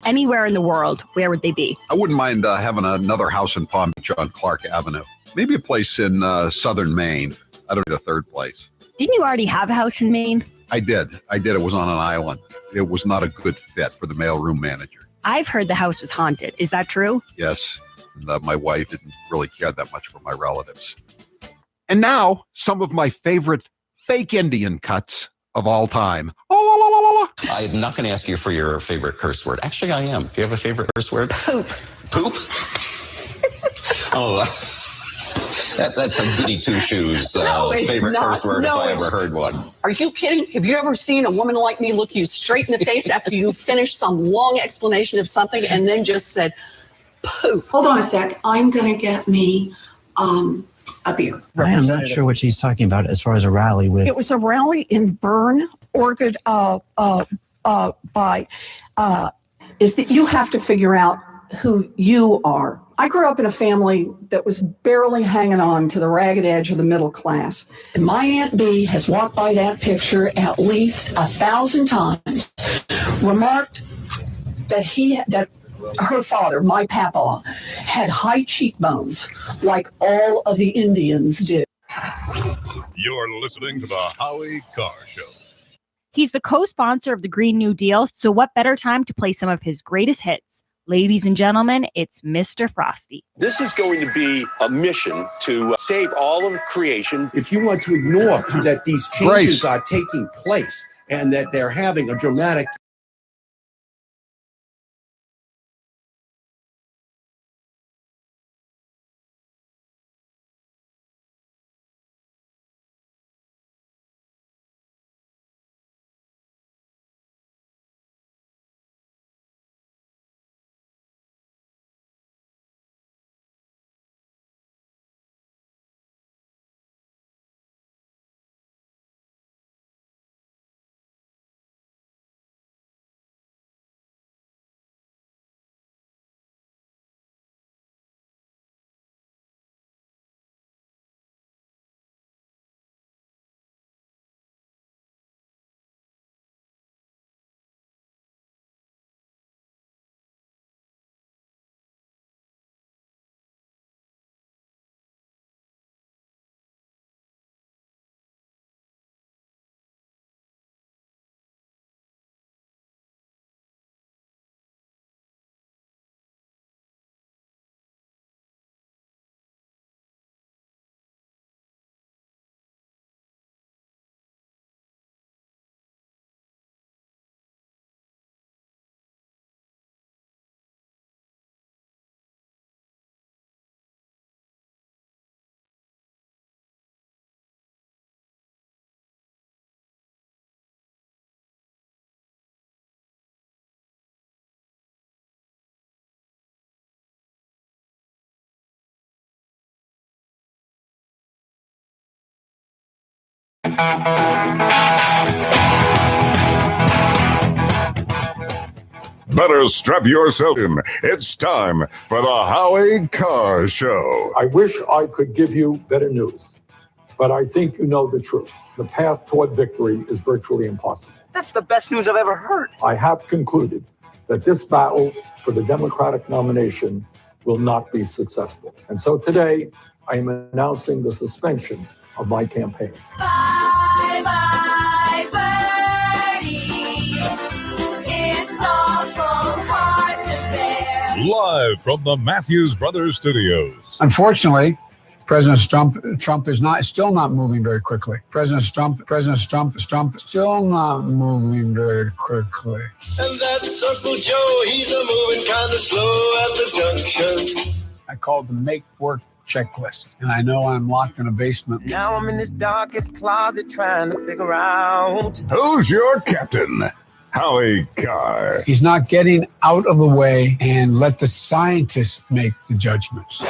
Anywhere in the world, where would they be? I wouldn't mind having another house in Palm Beach on Clark Avenue. Maybe a place in southern Maine. I don't need a third place. Didn't you already have a house in Maine? I did. It was on an island. It was not a good fit for the mailroom manager. I've heard the house was haunted. Is that true? Yes. And, my wife didn't really care that much for my relatives. And now, some of my favorite fake Indian cuts of all time. I'm not going to ask you for your favorite curse word. Actually, I am. Do you have a favorite curse word? Poop. Poop? Oh, that's a goody two-shoes favorite curse word if I ever heard one. Are you kidding? Have you ever seen a woman like me look you straight in the face after you finished some long explanation of something and then just said, poop? Hold on a sec. I'm going to get me a beer. I am not sure what she's talking about as far as a rally with. It was a rally in Bern, Oregon, is that you have to figure out who you are. I grew up in a family that was barely hanging on to the ragged edge of the middle class. And my Aunt Bee has walked by that picture at least 1,000 times, remarked that her father, my papa, had high cheekbones like all of the Indians did. You're listening to the Howie Carr Show. He's the co-sponsor of the Green New Deal, so what better time to play some of his greatest hits? Ladies and gentlemen, it's Mr. Frosty. This is going to be a mission to save all of creation. If you want to ignore that these changes are taking place and that they're having a dramatic Better strap yourself in. It's time for the Howie Carr Show. I wish I could give you better news, but I think you know the truth. The path toward victory is virtually impossible. That's the best news I've ever heard. I have concluded that this battle for the Democratic nomination will not be successful. And so today, I am announcing the suspension of my campaign. Bye, bye, birdie. It's awful hard to bear. Live from the Matthews Brothers Studios. Unfortunately, President Trump is still not moving very quickly. President Trump still not moving very quickly. And that's Uncle Joe, he's a moving kind of slow at the junction. I call it the make work checklist, and I know I'm locked in a basement. Now I'm in this darkest closet trying to figure out who's your captain. Howie Carr. He's not getting out of the way and let the scientists make the judgments.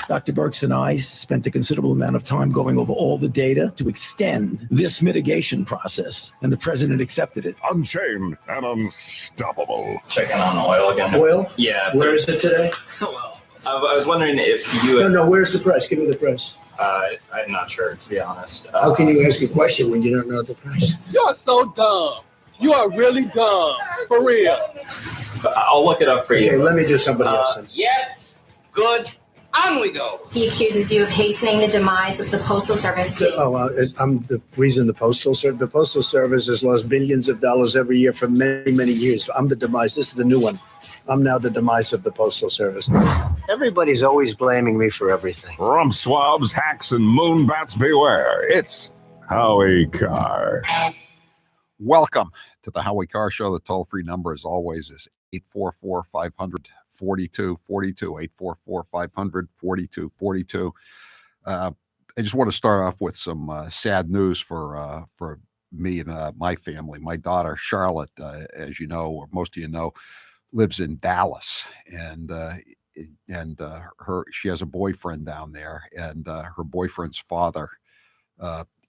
Dr. Birx and I spent a considerable amount of time going over all the data to extend this mitigation process, and the president accepted it. Unchained and unstoppable. Checking on oil again. Oil? Yeah. Where is it today? Well, I was wondering if you... No, where's the price? Give me the price. I'm not sure, to be honest. How can you ask a question when you don't know the price? You're so dumb. You are really dumb, for real. I'll look it up for you. Okay, let me do somebody else. Yes, good. On we go. He accuses you of hastening the demise of the Postal Service. I'm the reason the Postal Service has lost billions of dollars every year for many, many years. I'm the demise. This is the new one. I'm now the demise of the Postal Service. Everybody's always blaming me for everything. Rump swabs, hacks, and moonbats beware. It's Howie Carr. Welcome to the Howie Carr Show. The toll-free number, as always, is 844-500-4242, 844-500-4242. I just want to start off with some sad news for me and my family. My daughter, Charlotte, as you know, or most of you know, lives in Dallas, and she has a boyfriend down there, and her boyfriend's father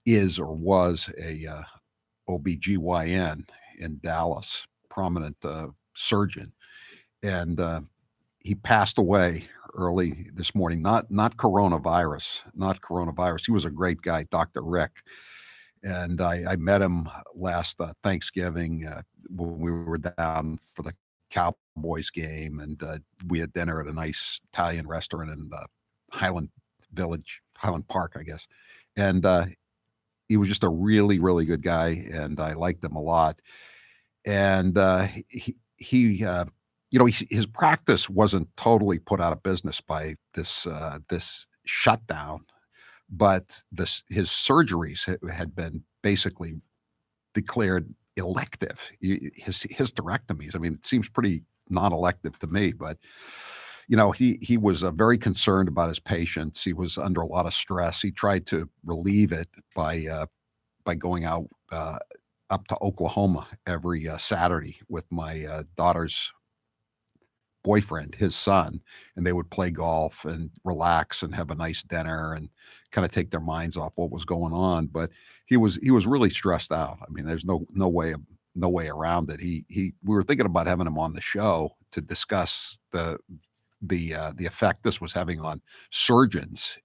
is or was a OBGYN in Dallas, prominent surgeon, and he passed away early this morning. Not coronavirus. He was a great guy, Dr. Rick, and I met him last Thanksgiving when we were down for the Cowboys game, and we had dinner at a nice Italian restaurant in Highland Park, I guess, and he was just a really, really good guy, and I liked him a lot. And his practice wasn't totally put out of business by this shutdown, but his surgeries had been basically declared elective. His hysterectomies, I mean, it seems pretty non-elective to me, but he was very concerned about his patients. He was under a lot of stress. He tried to relieve it by going out up to Oklahoma every Saturday with my daughter's boyfriend, his son, and they would play golf and relax and have a nice dinner and kind of take their minds off what was going on. But he was really stressed out. I mean, there's no way around it. We were thinking about having him on the show to discuss the effect this was having on surgeons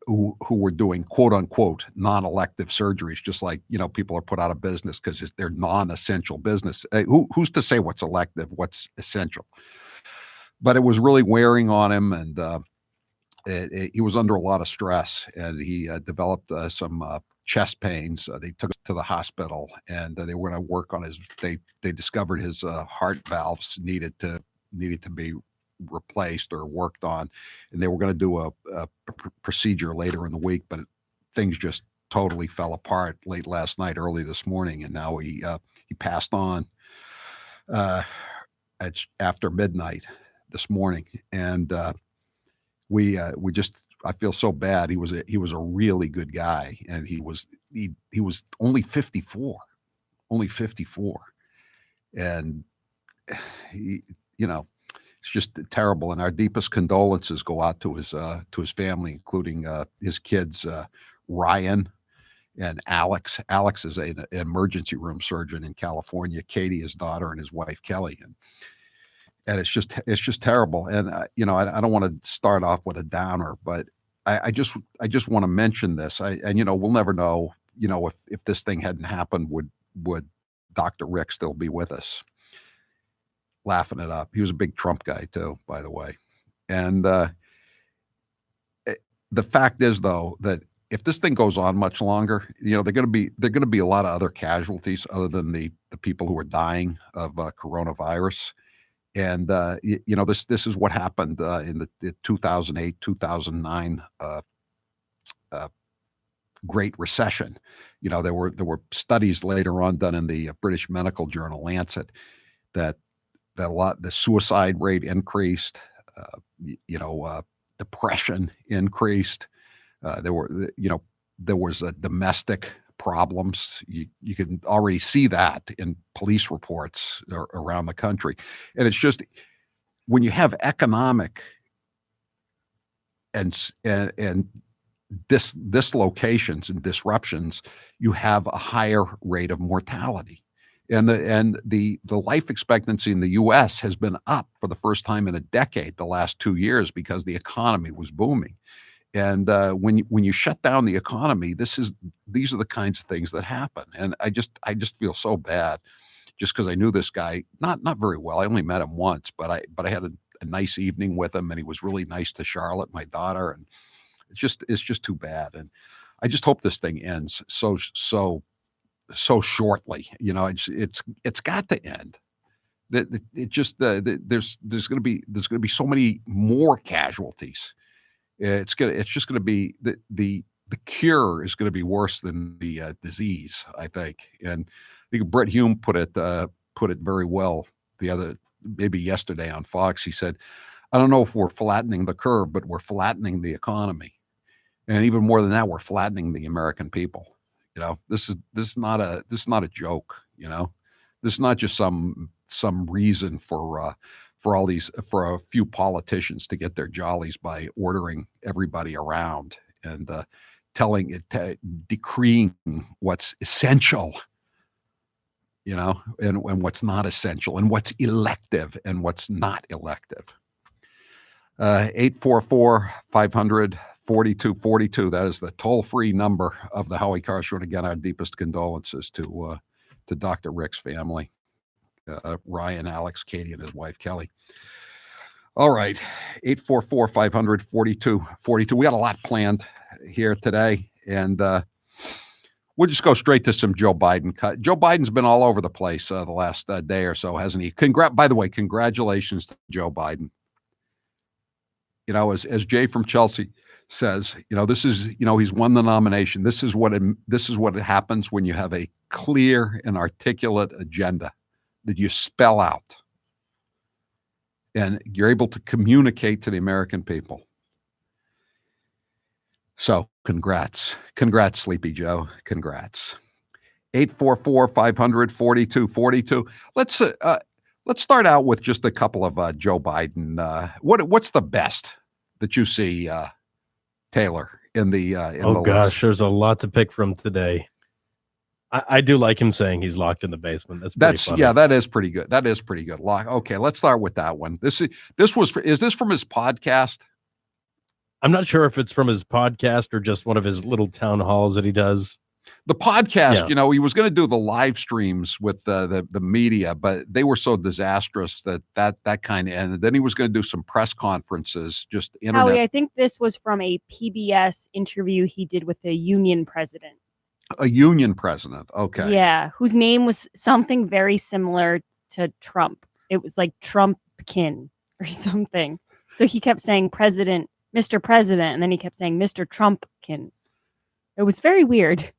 who were doing quote unquote non-elective surgeries, just like people are put out of business because they're non-essential business. Who's to say what's elective, what's essential? But it was really wearing on him, and he was under a lot of stress, and he developed some chest pains. They took him to the hospital, and they were going to work on his. They discovered his heart valves needed to be replaced or worked on, and they were going to do a procedure later in the week, but things just totally fell apart late last night, early this morning, and now he passed on after midnight this morning, and I feel so bad. He was a really good guy, and he was only 54, and it's just terrible. And our deepest condolences go out to his family, including his kids, Ryan and Alex. Alex is an emergency room surgeon in California. Katie, his daughter, and his wife Kelly, and it's just terrible. And I don't want to start off with a downer, but I just want to mention this. We'll never know. If this thing hadn't happened, would Dr. Rick still be with us? Laughing it up. He was a big Trump guy too, by the way. And the fact is, though, that if this thing goes on much longer, they're going to be a lot of other casualties other than the people who are dying of coronavirus. And this is what happened in the 2008, 2009 Great Recession. There were studies later on done in the British medical journal Lancet that the suicide rate increased, depression increased. There was domestic problems. You can already see that in police reports around the country. And it's just, when you have economic and dislocations and disruptions, you have a higher rate of mortality. And the life expectancy in the U.S. has been up for the first time in a decade, the last 2 years, because the economy was booming. And when you shut down the economy, these are the kinds of things that happen. And I just feel so bad, just because I knew this guy not very well. I only met him once, but I had a nice evening with him, and he was really nice to Charlotte, my daughter. And it's just too bad. And I just hope this thing ends so shortly. You know, it's got to end. There's going to be so many more casualties. It's just going to be the cure is going to be worse than the disease, I think. And I think Brett Hume put it very well maybe yesterday on Fox. He said, "I don't know if we're flattening the curve, but we're flattening the economy, and even more than that, we're flattening the American people." You know, this is not a joke. You know, this is not just some reason for a few politicians to get their jollies by ordering everybody around and decreeing what's essential, you know, and what's not essential, and what's elective and what's not elective. 844-500-4242. That is the toll-free number of the Howie Carr Show. And again, our deepest condolences to Dr. Rick's family. Ryan, Alex, Katie, and his wife, Kelly. All right, 844-500-4242. We got a lot planned here today, and we'll just go straight to some Joe Biden. Joe Biden's been all over the place the last day or so, hasn't he? By the way, congratulations to Joe Biden. You know, as Jay from Chelsea says, you know, he's won the nomination. This is what happens when you have a clear and articulate agenda that you spell out, and you're able to communicate to the American people. So congrats, Sleepy Joe, congrats. 844-500-4242. Let's start out with just a couple of Joe Biden. What's the best that you see, Taylor, in the list? There's a lot to pick from today. I do like him saying he's locked in the basement. That's funny. Yeah, that is pretty good. Okay, let's start with that one. Is this from his podcast? I'm not sure if it's from his podcast or just one of his little town halls that he does. The podcast, you know, he was going to do the live streams with the media, but they were so disastrous that kind of ended. Then he was going to do some press conferences, just internet. Howie, I think this was from a PBS interview he did with a union president. A union president, okay. Yeah, whose name was something very similar to Trump. It was like Trumpkin or something. So he kept saying President, Mr. President, and then he kept saying Mr. Trumpkin. It was very weird.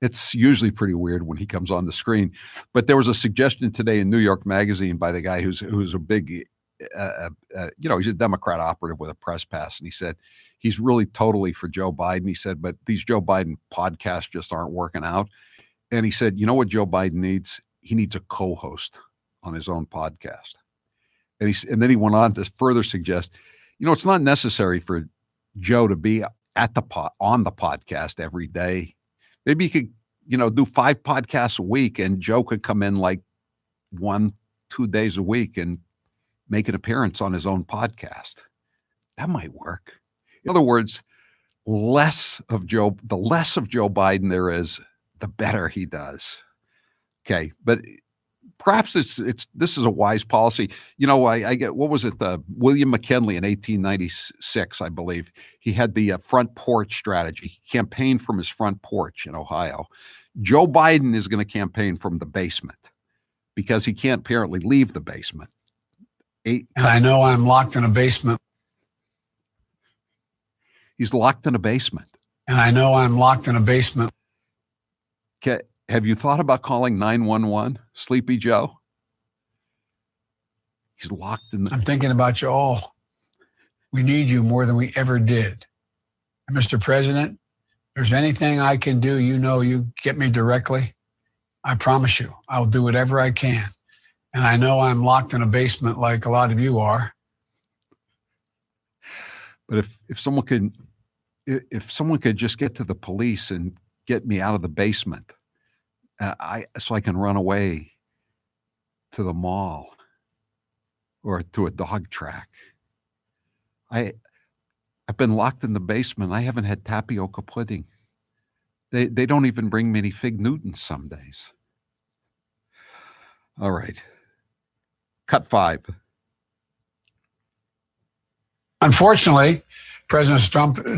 It's usually pretty weird when he comes on the screen. But there was a suggestion today in New York Magazine by the guy who's a big, he's a Democrat operative with a press pass. And he said he's really totally for Joe Biden. He said, but these Joe Biden podcasts just aren't working out. And he said, you know what Joe Biden needs? He needs a co-host on his own podcast. And then he went on to further suggest, you know, it's not necessary for Joe to be on the podcast every day. Maybe he could, do 5 podcasts a week, and Joe could come in like 1-2 days a week and make an appearance on his own podcast. That might work. In other words, the less of Joe Biden there is, the better he does. Okay, but perhaps this is a wise policy. I get, what was it? William McKinley in 1896, I believe. He had the front porch strategy. He campaigned from his front porch in Ohio. Joe Biden is going to campaign from the basement because he can't apparently leave the basement. And I know I'm locked in a basement. He's locked in a basement. And I know I'm locked in a basement. Okay. Have you thought about calling 911, Sleepy Joe? He's locked in. I'm thinking about you all. We need you more than we ever did. And Mr. President, if there's anything I can do, you get me directly. I promise you, I'll do whatever I can. And I know I'm locked in a basement like a lot of you are. But if someone could just get to the police and get me out of the basement, so I can run away to the mall or to a dog track. I've been locked in the basement. I haven't had tapioca pudding. They don't even bring me any fig Newtons some days. All right. Cut 5. Unfortunately, President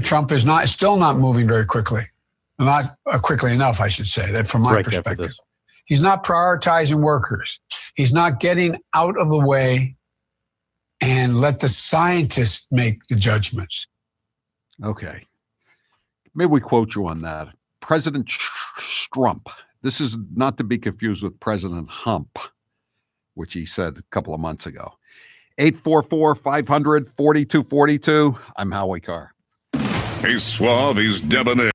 Trump is still not moving very quickly. Not quickly enough, I should say, that from my perspective. He's not prioritizing workers. He's not getting out of the way and let the scientists make the judgments. Okay. Maybe we quote you on that. President Trump. This is not to be confused with President Hump, which he said a couple of months ago. 844-500-4242. I'm Howie Carr. He's suave, he's debonair.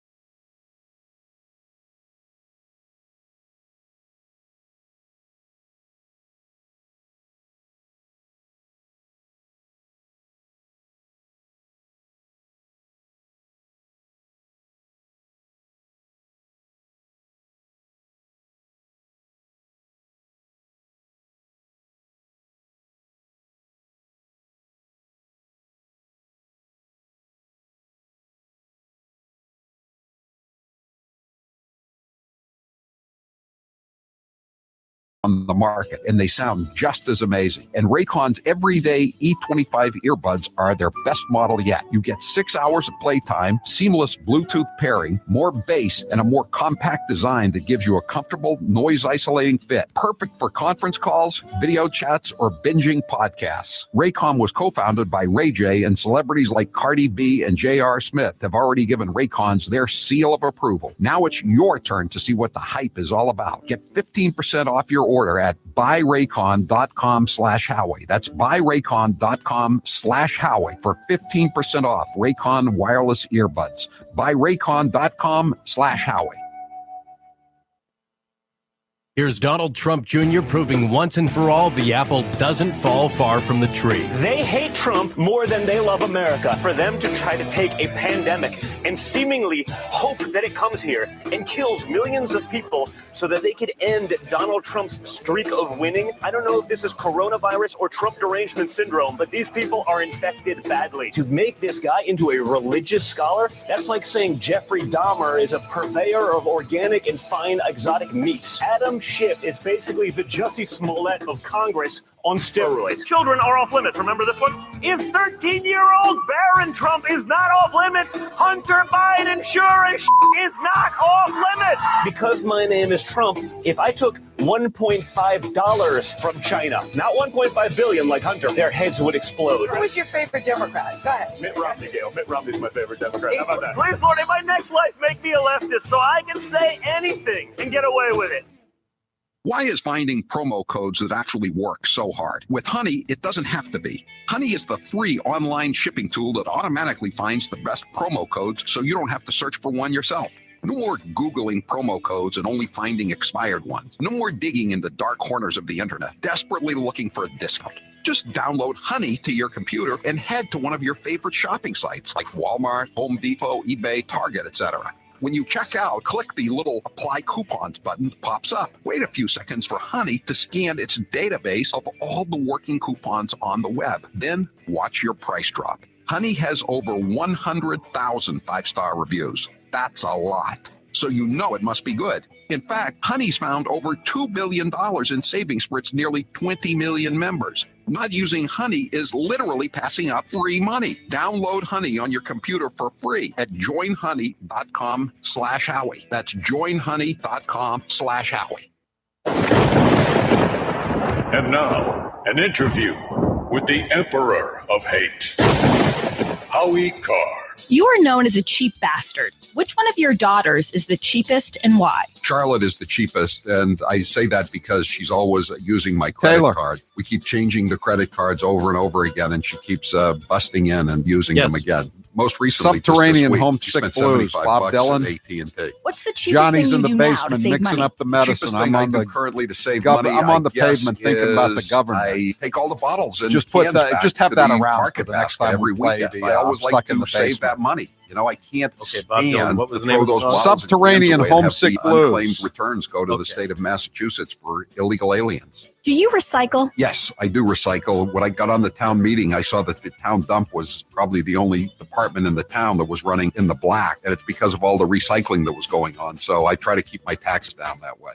On the market, and they sound just as amazing. And Raycon's everyday E25 earbuds are their best model yet. You get 6 hours of playtime, seamless Bluetooth pairing, more bass, and a more compact design that gives you a comfortable, noise-isolating fit. Perfect for conference calls, video chats, or binging podcasts. Raycon was co-founded by Ray J, and celebrities like Cardi B and J.R. Smith have already given Raycons their seal of approval. Now it's your turn to see what the hype is all about. Get 15% off your order at buyraycon.com/Howie. That's buyraycon.com/Howie for 15% off Raycon wireless earbuds. Buyraycon.com/Howie. Here's Donald Trump Jr. proving once and for all the apple doesn't fall far from the tree. They hate Trump more than they love America. For them to try to take a pandemic and seemingly hope that it comes here and kills millions of people so that they could end Donald Trump's streak of winning. I don't know if this is coronavirus or Trump derangement syndrome, but these people are infected badly. To make this guy into a religious scholar, that's like saying Jeffrey Dahmer is a purveyor of organic and fine exotic meats. Adam Schiff is basically the Jussie Smollett of Congress on steroids. Children are off limits. Remember this one? If 13-year-old Barron Trump is not off limits, Hunter Biden sure as is not off limits. Because my name is Trump, if I took $1.5 from China, not $1.5 billion like Hunter, their heads would explode. Who is your favorite Democrat? Go ahead. Mitt Romney, Gail. Mitt Romney's my favorite Democrat. How about that? Please, Lord, in my next life, make me a leftist so I can say anything and get away with it. Why is finding promo codes that actually work so hard? With Honey, it doesn't have to be. Honey is the free online shipping tool that automatically finds the best promo codes so you don't have to search for one yourself. No more Googling promo codes and only finding expired ones. No more digging in the dark corners of the internet, desperately looking for a discount. Just download Honey to your computer and head to one of your favorite shopping sites like Walmart, Home Depot, eBay, Target, etc. When you check out, click the little Apply Coupons button that pops up. Wait a few seconds for Honey to scan its database of all the working coupons on the web. Then watch your price drop. Honey has over 100,000 five-star reviews. That's a lot. So you know it must be good. In fact, Honey's found over $2 billion in savings for its nearly 20 million members. Not using Honey is literally passing up free money. Download Honey on your computer for free at joinhoney.com/Howie. That's joinhoney.com/Howie. And now, an interview with the Emperor of Hate, Howie Carr. You are known as a cheap bastard. Which one of your daughters is the cheapest and why? Charlotte is the cheapest, and I say that because she's always using my credit card. We keep changing the credit cards over and over again, and she keeps busting in and using them again. Most recently, Subterranean just this week, Homesick Blues, Bob Dylan. AT&T. What's the cheapest Johnny's thing in you the do now to basement save mixing money? up the medicine. Cheapest I'm thing I on do the currently to save money. I'm on the I guess, pavement thinking about the government. I take all the bottles and Just put cans that. back Just have to that the around market for the next time every we play weekend. the, I always I'm like stuck in to the save basement. that money. I can't Bob Dylan, stand what was to the name throw of the those song? bottles Subterranean and cans away and have Homesick the Blues. unclaimed returns go to the state of Massachusetts for illegal aliens. Do you recycle? Yes, I do recycle. When I got on the town meeting, I saw that the town dump was probably the only department in the town that was running in the black, and it's because of all the recycling that was going on. So I try to keep my taxes down that way.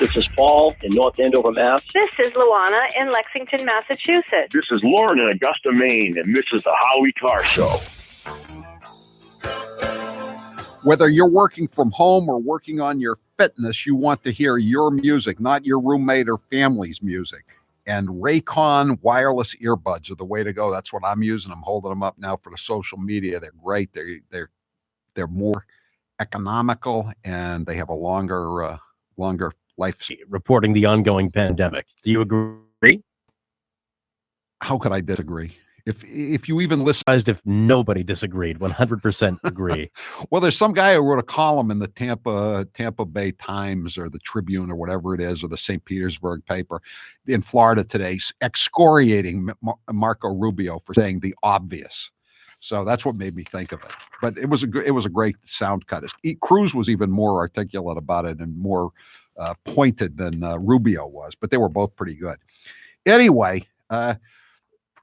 This is Paul in North Andover, Mass. This is Luana in Lexington, Massachusetts. This is Lauren in Augusta, Maine, and this is the Howie Carr Show. Whether you're working from home or working on your fitness, you want to hear your music, not your roommate or family's music. And Raycon wireless earbuds are the way to go. That's what I'm using. I'm holding them up now for the social media. They're great. They're more economical, and they have a longer life. Reporting the ongoing pandemic. Do you agree? How could I disagree? If you even listen, If nobody disagreed, 100% agree. well, there's some guy who wrote a column in the Tampa Bay Times or the Tribune or whatever it is, or the St. Petersburg paper in Florida today, excoriating Marco Rubio for saying the obvious. So that's what made me think of it. But it was a great sound cut. Cruz was even more articulate about it and more pointed than Rubio was, but they were both pretty good. Anyway,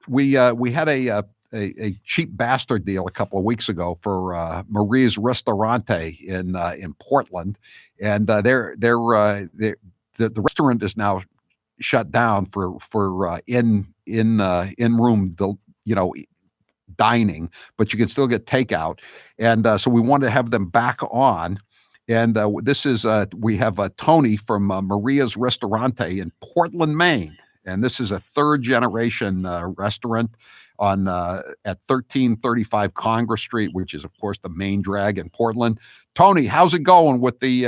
we had a cheap bastard deal a couple of weeks ago for Maria's Ristorante in Portland, and the restaurant is now shut down for in room dining, but you can still get takeout, and so we wanted to have them back on. And this is we have Tony from Maria's Ristorante in Portland, Maine. And this is a third generation restaurant on at 1335 Congress Street, which is of course the main drag in Portland. Tony, how's it going with the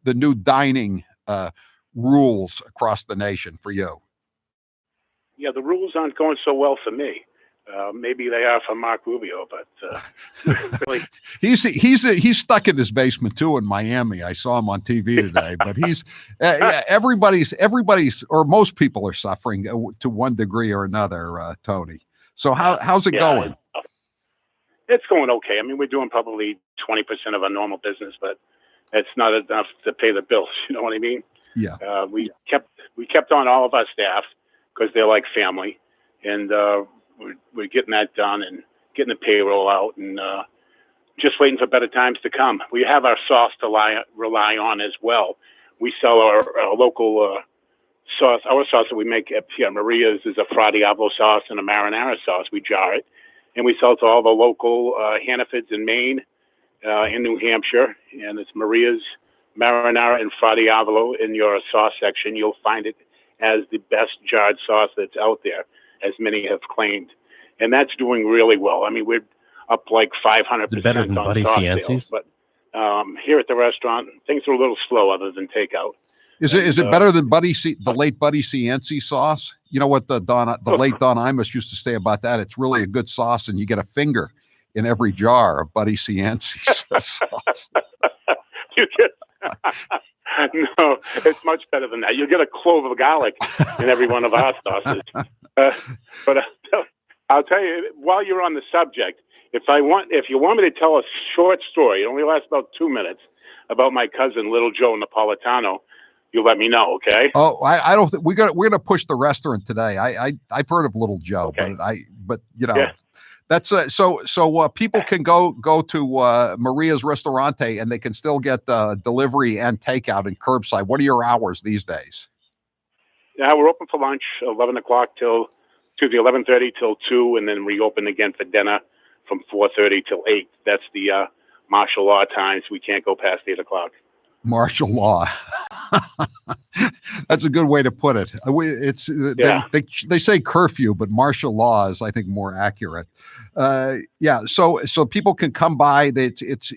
new dining rules across the nation for you? Yeah, the rules aren't going so well for me. Maybe they are for Mark Rubio, but really, he's stuck in his basement too in Miami. I saw him on TV today, but he's everybody's or most people are suffering to one degree or another. Tony, so how's it going? It's going okay. I mean, we're doing probably 20% of our normal business, but it's not enough to pay the bills. You know what I mean? Yeah. We kept on all of our staff because they're like family, and we're getting that done and getting the payroll out, and just waiting for better times to come. We have our sauce to rely on as well. We sell our local sauce. Our sauce that we make at Maria's is a Fra Diavolo sauce and a marinara sauce. We jar it, and we sell to all the local Hannafords in Maine, in New Hampshire, and it's Maria's marinara and Fra Diavolo in your sauce section. You'll find it as the best jarred sauce that's out there, as many have claimed. And that's doing really well. I mean, we're up like 500% Is it better than on Buddy sauce Cianci's? sales. But here at the restaurant, things are a little slow other than takeout. Is it better than the late Buddy Cianci sauce? You know what the late Don Imus used to say about that? It's really a good sauce, and you get a finger in every jar of Buddy Cianci sauce. You get no, it's much better than that. You'll get a clove of garlic in every one of our sauces. But I'll tell you, while you're on the subject, if you want me to tell a short story, it only lasts about 2 minutes, about my cousin Little Joe Napolitano, you let me know, okay? Oh, I don't think we're gonna push the restaurant today. I've heard of Little Joe, okay. but you know. Yeah. That's so people can go to Maria's Ristorante and they can still get delivery and takeout and curbside. What are your hours these days? Yeah, we're open for lunch 11 o'clock till 11:30 till 2, and then reopen again for dinner from 4:30 till 8. That's the martial law times. We can't go past 8 o'clock. Martial law. That's a good way to put it. They say curfew, but martial law is, I think, more accurate. So people can come by. It's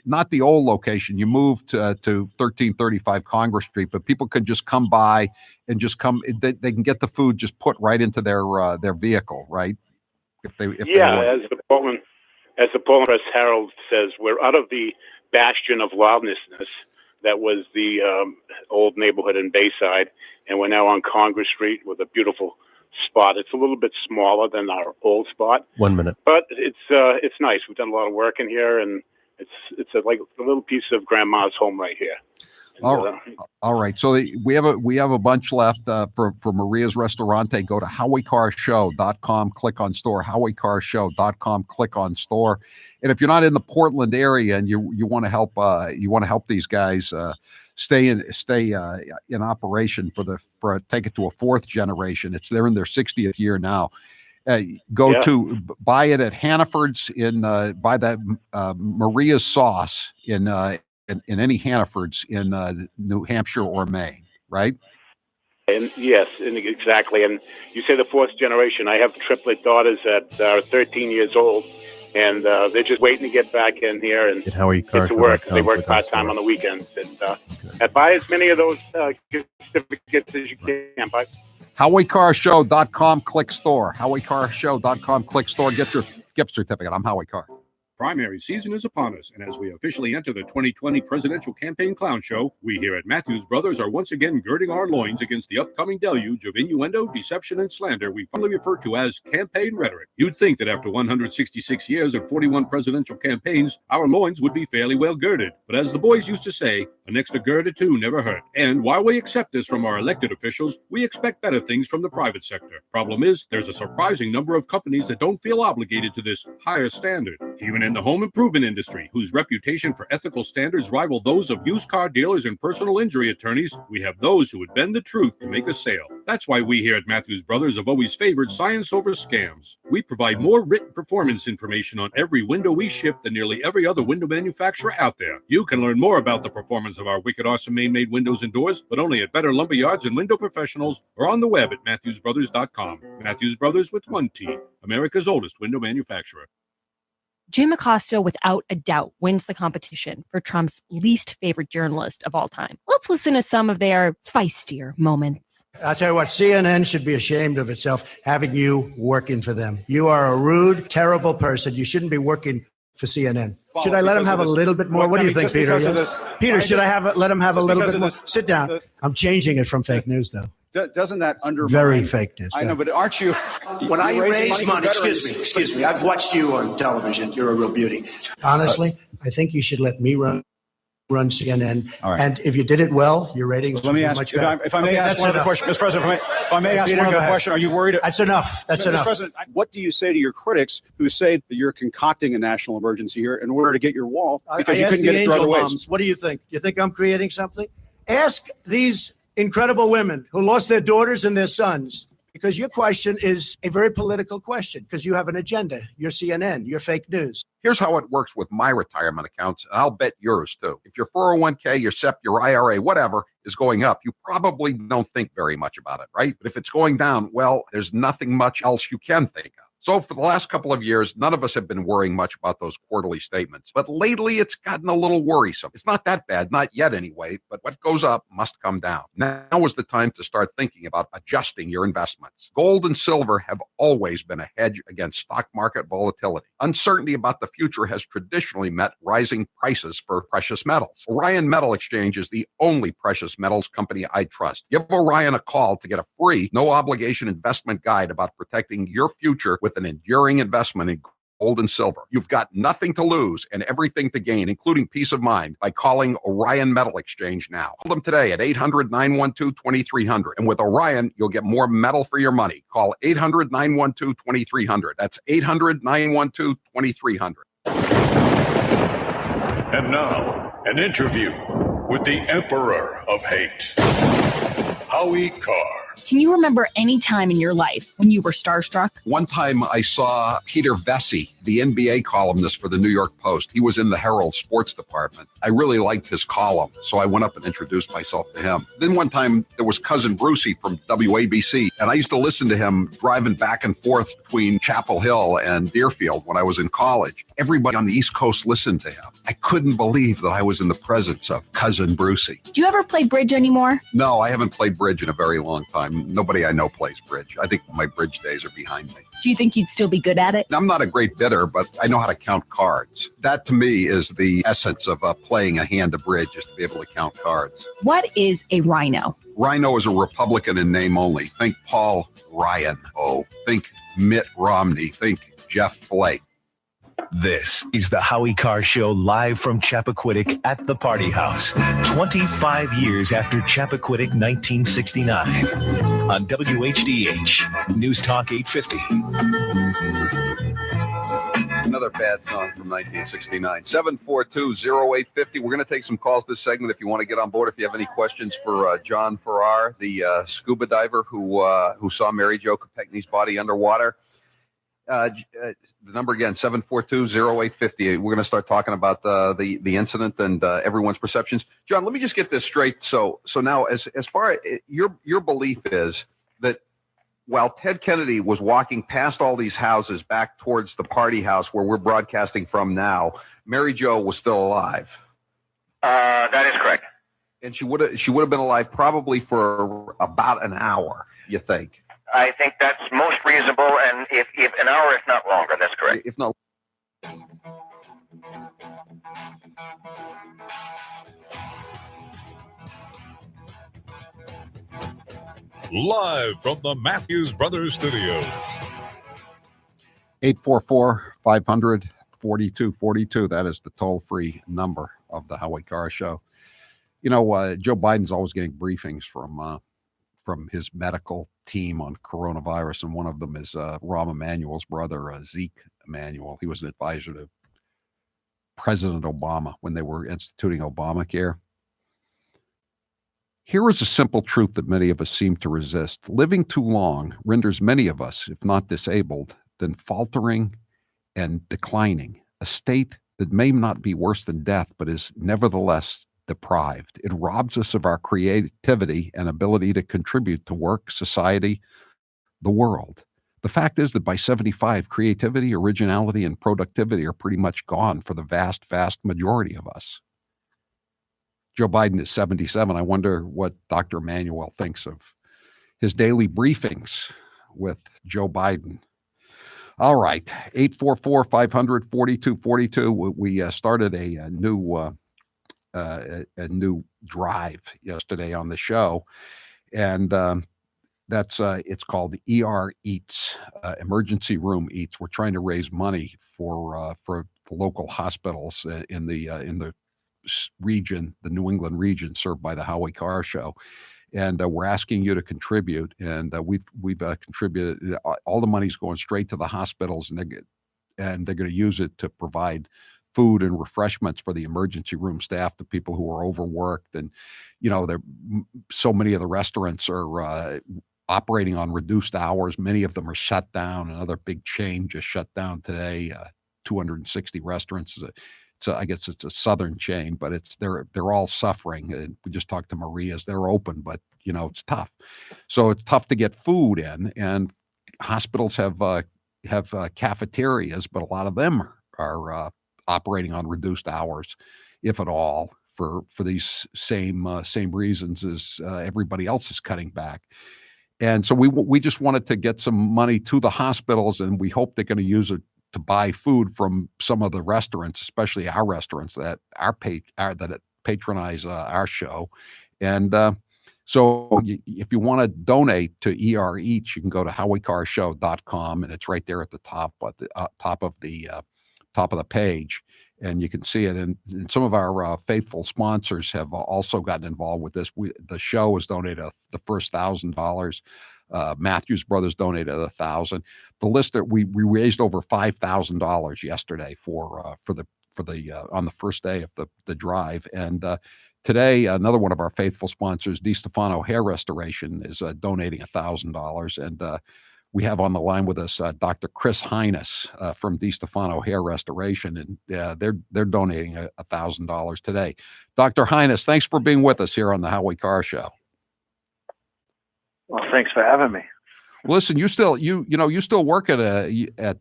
not the old location. You moved to 1335 Congress Street, but people can just come by and just come. They can get the food just put right into their vehicle, right? If they as the Portland as the Portland Press Herald says, we're out of the bastion of lawlessness that was the old neighborhood in Bayside, and we're now on Congress Street with a beautiful spot. It's a little bit smaller than our old spot. 1 minute. But it's nice. We've done a lot of work in here, and it's like a little piece of grandma's home right here. All right. So we have a bunch left for Maria's Restaurante. Go to howiecarrshow.com, click on store, howiecarrshow.com, click on store. And if you're not in the Portland area and you want to help these guys stay in operation for take it to a fourth generation. They're in their 60th year now. To buy it at Hannaford's buy that Maria's sauce in any Hannaford's in New Hampshire or Maine, right? And yes, and exactly. And you say the fourth generation. I have triplet daughters that are 13 years old, and they're just waiting to get back in here and get to work. They work part-time on the weekends. And buy as many of those gift certificates as you can. Buy. HowieCarrshow.com, click store. HowieCarrshow.com, click store. Get your gift certificate. I'm Howie Carr. Primary season is upon us, and as we officially enter the 2020 presidential campaign clown show, we here at Matthews Brothers are once again girding our loins against the upcoming deluge of innuendo, deception, and slander we fondly refer to as campaign rhetoric. You'd think that after 166 years and 41 presidential campaigns, our loins would be fairly well girded. But as the boys used to say, an extra gird or two never hurt. And while we accept this from our elected officials, we expect better things from the private sector. Problem is, there's a surprising number of companies that don't feel obligated to this higher standard. Even in the home improvement industry, whose reputation for ethical standards rival those of used car dealers and personal injury attorneys, we have those who would bend the truth to make a sale. That's why we here at Matthews Brothers have always favored science over scams. We provide more written performance information on every window we ship than nearly every other window manufacturer out there. You can learn more about the performance of our wicked awesome Maine-made windows and doors, but only at Better Lumber Yards and Window Professionals or on the web at MatthewsBrothers.com. Matthews Brothers with one T, America's oldest window manufacturer. Jim Acosta, without a doubt, wins the competition for Trump's least favorite journalist of all time. Let's listen to some of their feistier moments. I'll tell you what, CNN should be ashamed of itself having you working for them. You are a rude, terrible person. You shouldn't be working for CNN. Should I let him have a little bit more? What do you think, Peter? Peter, should I let him have a little bit more? Sit down. I'm changing it from fake news, though. Doesn't that undermine? Very fake news. I know, but aren't you? When I raise money, excuse me. I've watched you on television. You're a real beauty. Honestly, I think you should let me run CNN. All right. And if you did it well, your ratings would be much better. If I may ask one other question, Mr. President, if I may ask one other question, are you worried? That's enough. That's enough. Mr. President, what do you say to your critics who say that you're concocting a national emergency here in order to get your wall because you couldn't get it through other ways? What do you think? You think I'm creating something? Ask these incredible women who lost their daughters and their sons, because your question is a very political question, because you have an agenda. You're CNN. You're fake news. Here's how it works with my retirement accounts, and I'll bet yours too. If your 401k, your SEP, your IRA, whatever is going up, you probably don't think very much about it, right? But if it's going down, well, there's nothing much else you can think of. So for the last couple of years, none of us have been worrying much about those quarterly statements. But lately, it's gotten a little worrisome. It's not that bad, not yet anyway, but what goes up must come down. Now is the time to start thinking about adjusting your investments. Gold and silver have always been a hedge against stock market volatility. Uncertainty about the future has traditionally met rising prices for precious metals. Orion Metal Exchange is the only precious metals company I trust. Give Orion a call to get a free, no-obligation investment guide about protecting your future with an enduring investment in gold and silver. You've got nothing to lose and everything to gain, including peace of mind, by calling Orion Metal Exchange now. Call them today at 800-912-2300. And with Orion, you'll get more metal for your money. Call 800-912-2300. That's 800-912-2300. And now, an interview with the Emperor of Hate, Howie Carr. Can you remember any time in your life when you were starstruck? One time I saw Peter Vesey, the NBA columnist for the New York Post. He was in the Herald sports department. I really liked his column, so I went up and introduced myself to him. Then one time there was Cousin Brucey from WABC, and I used to listen to him driving back and forth between Chapel Hill and Deerfield when I was in college. Everybody on the East Coast listened to him. I couldn't believe that I was in the presence of Cousin Brucey. Do you ever play bridge anymore? No, I haven't played bridge in a very long time. Nobody I know plays bridge. I think my bridge days are behind me. Do you think you'd still be good at it? I'm not a great bidder, but I know how to count cards. That to me is the essence of playing a hand of bridge, is to be able to count cards. What is a rhino? Rhino is a Republican in name only. Think Paul Ryan. Oh, think Mitt Romney. Think Jeff Flake. This is the Howie Carr Show, live from Chappaquiddick at the Party House, 25 years after Chappaquiddick 1969, on WHDH, News Talk 850. Another bad song from 1969. 742-0850. We're going to take some calls this segment if you want to get on board. If you have any questions for John Farrar, the scuba diver who saw Mary Jo Kopechne's body underwater. The number again, 742-0850. We're going to start talking about the incident and everyone's perceptions. John, let me just get this straight. So now, as far as your belief is that while Ted Kennedy was walking past all these houses back towards the Party House where we're broadcasting from now, Mary Jo was still alive. That is correct. And she would have been alive probably for about an hour, you think? I think that's most reasonable, and if an hour, if not longer, that's correct. If not. Live from the Matthews Brothers Studios. 844-500-4242. That is the toll-free number of the Howie Carr Show. You know, Joe Biden's always getting briefings from his medical team on coronavirus, and one of them is Rahm Emanuel's brother, Zeke Emanuel. He was an advisor to President Obama when they were instituting Obamacare. Here is a simple truth that many of us seem to resist. Living too long renders many of us, if not disabled, then faltering and declining, a state that may not be worse than death, but is nevertheless deprived. It robs us of our creativity and ability to contribute to work, society, the world. The fact is that by 75, creativity, originality, and productivity are pretty much gone for the vast, vast majority of us. Joe Biden is 77. I wonder what Dr. Emanuel thinks of his daily briefings with Joe Biden. All right, 844-500-4242. We started a new drive yesterday on the show, and it's called ER Eats, Emergency Room Eats. We're trying to raise money for the local hospitals in the region, the New England region served by the Howie Carr Show, and we're asking you to contribute. And we've contributed. All the money's going straight to the hospitals, and they're going to use it to provide food and refreshments for the emergency room staff, the people who are overworked. And, so many of the restaurants are operating on reduced hours. Many of them are shut down. Another big chain just shut down today, 260 restaurants. So I guess it's a southern chain, but they're all suffering. And we just talked to Maria's. They're open, but, it's tough. So it's tough to get food in, and hospitals have cafeterias, but a lot of them are operating on reduced hours, if at all, for these same reasons as everybody else is cutting back. And so we just wanted to get some money to the hospitals, and we hope they're going to use it to buy food from some of the restaurants, especially our restaurants that patronize our show. And so if you want to donate to ER Eats, you can go to howiecarrshow.com, and it's right there at the top of the page, and you can see it. And some of our faithful sponsors have also gotten involved with this. The show has donated the first $1,000. Matthews Brothers donated $1,000. The list that we raised over $5,000 yesterday for the on the first day of the drive. And today, another one of our faithful sponsors, DiStefano Hair Restoration, is donating $1,000. And we have on the line with us Dr. Chris Hines from DiStefano Hair Restoration, and they're donating $1,000 today. Dr. Hines, thanks for being with us here on the Howie Carr Show. Well, thanks for having me. Listen, you still work at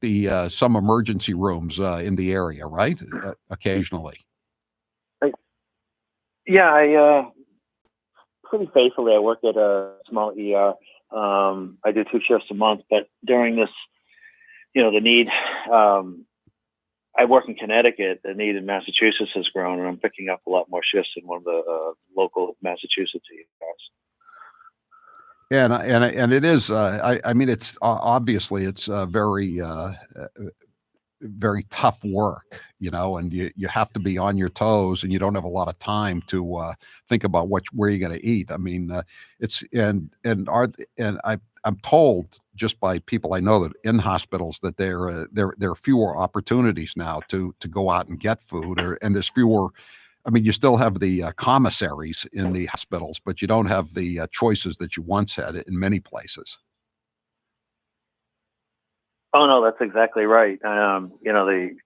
the some emergency rooms in the area, right? Occasionally. Yeah, I pretty faithfully. I work at a small ER. I do 2 shifts a month, but during this, the need, I work in Connecticut. The need in Massachusetts has grown, and I'm picking up a lot more shifts in one of the local Massachusetts ERs. And it is. I mean, it's obviously it's very very tough work, and you have to be on your toes, and you don't have a lot of time to think about where you're going to eat. I mean, I'm told just by people I know that in hospitals that there are fewer opportunities now to go out and get food, and there's fewer. I mean, you still have the commissaries in the hospitals, but you don't have the choices that you once had in many places. Oh no, that's exactly right. The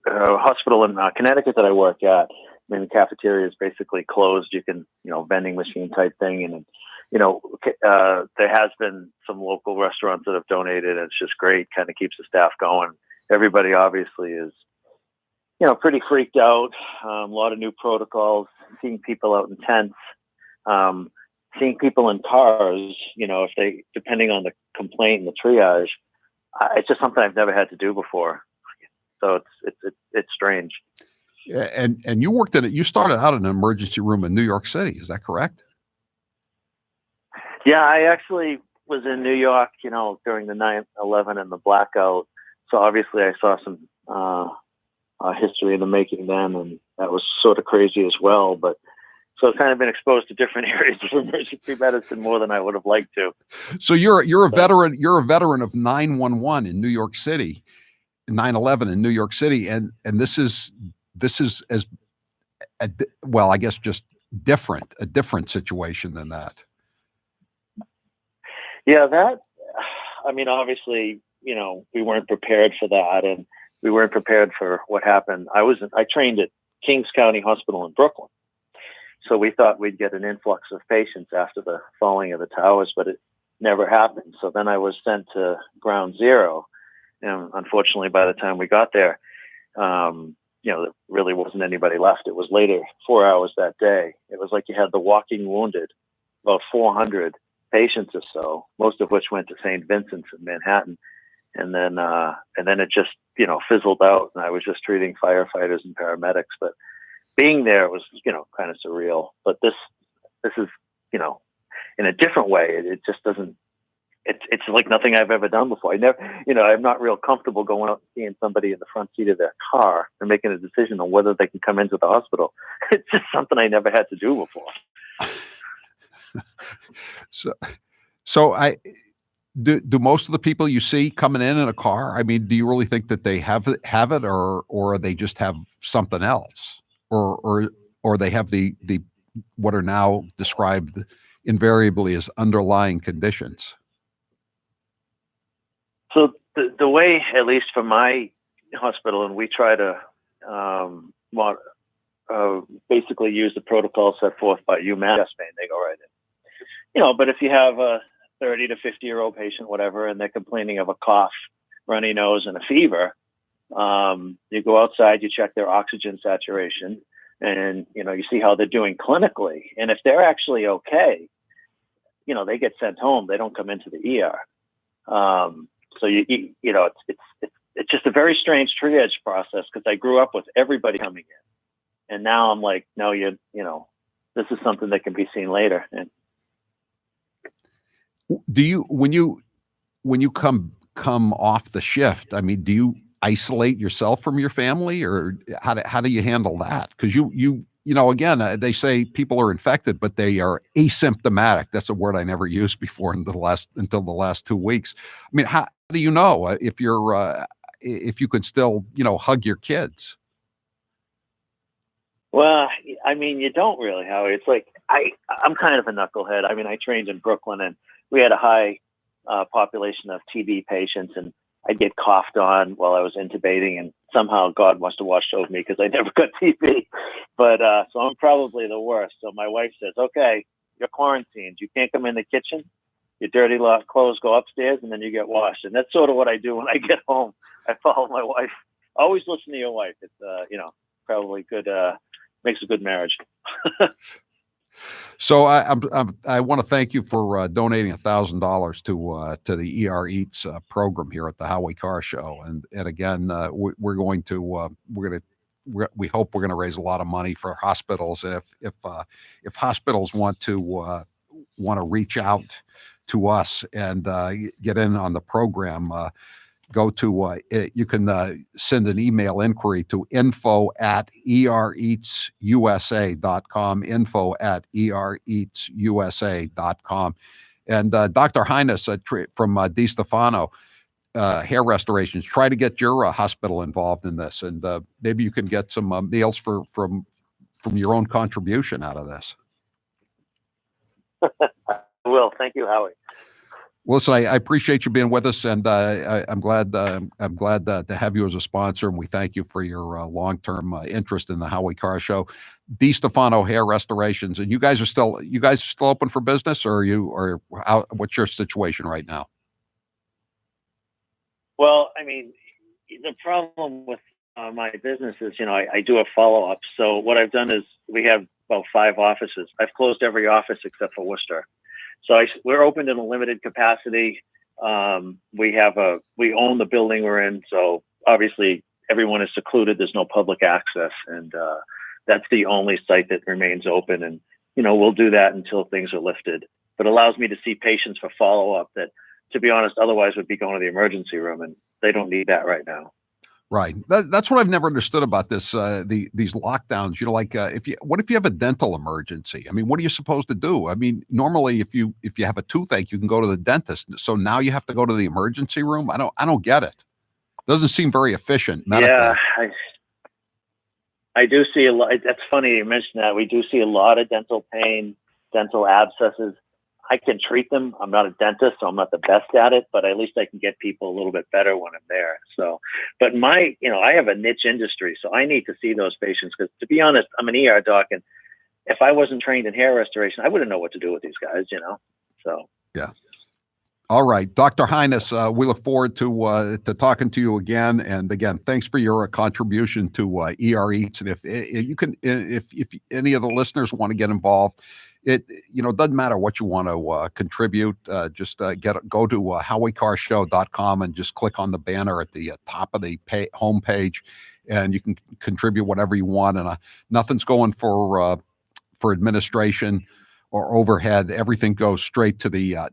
hospital in Connecticut that I work at, the cafeteria is basically closed. You can, vending machine type thing, and there has been some local restaurants that have donated, and it's just great. Kind of keeps the staff going. Everybody obviously is, pretty freaked out. A lot of new protocols. Seeing people out in tents. Seeing people in cars. If they, depending on the complaint and the triage. It's just something I've never had to do before, so it's strange. Yeah, and you worked you started out in an emergency room in New York City, is that correct? Yeah, I actually was in New York, during the 9/11 and the blackout. So obviously, I saw some history in the making then, and that was sort of crazy as well. But so I've kind of been exposed to different areas of emergency medicine more than I would have liked to. So you're a veteran. You're a veteran of 9/11 in New York City, 9/11 in New York City, and this is as well, I guess, just a different situation than that. Yeah, obviously, we weren't prepared for that, and we weren't prepared for what happened. I trained at Kings County Hospital in Brooklyn. So we thought we'd get an influx of patients after the falling of the towers, but it never happened. So then I was sent to Ground Zero. And unfortunately, by the time we got there, there really wasn't anybody left. It was later, 4 hours that day. It was like you had the walking wounded, about 400 patients or so, most of which went to St. Vincent's in Manhattan. And then it just, fizzled out. And I was just treating firefighters and paramedics. But being there was, kind of surreal. But this is, in a different way. It just doesn't. It's like nothing I've ever done before. I'm not real comfortable going out and seeing somebody in the front seat of their car and making a decision on whether they can come into the hospital. It's just something I never had to do before. So do most of the people you see coming in a car? I mean, do you really think that they have it, or they just have something else? Or they have the what are now described invariably as underlying conditions. So the way, at least for my hospital, and we try to basically use the protocol set forth by UMass, they go right in. But if you have a 30 to 50-year-old patient, whatever, and they're complaining of a cough, runny nose, and a fever, you go outside, you check their oxygen saturation, and you see how they're doing clinically. And if they're actually okay, they get sent home. They don't come into the ER. So it's just a very strange triage process, because I grew up with everybody coming in, and now I'm like, no, this is something that can be seen later. And do you, when you come off the shift, I mean, do you isolate yourself from your family, or how do you handle that? Because again, they say people are infected, but they are asymptomatic. That's a word I never used before until the last 2 weeks. I mean, how do you know if you could still hug your kids? Well, I mean, you don't really, Howie. It's like I'm kind of a knucklehead. I mean, I trained in Brooklyn, and we had a high population of TB patients, and I'd get coughed on while I was intubating, and somehow God must have watched over me because I never got TB. But so I'm probably the worst. So my wife says, okay, you're quarantined. You can't come in the kitchen. Your dirty clothes go upstairs, and then you get washed. And that's sort of what I do when I get home. I follow my wife. Always listen to your wife. It's, probably good, makes a good marriage. So I want to thank you for donating $1,000 to the ER Eats program here at the Howie Carr Show, and again we hope we're going to raise a lot of money for hospitals, and if hospitals want to reach out to us and get in on the program, go to you can send an email inquiry to info@ereatsusa.com, info@ereatsusa.com. And Dr. Highness from DiStefano Hair Restorations, try to get your hospital involved in this, and maybe you can get some meals from your own contribution out of this. I will. Thank you, Howie. Well, listen, I appreciate you being with us, and I'm glad to have you as a sponsor, and we thank you for your long-term interest in the Howie Carr Show. DiStefano Hair Restorations, and you guys are still open for business, or what's your situation right now? Well, I mean, the problem with my business is, I do a follow-up. So what I've done is we have about 5 offices. I've closed every office except for Worcester. So we're open in a limited capacity. We own the building we're in. So obviously everyone is secluded. There's no public access. And that's the only site that remains open. And, we'll do that until things are lifted. But it allows me to see patients for follow-up that, to be honest, otherwise would be going to the emergency room. And they don't need that right now. Right. That's what I've never understood about this. These lockdowns. What if you have a dental emergency? I mean, what are you supposed to do? I mean, normally if you have a toothache, you can go to the dentist. So now you have to go to the emergency room. I don't get it. Doesn't seem very efficient medically. Yeah, I do see a lot. That's funny you mentioned that. We do see a lot of dental pain, dental abscesses. I can treat them. I'm not a dentist, so I'm not the best at it, but at least I can get people a little bit better when I'm there. So, but I have a niche industry, so I need to see those patients because, to be honest, I'm an ER doc, and if I wasn't trained in hair restoration, I wouldn't know what to do with these guys, So, yeah. All right, Dr. Highness, we look forward to talking to you again. And again, thanks for your contribution to ER Eats. And if any of the listeners want to get involved, it doesn't matter what you want to contribute. Just go to howiecarshow.com and just click on the banner at the top of the homepage, and you can contribute whatever you want. And nothing's going for administration or overhead. Everything goes straight to the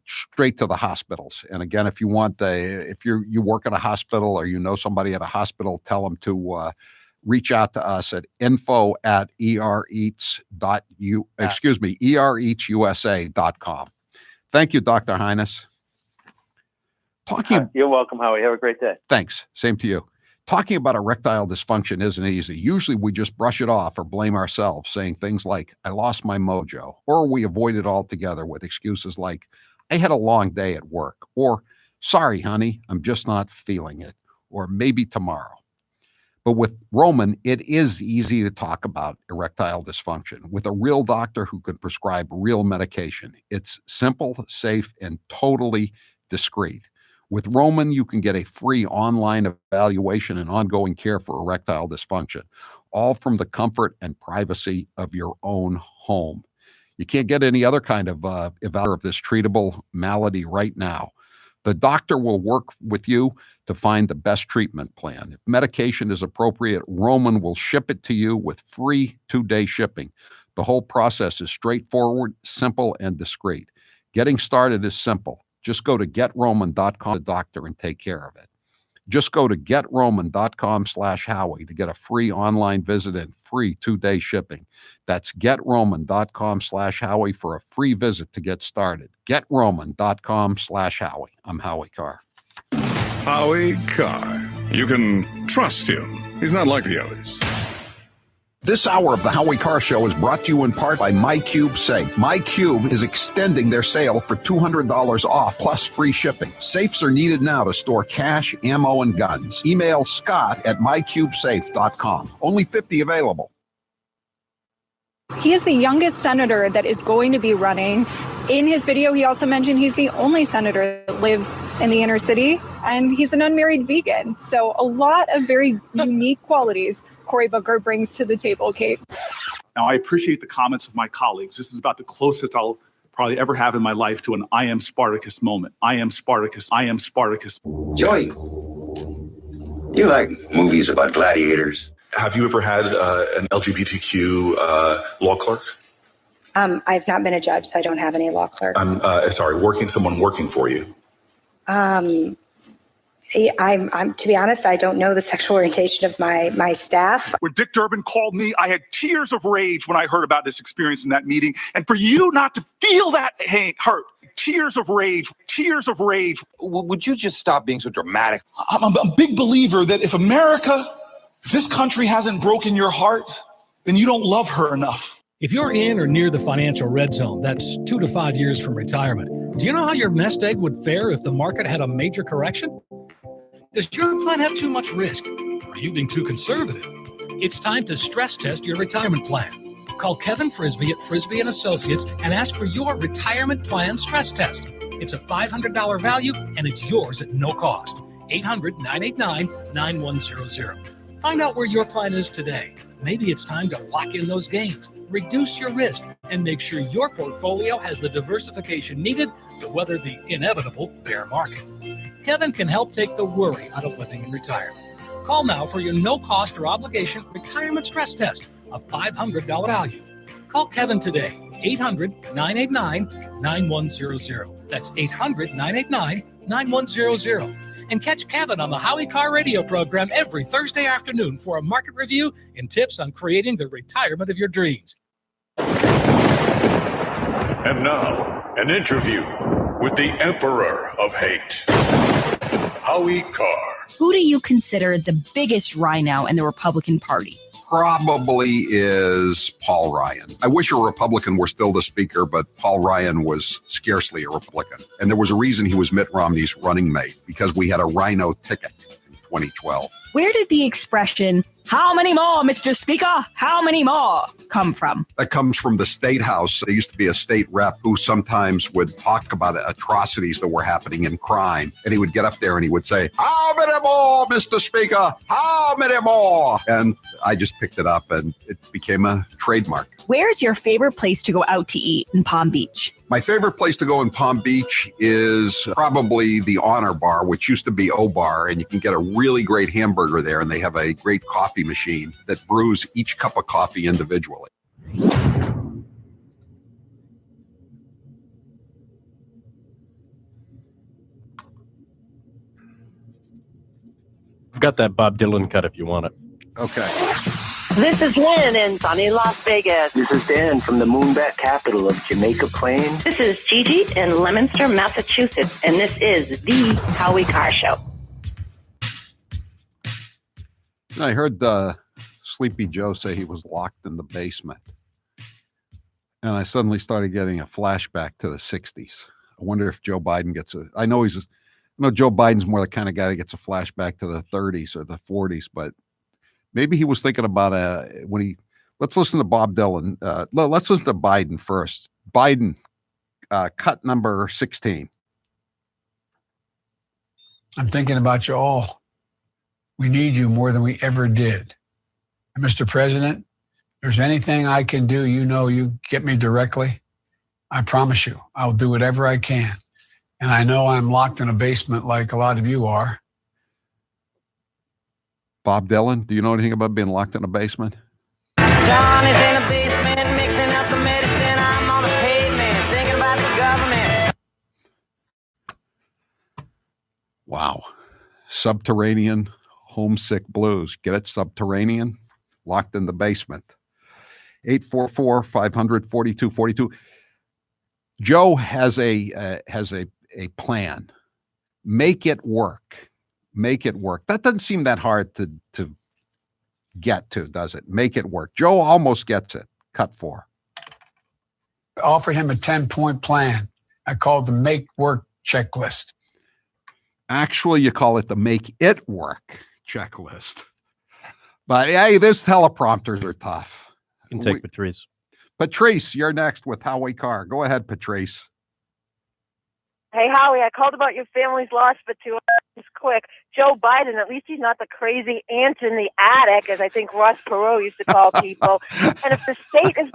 hospitals. And again, if you want, if you work at a hospital or somebody at a hospital, tell them to reach out to us at ereatsusa.com. Thank you, Dr. Highness. You're welcome, Howie. Have a great day. Thanks. Same to you. Talking about erectile dysfunction isn't easy. Usually we just brush it off or blame ourselves, saying things like, I lost my mojo, or we avoid it altogether with excuses like, I had a long day at work, or sorry, honey, I'm just not feeling it, or maybe tomorrow. But with Roman, it is easy to talk about erectile dysfunction with a real doctor who could prescribe real medication. It's simple, safe, and totally discreet. With Roman, you can get a free online evaluation and ongoing care for erectile dysfunction, all from the comfort and privacy of your own home. You can't get any other kind of evaluation of this treatable malady right now. The doctor will work with you to find the best treatment plan. If medication is appropriate, Roman will ship it to you with free 2-day shipping. The whole process is straightforward, simple, and discreet. Getting started is simple. Just go to getroman.com, the doctor, and take care of it. Just go to getroman.com/Howie to get a free online visit and free 2-day shipping. That's getroman.com/Howie for a free visit to get started. Getroman.com/Howie. I'm Howie Carr. Howie Carr. You can trust him. He's not like the others. This hour of the Howie Carr Show is brought to you in part by MyCube Safe. MyCube is extending their sale for $200 off plus free shipping. Safes are needed now to store cash, ammo, and guns. Email scott@mycubesafe.com. Only 50 available. He is the youngest senator that is going to be running. In his video, he also mentioned he's the only senator that lives in the inner city, and he's an unmarried vegan. So a lot of very unique qualities Cory Booker brings to the table, Kate. Now, I appreciate the comments of my colleagues. This is about the closest I'll probably ever have in my life to an I am Spartacus moment. I am Spartacus. I am Spartacus. Joey, you like movies about gladiators? Have you ever had an LGBTQ law clerk? I've not been a judge, so I don't have any law clerks. Someone working for you. I'm to be honest, I don't know the sexual orientation of my staff. When Dick Durbin called me, I had tears of rage when I heard about this experience in that meeting. And for you not to feel that hurt, tears of rage. Would you just stop being so dramatic? I'm a big believer that if this country hasn't broken your heart, then you don't love her enough. If you're in or near the financial red zone, that's 2 to 5 years from retirement. Do you know how your nest egg would fare if the market had a major correction? Does your plan have too much risk? Are you being too conservative? It's time to stress test your retirement plan. Call Kevin Frisbee at Frisbee & Associates and ask for your retirement plan stress test. It's a $500 value and it's yours at no cost. 800-989-9100. Find out where your plan is today. Maybe it's time to lock in those gains, reduce your risk, and make sure your portfolio has the diversification needed to weather the inevitable bear market. Kevin can help take the worry out of living in retirement. Call now for your no-cost or obligation retirement stress test, a $500 value. Call Kevin today, 800-989-9100. That's 800-989-9100. And catch Kevin on the Howie Carr radio program every Thursday afternoon for a market review and tips on creating the retirement of your dreams. And now, an interview with the Emperor of Hate, Howie Carr. Who do you consider the biggest rhino in the Republican Party? Probably is Paul Ryan. I wish a Republican were still the speaker, but Paul Ryan was scarcely a Republican. And there was a reason he was Mitt Romney's running mate, because we had a rhino ticket in 2012. Where did the expression, "How many more, Mr. Speaker? How many more?" come from? That comes from the State House. There used to be a state rep who sometimes would talk about atrocities that were happening in crime. And he would get up there and he would say, "How many more, Mr. Speaker? How many more?" And I just picked it up and it became a trademark. Where's your favorite place to go out to eat in Palm Beach? My favorite place to go in Palm Beach is probably the Honor Bar, which used to be O-Bar, and you can get a really great hamburger there, and they have a great coffee machine that brews each cup of coffee individually. I've got that Bob Dylan cut if you want it. Okay. This is Lynn in sunny Las Vegas. This is Dan from the moonbat capital of Jamaica Plain. This is Gigi in Leominster, Massachusetts, and this is the Howie Carr Show. I heard Sleepy Joe say he was locked in the basement. And I suddenly started getting a flashback to the 60s. I wonder if Joe Biden gets I know Joe Biden's more the kind of guy that gets a flashback to the 30s or the 40s, but maybe he was thinking about let's listen to Bob Dylan. Let's listen to Biden first. Biden, cut number 16. I'm thinking about you all. We need you more than we ever did. And Mr. President, if there's anything I can do, you get me directly. I promise you, I'll do whatever I can. And I know I'm locked in a basement like a lot of you are. Bob Dylan, do you know anything about being locked in a basement? John is in a basement mixing up the medicine. I'm on the pavement thinking about the government. Wow. Subterranean homesick blues. Get it? Subterranean, locked in the basement. 844-500-4242. Joe has a plan. Make it work. Make it work. That doesn't seem that hard to get to, does it? Make it work. Joe almost gets it. Cut 4. I offered him a 10-point plan. I called the make work checklist. Actually, you call it the make it work checklist. But hey, these teleprompters are tough. You can take Patrice. Patrice, you're next with Howie Carr. Go ahead, Patrice. Hey, Howie, I called about your family's loss for 2 hours quick. Joe Biden, at least he's not the crazy ant in the attic, as I think Ross Perot used to call people. And if the state is,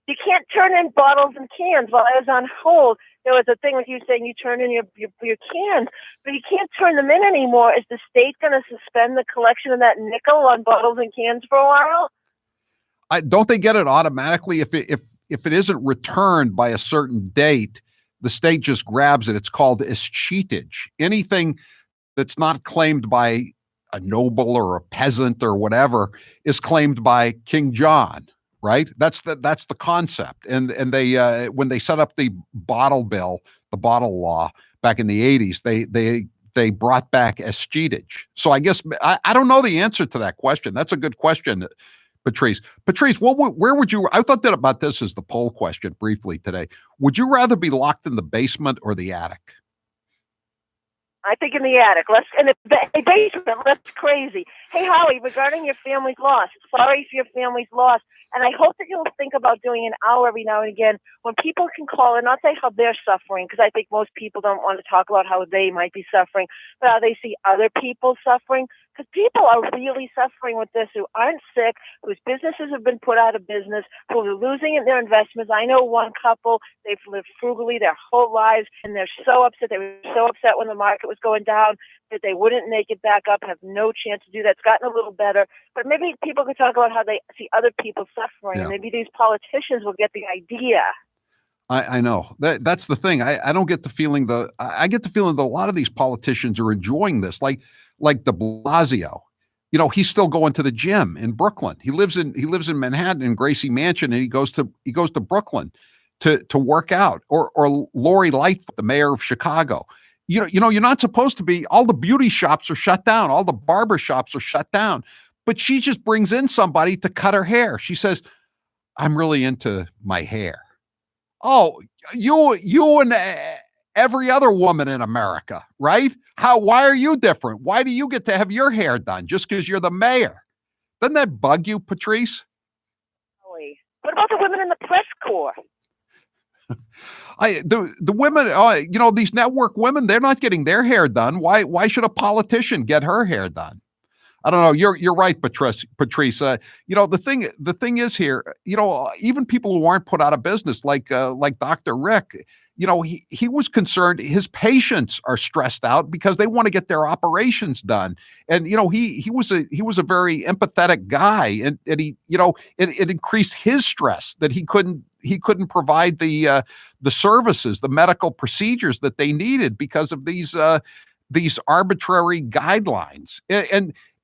you can't turn in bottles and cans. While I was on hold, there was a thing with you saying you turn in your cans, but you can't turn them in anymore. Is the state going to suspend the collection of that nickel on bottles and cans for a while? Don't they get it automatically if it isn't returned by a certain date? The state just grabs it. It's called escheatage. Anything that's not claimed by a noble or a peasant or whatever is claimed by King John, right? That's the concept. And they when they set up the bottle bill, the bottle law back in the 80s, they brought back escheatage. So I guess I don't know the answer to that question. That's a good question, Patrice. Patrice, where would you? I thought that about this as the poll question briefly today. Would you rather be locked in the basement or the attic? I think in the attic. In the basement. Less crazy. Hey, Howie, regarding your family's loss, sorry for your family's loss. And I hope that you'll think about doing an hour every now and again when people can call and not say how they're suffering, because I think most people don't want to talk about how they might be suffering, but how they see other people suffering. Because people are really suffering with this who aren't sick, whose businesses have been put out of business, who are losing their investments. I know one couple, they've lived frugally their whole lives, and they're so upset. They were so upset when the market was going down that they wouldn't make it back up, have no chance to do that. It's gotten a little better. But maybe people could talk about how they see other people suffering. Yeah. And maybe these politicians will get the idea. I know that's the thing. I don't get the feeling I get the feeling that a lot of these politicians are enjoying this, like de Blasio. You know, he's still going to the gym in Brooklyn. He lives in Manhattan in Gracie Mansion, and he goes to Brooklyn to work out. Or Lori Lightfoot, the mayor of Chicago. You know, you're not supposed to be. All the beauty shops are shut down. All the barber shops are shut down. But she just brings in somebody to cut her hair. She says, "I'm really into my hair." Oh, you and every other woman in America, right? Why are you different? Why do you get to have your hair done just because you're the mayor? Doesn't that bug you, Patrice? What about the women in the press corps? The women, these network women, they're not getting their hair done. Why should a politician get her hair done? I don't know. You're right, Patrice. The thing is here, even people who aren't put out of business, like Dr. Rick, he was concerned. His patients are stressed out because they want to get their operations done. And, he was a very empathetic guy, and he, it increased his stress that he couldn't provide the services, the medical procedures that they needed because of these arbitrary guidelines.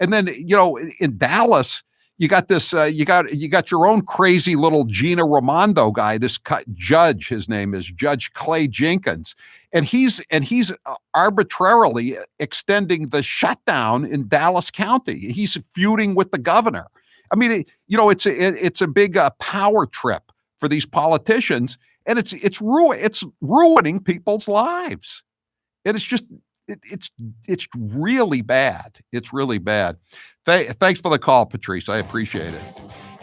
And then, in Dallas, you got this, you got your own crazy little Gina Raimondo guy, this judge, his name is Judge Clay Jenkins. And he's arbitrarily extending the shutdown in Dallas County. He's feuding with the governor. I mean, it's a big power trip for these politicians, and it's ruining people's lives. And it's just, it's really bad. It's really bad. Thanks for the call, Patrice. I appreciate it.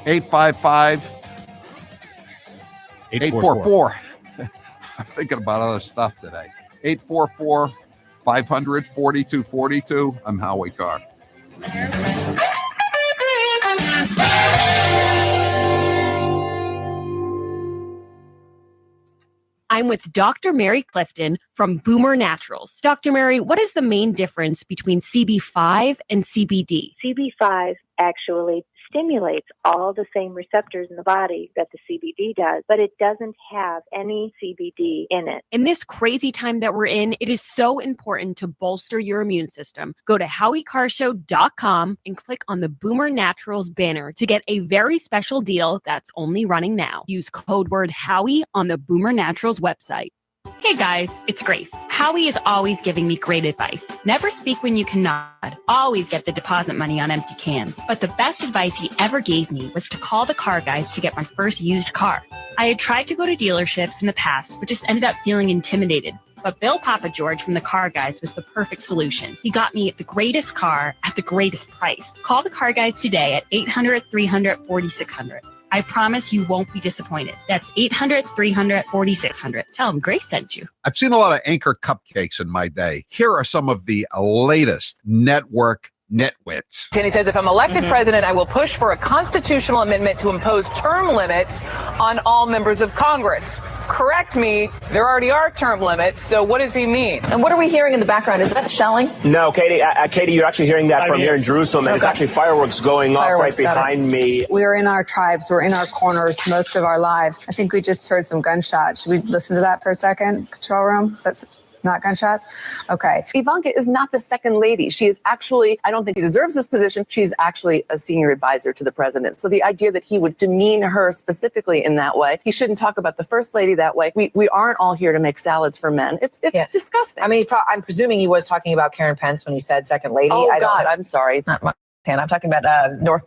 844. I'm thinking about other stuff today. 844-500-4242. I'm Howie Carr. I'm with Dr. Mary Clifton from Boomer Naturals. Dr. Mary, what is the main difference between CB5 and CBD? CB5 actually stimulates all the same receptors in the body that the CBD does, but it doesn't have any CBD in it. In this crazy time that we're in, it is so important to bolster your immune system. Go to HowieCarrshow.com and click on the Boomer Naturals banner to get a very special deal that's only running now. Use code word Howie on the Boomer Naturals website. Hey guys, it's Grace. Howie is always giving me great advice. Never speak when you can nod. Always get the deposit money on empty cans. But the best advice he ever gave me was to call the car guys to get my first used car. I had tried to go to dealerships in the past, but just ended up feeling intimidated. But Bill Papa George from the car guys was the perfect solution. He got me the greatest car at the greatest price. Call the car guys today at 800-300-4600. I promise you won't be disappointed. That's 800-300-4600. Tell them Grace sent you. I've seen a lot of Anchor cupcakes in my day. Here are some of the latest network nitwits. And he says, if I'm elected president, I will push for a constitutional amendment to impose term limits on all members of Congress. Correct me, there already are term limits, so what does he mean? And what are we hearing in the background? Is that shelling? No, Katie, you're actually hearing that from here in Jerusalem, and it's actually fireworks going off right behind me. We're in our tribes, we're in our corners most of our lives. I think we just heard some gunshots. Should we listen to that for a second, control room? So that's not gunshots? Okay. Ivanka is not the second lady. She is actually, I don't think she deserves this position. She's actually a senior advisor to the president. So the idea that he would demean her specifically in that way, he shouldn't talk about the first lady that way. We aren't all here to make salads for men. It's disgusting. I mean, I'm presuming he was talking about Karen Pence when he said second lady. Oh, God, I'm sorry. Not Montana. I'm talking about never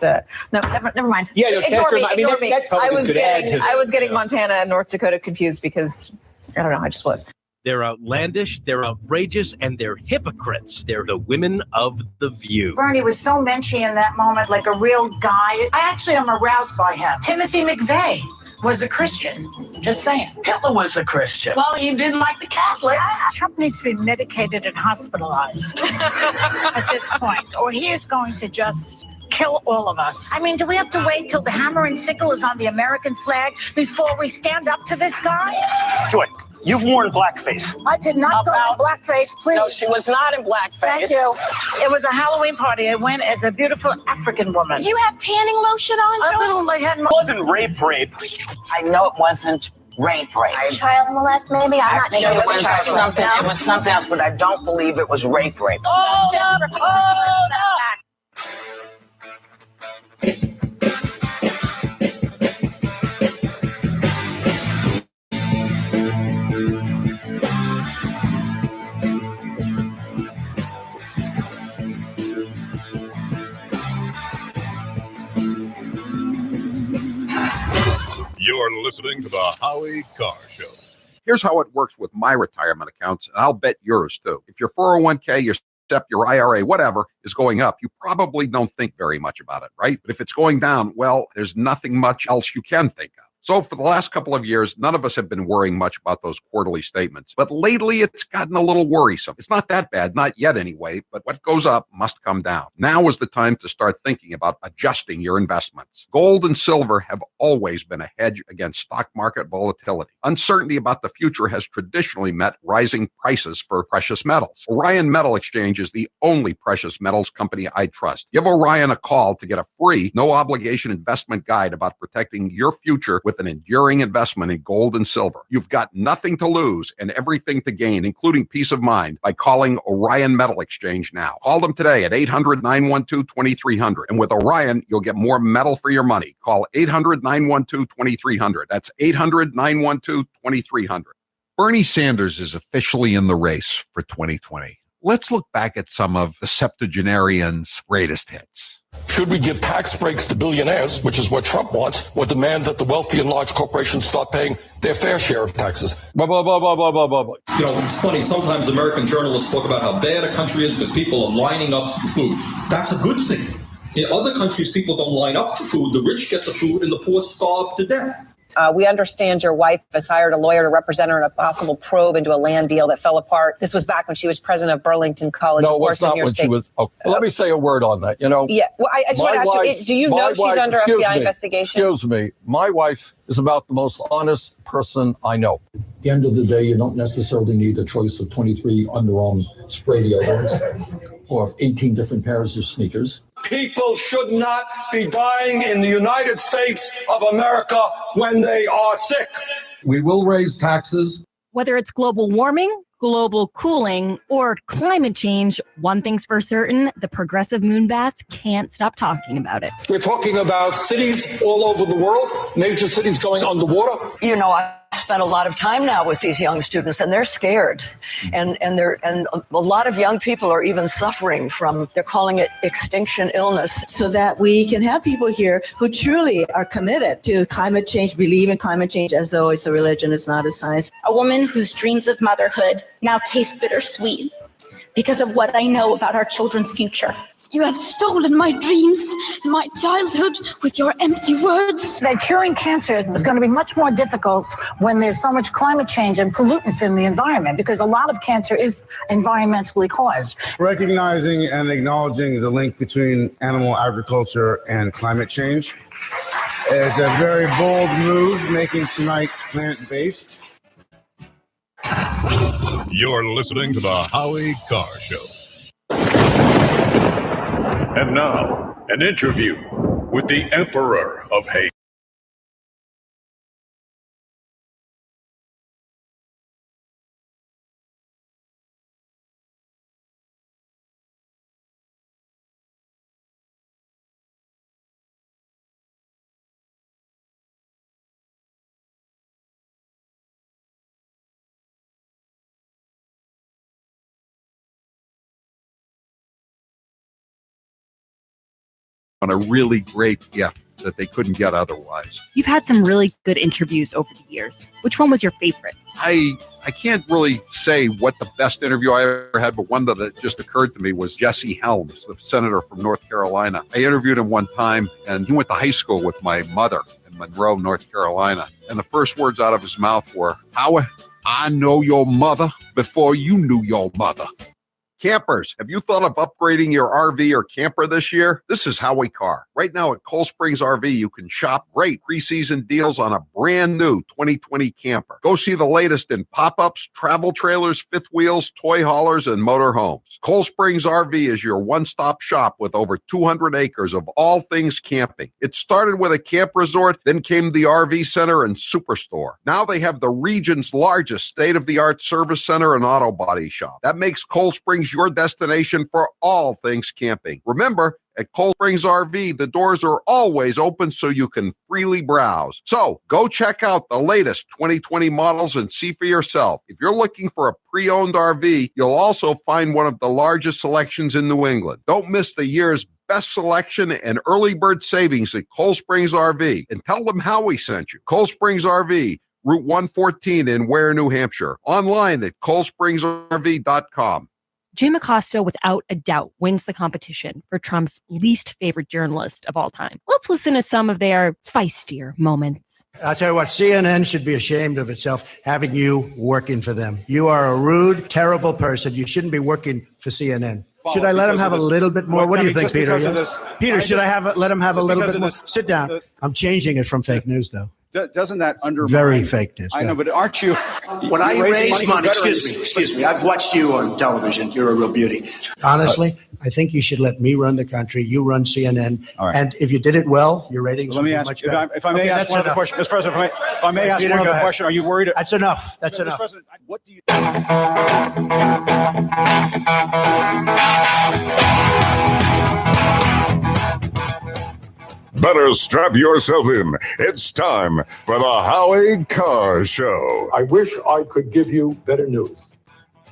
mind. Yeah, no, Ignore me. next I was could add to getting Montana and North Dakota confused because, I don't know, I just was. They're outlandish, they're outrageous, and they're hypocrites. They're the women of The View. Bernie was so menschy in that moment, like a real guy. I actually am aroused by him. Timothy McVeigh was a Christian. Just saying. Hitler was a Christian. Well, he didn't like the Catholics. Trump needs to be medicated and hospitalized at this point, or he is going to just kill all of us. I mean, do we have to wait till the hammer and sickle is on the American flag before we stand up to this guy? Joy, you've worn blackface. I did not go in blackface, please. No, she was not in blackface. Thank you. It was a Halloween party. I went as a beautiful African woman. Did you have tanning lotion on? A little, I had It wasn't rape. I know it wasn't rape. Child molest, maybe? I'm not sure. It was something else, but I don't believe it was rape. Oh, no. You're listening to the Howie Carr Show. Here's how it works with my retirement accounts, and I'll bet yours too. If your 401k, your SEP, your IRA, whatever, is going up, you probably don't think very much about it, right? But if it's going down, well, there's nothing much else you can think of. So for the last couple of years, none of us have been worrying much about those quarterly statements. But lately, it's gotten a little worrisome. It's not that bad, not yet anyway, but what goes up must come down. Now is the time to start thinking about adjusting your investments. Gold and silver have always been a hedge against stock market volatility. Uncertainty about the future has traditionally met rising prices for precious metals. Orion Metal Exchange is the only precious metals company I trust. Give Orion a call to get a free, no-obligation investment guide about protecting your future with an enduring investment in gold and silver. You've got nothing to lose and everything to gain, including peace of mind, by calling Orion Metal Exchange now. Call them today at 800-912-2300. And with Orion, you'll get more metal for your money. Call 800-912-2300. That's 800-912-2300. Bernie Sanders is officially in the race for 2020. Let's look back at some of the septuagenarian's greatest hits. Should we give tax breaks to billionaires, which is what Trump wants, or demand that the wealthy and large corporations start paying their fair share of taxes? Blah, blah, blah, blah, blah, blah, blah. You know, it's funny. Sometimes American journalists talk about how bad a country is because people are lining up for food. That's a good thing. In other countries, people don't line up for food. The rich get the food and the poor starve to death. We understand your wife has hired a lawyer to represent her in a possible probe into a land deal that fell apart. This was back when she was president of Burlington College. No, of course, it's not when she was. Oh, let me say a word on that. You know. Yeah. Well, I just want to ask you, do you know she's under FBI investigation? Excuse me. My wife is about the most honest person I know. At the end of the day, you don't necessarily need a choice of 23 underarm spray deodorants or 18 different pairs of sneakers. People should not be dying in the United States of America when they are sick. We will raise taxes. Whether it's global warming, global cooling, or climate change, one thing's for certain, the progressive moonbats can't stop talking about it. We're talking about cities all over the world, major cities going underwater. You know, spent a lot of time now with these young students, and they're scared, and a lot of young people are even suffering from, they're calling it extinction illness. So that we can have people here who truly are committed to climate change, believe in climate change as though it's a religion, it's not a science. A woman whose dreams of motherhood now taste bittersweet because of what I know about our children's future. You have stolen my dreams and my childhood with your empty words. That curing cancer is going to be much more difficult when there's so much climate change and pollutants in the environment, because a lot of cancer is environmentally caused. Recognizing and acknowledging the link between animal agriculture and climate change is a very bold move, making tonight plant-based. You're listening to the Howie Carr Show. And now, an interview with the Emperor of Hate. On a really great gift that they couldn't get otherwise. You've had some really good interviews over the years. Which one was your favorite? I can't really say what the best interview I ever had, but one that just occurred to me was Jesse Helms, the senator from North Carolina. I interviewed him one time, and he went to high school with my mother in Monroe, North Carolina. And the first words out of his mouth were, "Howie, I know your mother before you knew your mother." Campers, have you thought of upgrading your RV or camper this year? This is Howie Carr. Right now at Cold Springs RV, you can shop great preseason deals on a brand new 2020 camper. Go see the latest in pop-ups, travel trailers, fifth wheels, toy haulers, and motor homes. Cold Springs RV is your one-stop shop with over 200 acres of all things camping. It started with a camp resort, then came the RV center and superstore. Now they have the region's largest state-of-the-art service center and auto body shop. That makes Cold Springs your destination for all things camping. Remember, at Cold Springs RV, the doors are always open so you can freely browse. So go check out the latest 2020 models and see for yourself. If you're looking for a pre-owned RV, you'll also find one of the largest selections in New England. Don't miss the year's best selection and early bird savings at Cold Springs RV, and tell them Howie sent you. Cold Springs RV, Route 114 in Ware, New Hampshire. Online at coldspringsrv.com. Jim Acosta, without a doubt, wins the competition for Trump's least favorite journalist of all time. Let's listen to some of their feistier moments. I'll tell you what, CNN should be ashamed of itself having you working for them. You are a rude, terrible person. You shouldn't be working for CNN. Should I let him have a little bit more? What do you think, Peter? Peter, should I let him have a little bit more? Sit down. I'm changing it from fake news, though. Doesn't that undermine? Very fake news. I know, but aren't you? When I raise money, excuse me. I've watched you on television. You're a real beauty. Honestly, I think you should let me run the country. You run CNN. All right. And if you did it well, your ratings would be much better. If I may ask one other question, Mr. President, if I may ask one other question, are you worried? That's enough. That's enough. Mr. President, what do you? Better strap yourself in. It's time for the Howie Carr Show. I wish I could give you better news,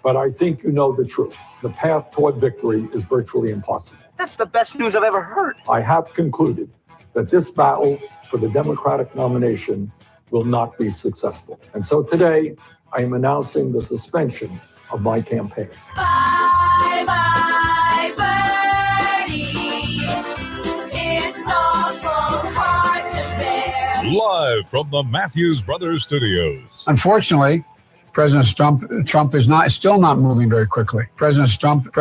but I think you know the truth. The path toward victory is virtually impossible. That's the best news I've ever heard. I have concluded that this battle for the Democratic nomination will not be successful. And so today, I am announcing the suspension of my campaign. Bye, bye, birdie. It's awful hard to bear. Live from the Matthews Brothers Studios. Unfortunately, President Trump is still not moving very quickly. President Trump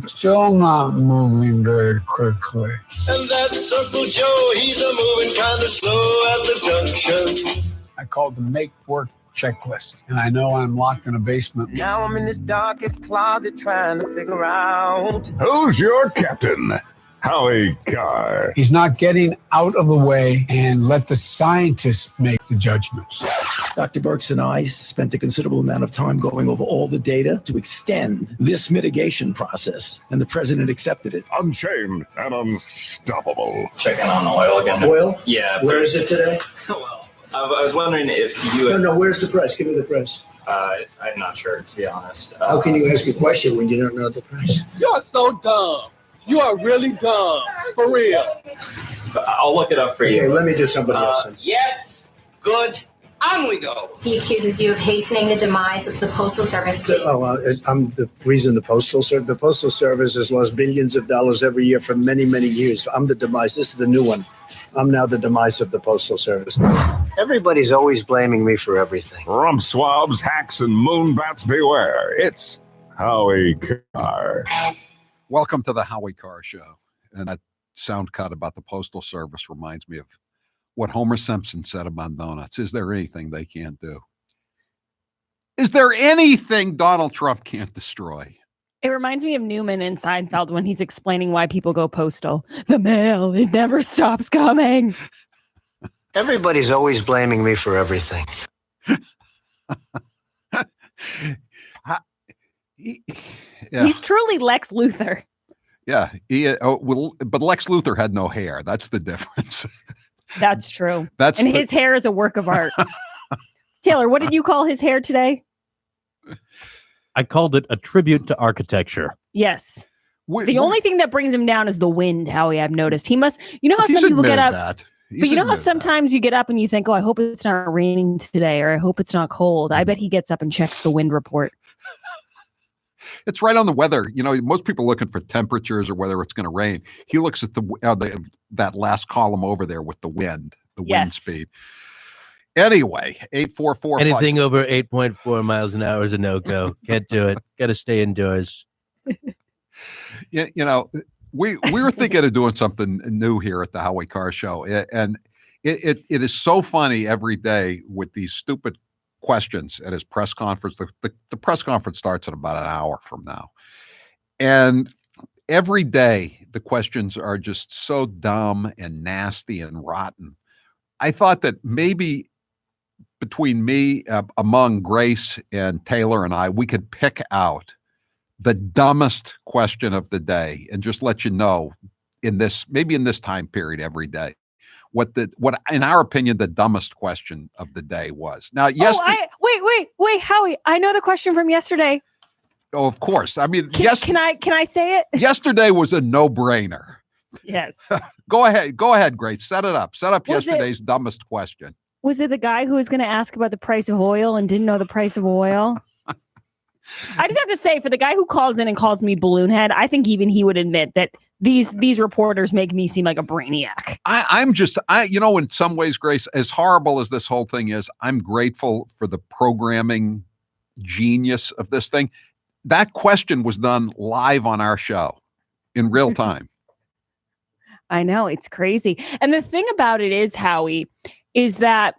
still not moving very quickly. And that's Uncle Joe, he's a moving kind of slow at the junction. I called the make work checklist, and I know I'm locked in a basement. Now I'm in this darkest closet trying to figure out Who's your captain? Howie Carr. He's not getting out of the way and let the scientists make the judgments. Dr. Birx and I spent a considerable amount of time going over all the data to extend this mitigation process, and the president accepted it. Unchained and unstoppable. Checking on oil again. Oil? Yeah. Where is it today? Well, I was wondering if you. No, where's the price? Give me the price. I'm not sure, to be honest. How can you ask a question when you don't know the price? You are so dumb. You are really dumb. For real. I'll look it up for you. Okay, let me do somebody else. Yes, good. On we go. He accuses you of hastening the demise of the Postal Service. I'm the reason the Postal Service has lost billions of dollars every year for many, many years. I'm the demise. This is the new one. I'm now the demise of the Postal Service. Everybody's always blaming me for everything. Rump swabs, hacks, and moonbats beware. It's Howie Carr. Welcome to the Howie Carr Show. And that sound cut about the Postal Service reminds me of what Homer Simpson said about donuts. Is there anything they can't do? Is there anything Donald Trump can't destroy? It reminds me of Newman in Seinfeld when he's explaining why people go postal. The mail, it never stops coming. Everybody's always blaming me for everything. He's truly Lex Luthor. Yeah. But Lex Luthor had no hair. That's the difference. That's true. His hair is a work of art. Taylor, what did you call his hair today? I called it a tribute to architecture. Yes. The only thing that brings him down is the wind, Howie, I've noticed. He must, you know how some people get up. But you know how sometimes you get up and you think, oh, I hope it's not raining today, or I hope it's not cold. I bet he gets up and checks the wind report. It's right on the weather. You know, most people are looking for temperatures or whether it's going to rain. He looks at that last column over there with the wind speed. Anyway, 844. Anything over 8.4 miles an hour is a no-go. Can't do it. Got to stay indoors. You know, we were thinking of doing something new here at the Howie Carr Show, and it is so funny every day with these stupid questions at his press conference. The press conference starts in about an hour from now, and every day the questions are just so dumb and nasty and rotten. I thought that maybe between me, among Grace and Taylor and I, we could pick out the dumbest question of the day and just let you know in this time period every day what in our opinion the dumbest question of the day was. Now, wait, Howie, I know the question from yesterday. Oh, of course. I mean, can I say it? Yesterday was a no-brainer. Yes. Go ahead, Grace. Set it up. Set up yesterday's dumbest question. Was it the guy who was going to ask about the price of oil and didn't know the price of oil? I just have to say, for the guy who calls in and calls me balloon head, I think even he would admit that these reporters make me seem like a brainiac. I'm in some ways, Grace, as horrible as this whole thing is, I'm grateful for the programming genius of this thing. That question was done live on our show in real time. I know, it's crazy. And the thing about it is, Howie, is that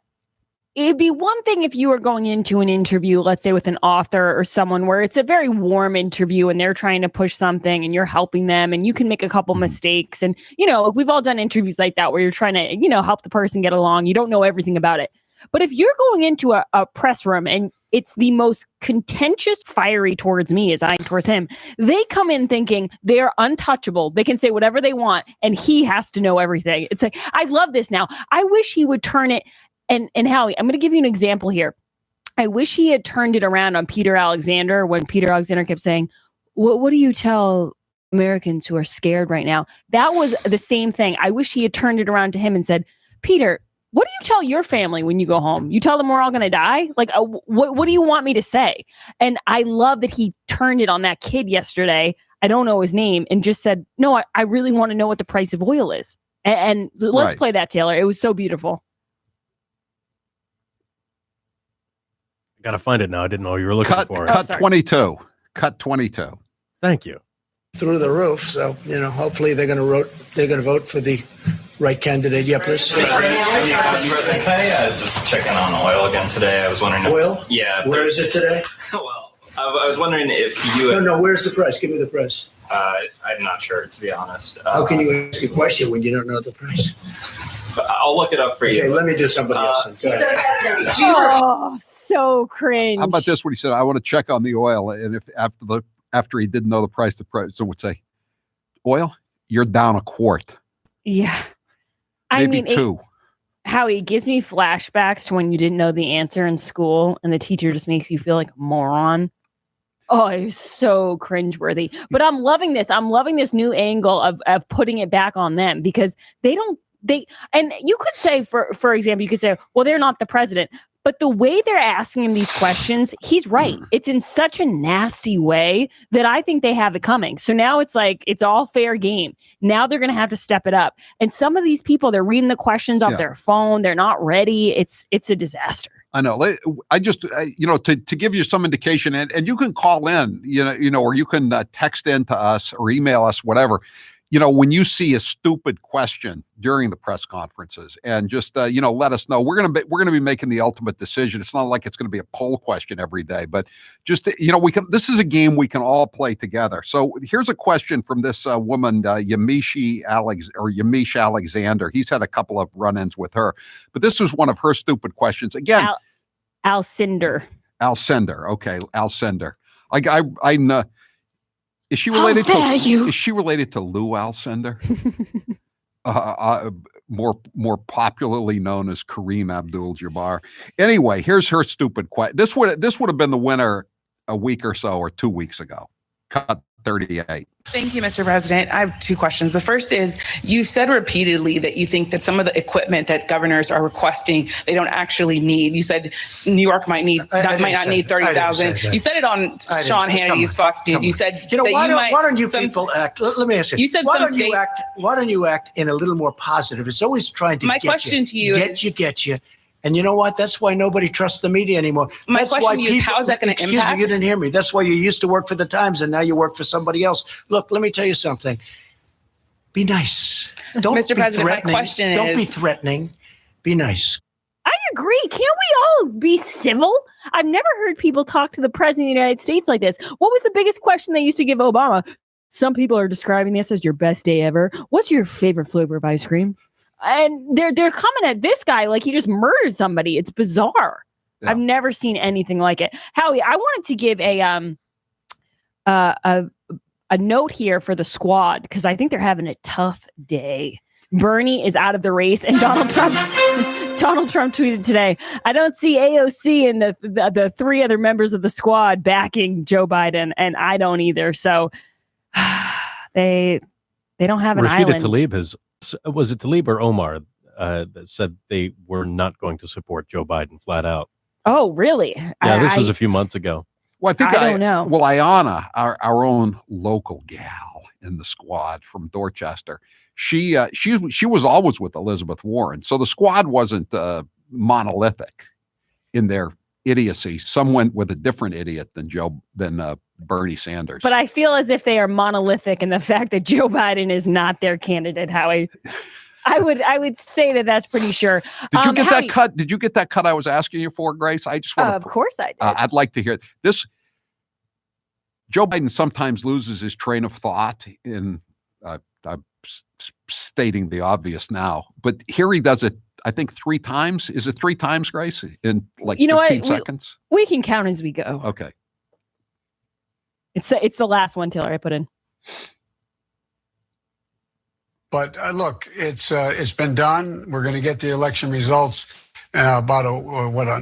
it'd be one thing if you were going into an interview, let's say with an author or someone where it's a very warm interview and they're trying to push something and you're helping them and you can make a couple mistakes. And, we've all done interviews like that where you're trying to, help the person get along. You don't know everything about it. But if you're going into a press room and it's the most contentious, fiery towards me as I am towards him, they come in thinking they're untouchable. They can say whatever they want and he has to know everything. It's like, I love this now. I wish he would turn it. And Howie, I'm going to give you an example here. I wish he had turned it around on Peter Alexander when Peter Alexander kept saying, what do you tell Americans who are scared right now? That was the same thing. I wish he had turned it around to him and said, Peter, what do you tell your family when you go home? You tell them we're all going to die? Like, what do you want me to say? And I love that he turned it on that kid yesterday. I don't know his name, and just said, no, I really want to know what the price of oil is. And let's play that, Taylor. It was so beautiful. I got to find it now. I didn't know you were looking for it. Cut 22. Cut 22. Thank you. Through the roof. So, hopefully they're going to vote for the right candidate. Yeah, please. Just checking on oil again today. I was wondering. Oil? Yeah. Where is it today? Well, I was wondering if you. No. Where's the price? Give me the price. I'm not sure, to be honest. How can you ask a question when you don't know the price? I'll look it up for you. Okay, let me do somebody else. Oh, so cringe. How about this? What he said, I want to check on the oil. And if after he didn't know the price would say, oil, you're down a quart. Yeah. Maybe two. Howie, it gives me flashbacks to when you didn't know the answer in school and the teacher just makes you feel like a moron. Oh, it was so cringeworthy. But I'm loving this. I'm loving this new angle of putting it back on them because and you could say, for example, you could say, well, they're not the president. But the way they're asking him these questions, he's right. It's in such a nasty way that I think they have it coming. So now it's like, it's all fair game. Now they're going to have to step it up. And some of these people, they're reading the questions off their phone. They're not ready. It's a disaster. I know. I just, to give you some indication, and you can call in, or you can text in to us or email us, whatever. When you see a stupid question during the press conferences, and just let us know. We're gonna be making the ultimate decision. It's not like it's going to be a poll question every day, but just we can. This is a game we can all play together. So here's a question from this woman, Yamish Alexander. He's had a couple of run-ins with her, but this was one of her stupid questions. Again, Alcindor. Okay, Alcindor. I know. Is she related Is she related to Lou Alcindor? More popularly known as Kareem Abdul-Jabbar. Anyway, here's her stupid question. This would have been the winner a week or so or 2 weeks ago. Cut 38. Thank you, Mr. President. I have two questions. The first is, you've said repeatedly that you think that some of the equipment that governors are requesting, they don't actually need. You said New York might not need 30,000. You said it on Sean Hannity's Fox News. You said why don't you people act? Let me ask you. You said why don't you act in a little more positive? It's always trying to get you. And you know what? That's why nobody trusts the media anymore. My question to you is, how is that going to impact? Excuse me, you didn't hear me. That's why you used to work for the Times and now you work for somebody else. Look, let me tell you something. Be nice. Don't Mr. President, my question Don't be threatening. Be nice. I agree. Can't we all be civil? I've never heard people talk to the president of the United States like this. What was the biggest question they used to give Obama? Some people are describing this as your best day ever. What's your favorite flavor of ice cream? And they're coming at this guy like he just murdered somebody. It's bizarre. Yeah. I've never seen anything like it. Howie, I wanted to give a note here for the squad because I think they're having a tough day. Bernie is out of the race, and Donald Trump tweeted today, I don't see AOC and the three other members of the squad backing Joe Biden, and I don't either. So they don't have an island. Was it Tlaib or Omar that said they were not going to support Joe Biden flat out? Oh, really? Yeah, this was a few months ago. Well, I don't know. Well, Ayanna, our own local gal in the squad from Dorchester, she was always with Elizabeth Warren, so the squad wasn't monolithic in their idiocy. Some went with a different idiot than Bernie Sanders. But I feel as if they are monolithic in the fact that Joe Biden is not their candidate, Howie. I would say that that's pretty sure. Did you get that cut? Did you get that cut I was asking you for, Grace? I just want of course I did. I'd like to hear this. Joe Biden sometimes loses his train of thought in I'm stating the obvious now, but here he does it, I think 3 times. Is it 3 times, Grace? In like 15 seconds? We can count as we go. Okay. It's the last one, Taylor, I put in. But look, it's been done. We're going to get the election results about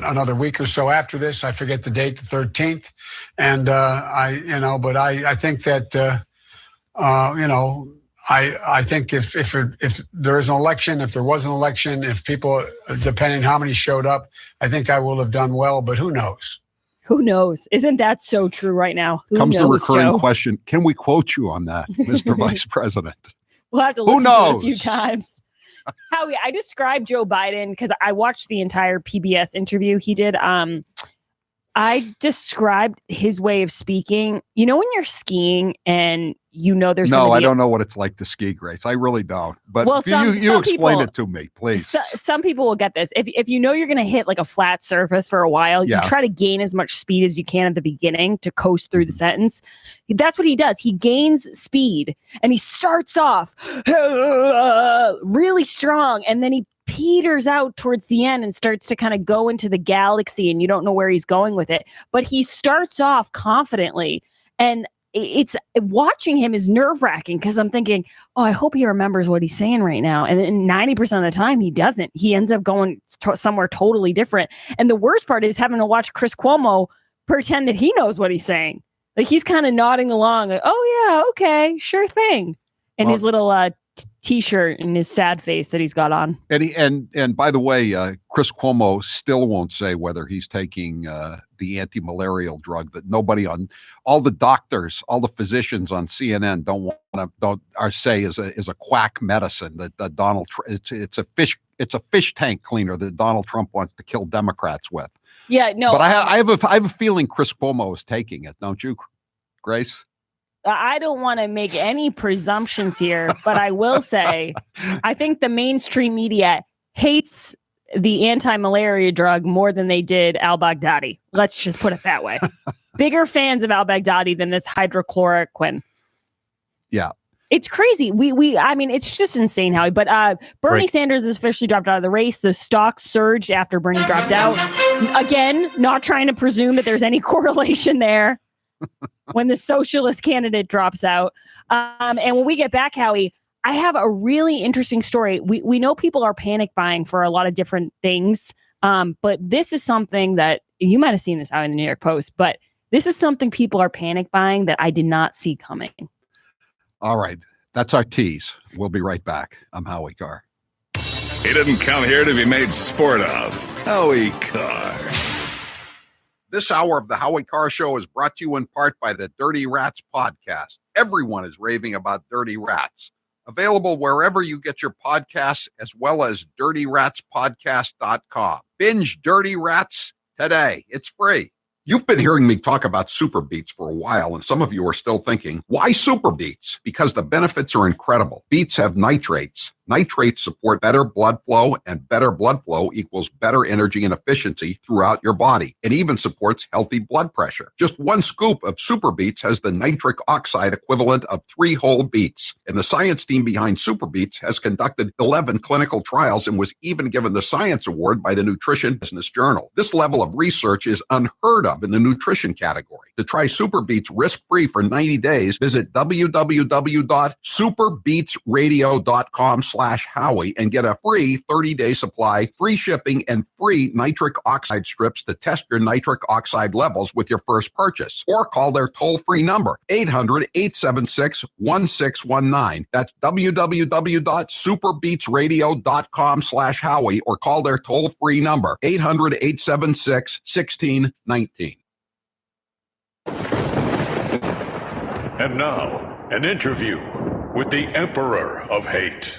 another week or so after this. I forget the date, the 13th. And I think that I think if there is an election, if there was an election, if people, depending how many showed up, I think I will have done well. But who knows? Who knows? Isn't that so true right now? Comes the recurring question. Can we quote you on that, Mr. Vice President? We'll have to listen to it a few times. Howie, I described Joe Biden because I watched the entire PBS interview he did. I described his way of speaking. You know, when you're skiing and there's no, I don't know what it's like to ski, Grace. I really don't. But you explain it to me, please. Some people will get this. If you know you're going to hit like a flat surface for a while, you try to gain as much speed as you can at the beginning to coast through the sentence. That's what he does. He gains speed and he starts off really strong, and then he peters out towards the end and starts to kind of go into the galaxy, and you don't know where he's going with it. But he starts off confidently, and it's watching him is nerve wracking because I'm thinking, oh, I hope he remembers what he's saying right now. And 90% of the time he doesn't. He ends up going somewhere totally different. And the worst part is having to watch Chris Cuomo pretend that he knows what he's saying. Like he's kind of nodding along, like, oh yeah, okay, sure thing. And his little t-shirt and his sad face that he's got on. And by the way, Chris Cuomo still won't say whether he's taking the anti-malarial drug that nobody on all the doctors, all the physicians on CNN don't say is a quack medicine that Donald it's a fish tank cleaner that Donald Trump wants to kill Democrats with. Yeah, no. But I have a feeling Chris Cuomo is taking it, don't you, Grace? I don't want to make any presumptions here, but I will say, I think the mainstream media hates the anti-malaria drug more than they did al-Baghdadi. Let's just put it that way. Bigger fans of al-Baghdadi than this hydrochloroquine. Yeah. It's crazy. I mean, it's just insane, Howie. But Bernie Sanders has officially dropped out of the race. The stock surged after Bernie dropped out. Again, not trying to presume that there's any correlation there when the socialist candidate drops out. And when we get back, Howie, I have a really interesting story. We know people are panic buying for a lot of different things. But this is something that you might have seen this out in the New York Post, but this is something people are panic buying that I did not see coming. All right. That's our tease. We'll be right back. I'm Howie Carr. He didn't come here to be made sport of. Howie Carr. This hour of the Howie Carr Show is brought to you in part by the Dirty Rats podcast. Everyone is raving about Dirty Rats. Available wherever you get your podcasts, as well as dirtyratspodcast.com. Binge Dirty Rats today. It's free. You've been hearing me talk about Super Beets for a while, and some of you are still thinking, why Super Beets? Because the benefits are incredible. Beets have nitrates. Nitrates support better blood flow, and better blood flow equals better energy and efficiency throughout your body. It even supports healthy blood pressure. Just one scoop of Super Beets has the nitric oxide equivalent of 3 whole beets. And the science team behind Super Beets has conducted 11 clinical trials and was even given the Science Award by the Nutrition Business Journal. This level of research is unheard of in the nutrition category. To try Super Beets risk-free for 90 days, visit www.superbeetsradio.com/Howie and get a free 30-day supply, free shipping, and free nitric oxide strips to test your nitric oxide levels with your first purchase. Or call their toll-free number, 800-876-1619. That's www.superbeetsradio.com/Howie or call their toll-free number, 800-876-1619. And now, an interview with the Emperor of Hate,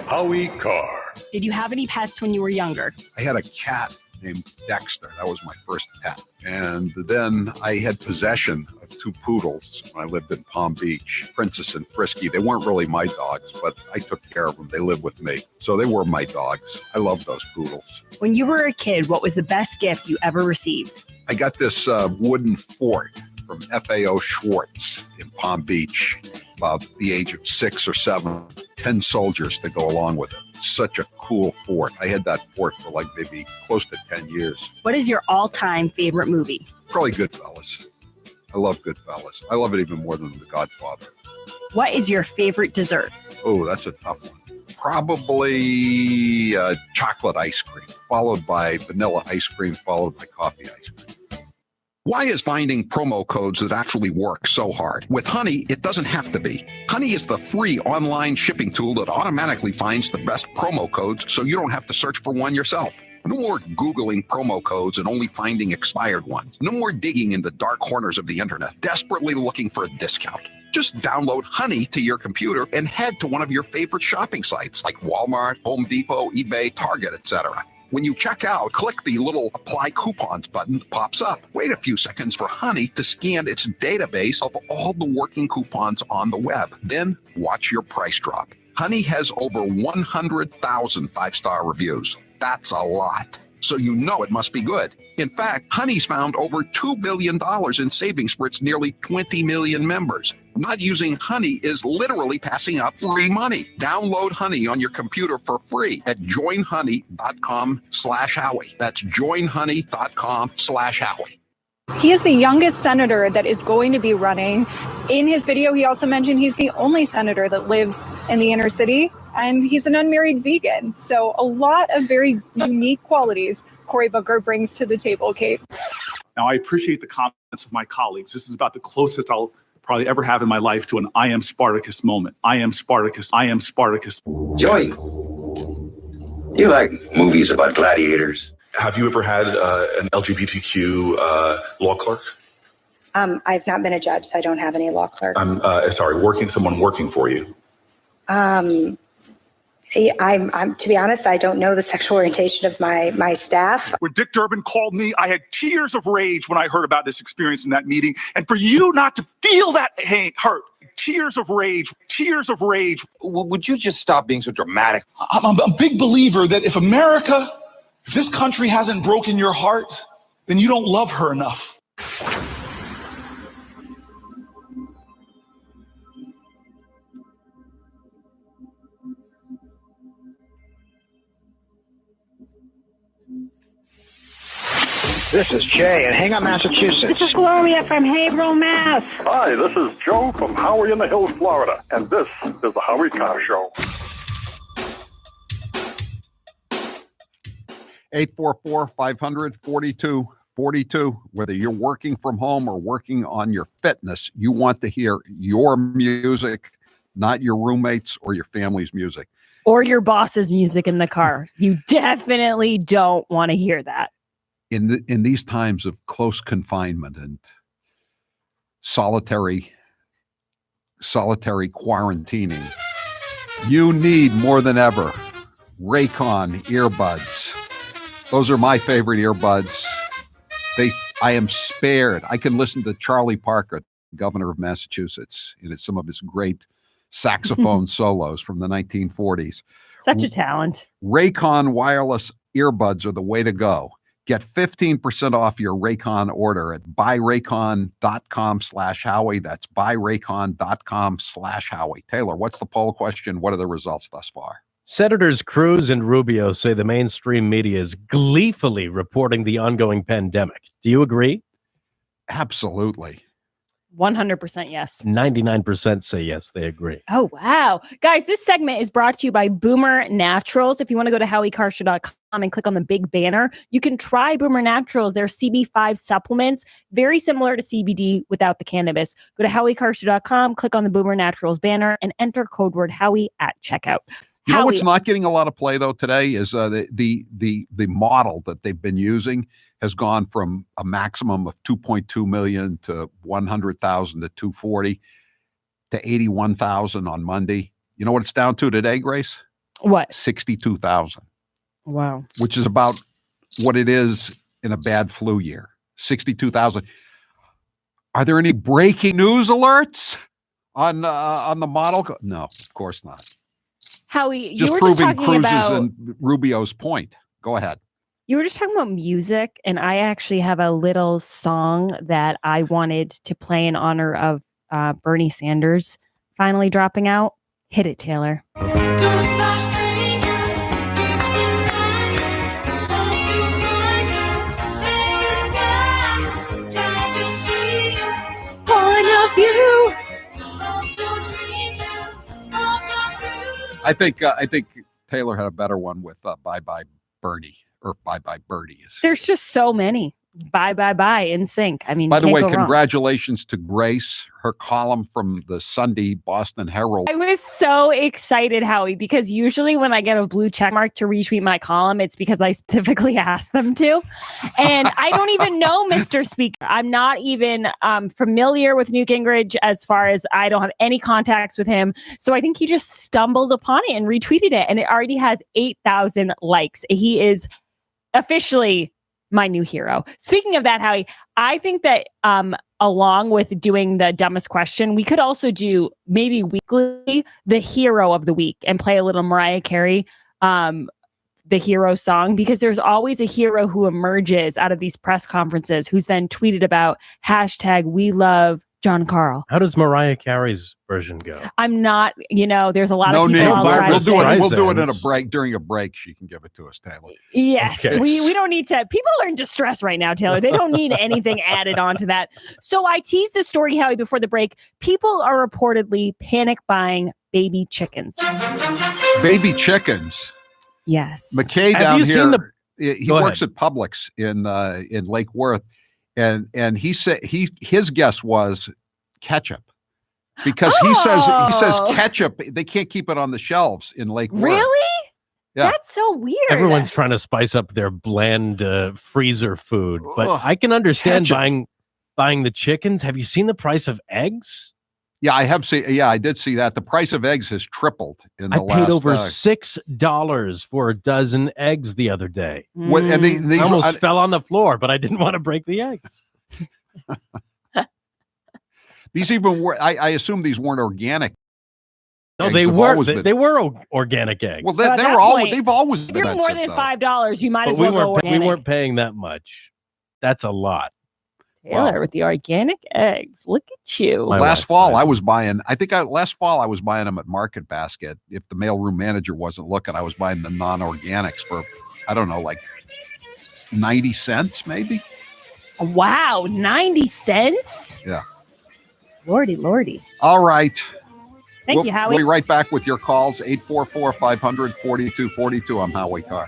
Howie Carr. Did you have any pets when you were younger? I had a cat named Dexter. That was my first pet. And then I had possession of 2 poodles when I lived in Palm Beach, Princess and Frisky. They weren't really my dogs, but I took care of them. They lived with me. So they were my dogs. I love those poodles. When you were a kid, what was the best gift you ever received? I got this wooden fort from FAO Schwartz in Palm Beach, about the age of 6 or 7, 10 soldiers to go along with it. Such a cool fort. I had that fort for like maybe close to 10 years. What is your all-time favorite movie? Probably Goodfellas. I love Goodfellas. I love it even more than The Godfather. What is your favorite dessert? Oh, that's a tough one. Probably chocolate ice cream, followed by vanilla ice cream, followed by coffee ice cream. Why is finding promo codes that actually work so hard? With Honey, it doesn't have to be. Honey is the free online shipping tool that automatically finds the best promo codes so you don't have to search for one yourself. No more Googling promo codes and only finding expired ones. No more digging in the dark corners of the internet, desperately looking for a discount. Just download Honey to your computer and head to one of your favorite shopping sites like Walmart, Home Depot, eBay, Target, etc. When you check out, click the little Apply Coupons button that pops up. Wait a few seconds for Honey to scan its database of all the working coupons on the web. Then watch your price drop. Honey has over 100,000 5-star reviews. That's a lot. So you know it must be good. In fact, Honey's found over $2 billion in savings for its nearly 20 million members. Not using Honey is literally passing up free money. Download Honey on your computer for free at joinhoney.com/Howie. That's joinhoney.com/Howie. He is the youngest senator that is going to be running. In his video, he also mentioned he's the only senator that lives in the inner city, and he's an unmarried vegan. So a lot of very unique qualities Cory Booker brings to the table, Kate. Now, I appreciate the comments of my colleagues. This is about the closest I'll probably ever have in my life to an I am Spartacus moment. I am Spartacus. I am Spartacus. Joey, you like movies about gladiators? Have you ever had an LGBTQ law clerk? I've not been a judge, so I don't have any law clerks. Someone working for you. I'm to be honest, I don't know the sexual orientation of my staff. When Dick Durbin called me, I had tears of rage when I heard about this experience in that meeting. And for you not to feel that hurt, tears of rage. Would you just stop being so dramatic? I'm a big believer that if this country hasn't broken your heart, then you don't love her enough. This is Jay in Hingham, Massachusetts. This is Gloria from Haverhill, Mass. Hi, this is Joe from Howie in the Hills, Florida, and this is the Howie Carr Show. 844-500-4242. Whether you're working from home or working on your fitness, you want to hear your music, not your roommates or your family's music. Or your boss's music in the car. You definitely don't want to hear that. In these times of close confinement and solitary quarantining, you need more than ever Raycon earbuds. Those are my favorite earbuds. I am spared. I can listen to Charlie Parker, governor of Massachusetts, in some of his great saxophone solos from the 1940s. Such a talent. Raycon wireless earbuds are the way to go. Get 15% off your Raycon order at buyraycon.com/Howie. That's buyraycon.com/Howie. Taylor, what's the poll question? What are the results thus far? Senators Cruz and Rubio say the mainstream media is gleefully reporting the ongoing pandemic. Do you agree? Absolutely. 100% yes. 99% say yes, they agree. Oh, wow. Guys, this segment is brought to you by Boomer Naturals. If you want to go to howiecarrshow.com and click on the big banner, you can try Boomer Naturals. They're CB5 supplements, very similar to CBD without the cannabis. Go to howiecarrshow.com, click on the Boomer Naturals banner, and enter code word Howie at checkout. You know what's not getting a lot of play though today is the model that they've been using has gone from a maximum of 2.2 million to 100,000 to 240 to 81,000 on Monday. You know what it's down to today, Grace? What? 62,000. Wow. Which is about what it is in a bad flu year. 62,000. Are there any breaking news alerts on the model? No, of course not. Howie, you Just were proving just talking Cruz's about and Rubio's point. Go ahead. You were just talking about music, and I actually have a little song that I wanted to play in honor of Bernie Sanders finally dropping out. Hit it, Taylor. I think Taylor had a better one with Bye Bye Bernie or Bye Bye Birdie. There's just so many. Bye in sync. I mean, by the way, go wrong. Congratulations to Grace. Her column from the Sunday Boston Herald. I was so excited, Howie, because usually when I get a blue check mark to retweet my column, it's because I specifically asked them to. And I don't even know Mr. Speaker. I'm not even familiar with Newt Gingrich as far as I don't have any contacts with him. So I think he just stumbled upon it and retweeted it. And it already has 8,000 likes. He is officially my new hero. Speaking of that, Howie, I think that along with doing the dumbest question, we could also do maybe weekly the hero of the week and play a little Mariah Carey, the hero song, because there's always a hero who emerges out of these press conferences who's then tweeted about hashtag we love John Carl. How does Mariah Carey's version go? I'm not, there's a lot No of need. people. We'll do it. We'll do it in a Streisand's. break. During a break, she can give it to us, Taylor. Yes, Okay. we don't need to. People are in distress right now, Taylor. They don't need anything added on to that. So I teased this story, Howie, before the break. People are reportedly panic buying baby chickens. Baby chickens. Yes. McKay Have down you here. seen the- He Go works at Publix in Lake Worth, and he said his guess was ketchup, because he says ketchup, they can't keep it on the shelves in Lake Worth. Really? Yeah. That's so weird. Everyone's trying to spice up their bland freezer food, but Ugh, I can understand ketchup. buying the chickens. Have you seen the price of eggs? Yeah, I have seen. Yeah, I did see that. The price of eggs has tripled in the I last. paid over $6 for a dozen eggs the other day. What, and these I almost I- fell on the floor, but I didn't want to break the eggs. These even were. I assume these weren't organic. No, eggs. they Have were. always been. They were organic eggs. Well, So at they that were all. point, They've always If been. you're more than $5, you might but as well go we organic. weren't paying that much. That's a lot. Taylor with the organic eggs. Look at you. Last fall, I was buying. Last fall I was buying them at Market Basket. If the mailroom manager wasn't looking, I was buying the non-organics for, I don't know, like 90 cents maybe. Wow, 90 cents? Yeah. Lordy. All right. Thank you, Howie. We'll be right back with your calls. 844-500-4242. I'm Howie Carr.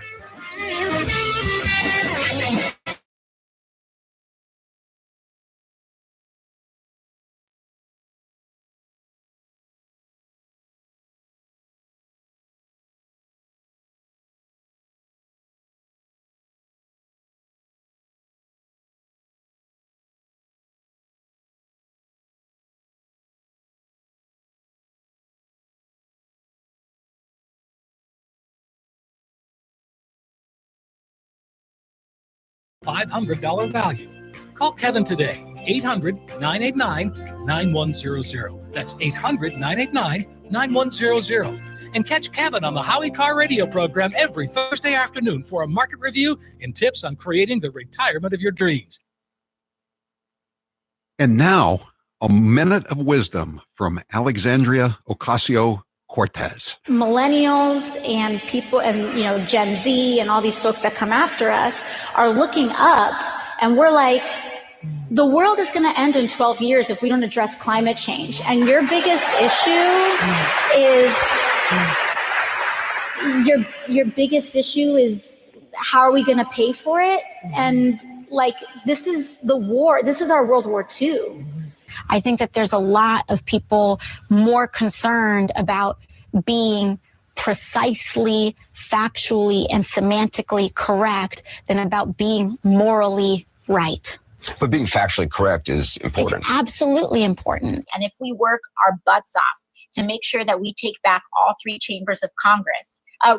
$500 value. Call Kevin today, 800-989-9100. That's 800-989-9100. And catch Kevin on the Howie Carr radio program every Thursday afternoon for a market review and tips on creating the retirement of your dreams. And now, a minute of wisdom from Alexandria Ocasio-Cortez. Millennials and people and Gen Z and all these folks that come after us are looking up, and we're like, the world is going to end in 12 years if we don't address climate change. And your biggest issue is how are we going to pay for it? And this is the war. This is our World War II. I think that there's a lot of people more concerned about being precisely, factually, and semantically correct than about being morally right. But being factually correct is important. It's absolutely important. And if we work our butts off to make sure that we take back all three chambers of Congress, all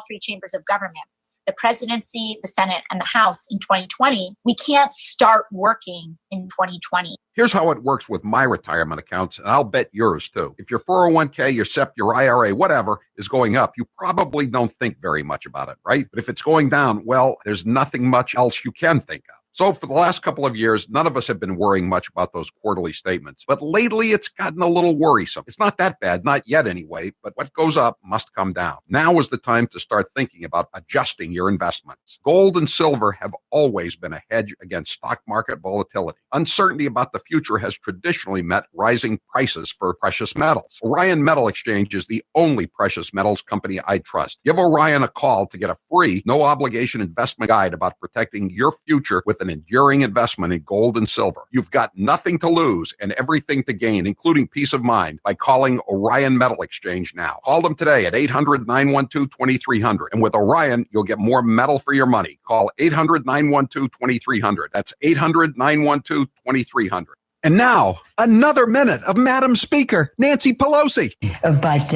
three chambers of government, the presidency, the Senate, and the House in 2020, we can't start working in 2020. Here's how it works with my retirement accounts, and I'll bet yours too. If your 401k, your SEP, your IRA, whatever is going up, you probably don't think very much about it, right? But if it's going down, well, there's nothing much else you can think of. So for the last couple of years, none of us have been worrying much about those quarterly statements. But lately, it's gotten a little worrisome. It's not that bad, not yet anyway, but what goes up must come down. Now is the time to start thinking about adjusting your investments. Gold and silver have always been a hedge against stock market volatility. Uncertainty about the future has traditionally met rising prices for precious metals. Orion Metal Exchange is the only precious metals company I trust. Give Orion a call to get a free, no-obligation investment guide about protecting your future with an enduring investment in gold and silver. You've got nothing to lose and everything to gain, including peace of mind, by calling Orion Metal Exchange now. Call them today at 800-912-2300. And with Orion, you'll get more metal for your money. Call 800-912-2300. That's 800-912-2300. And now, another minute of Madam Speaker, Nancy Pelosi. But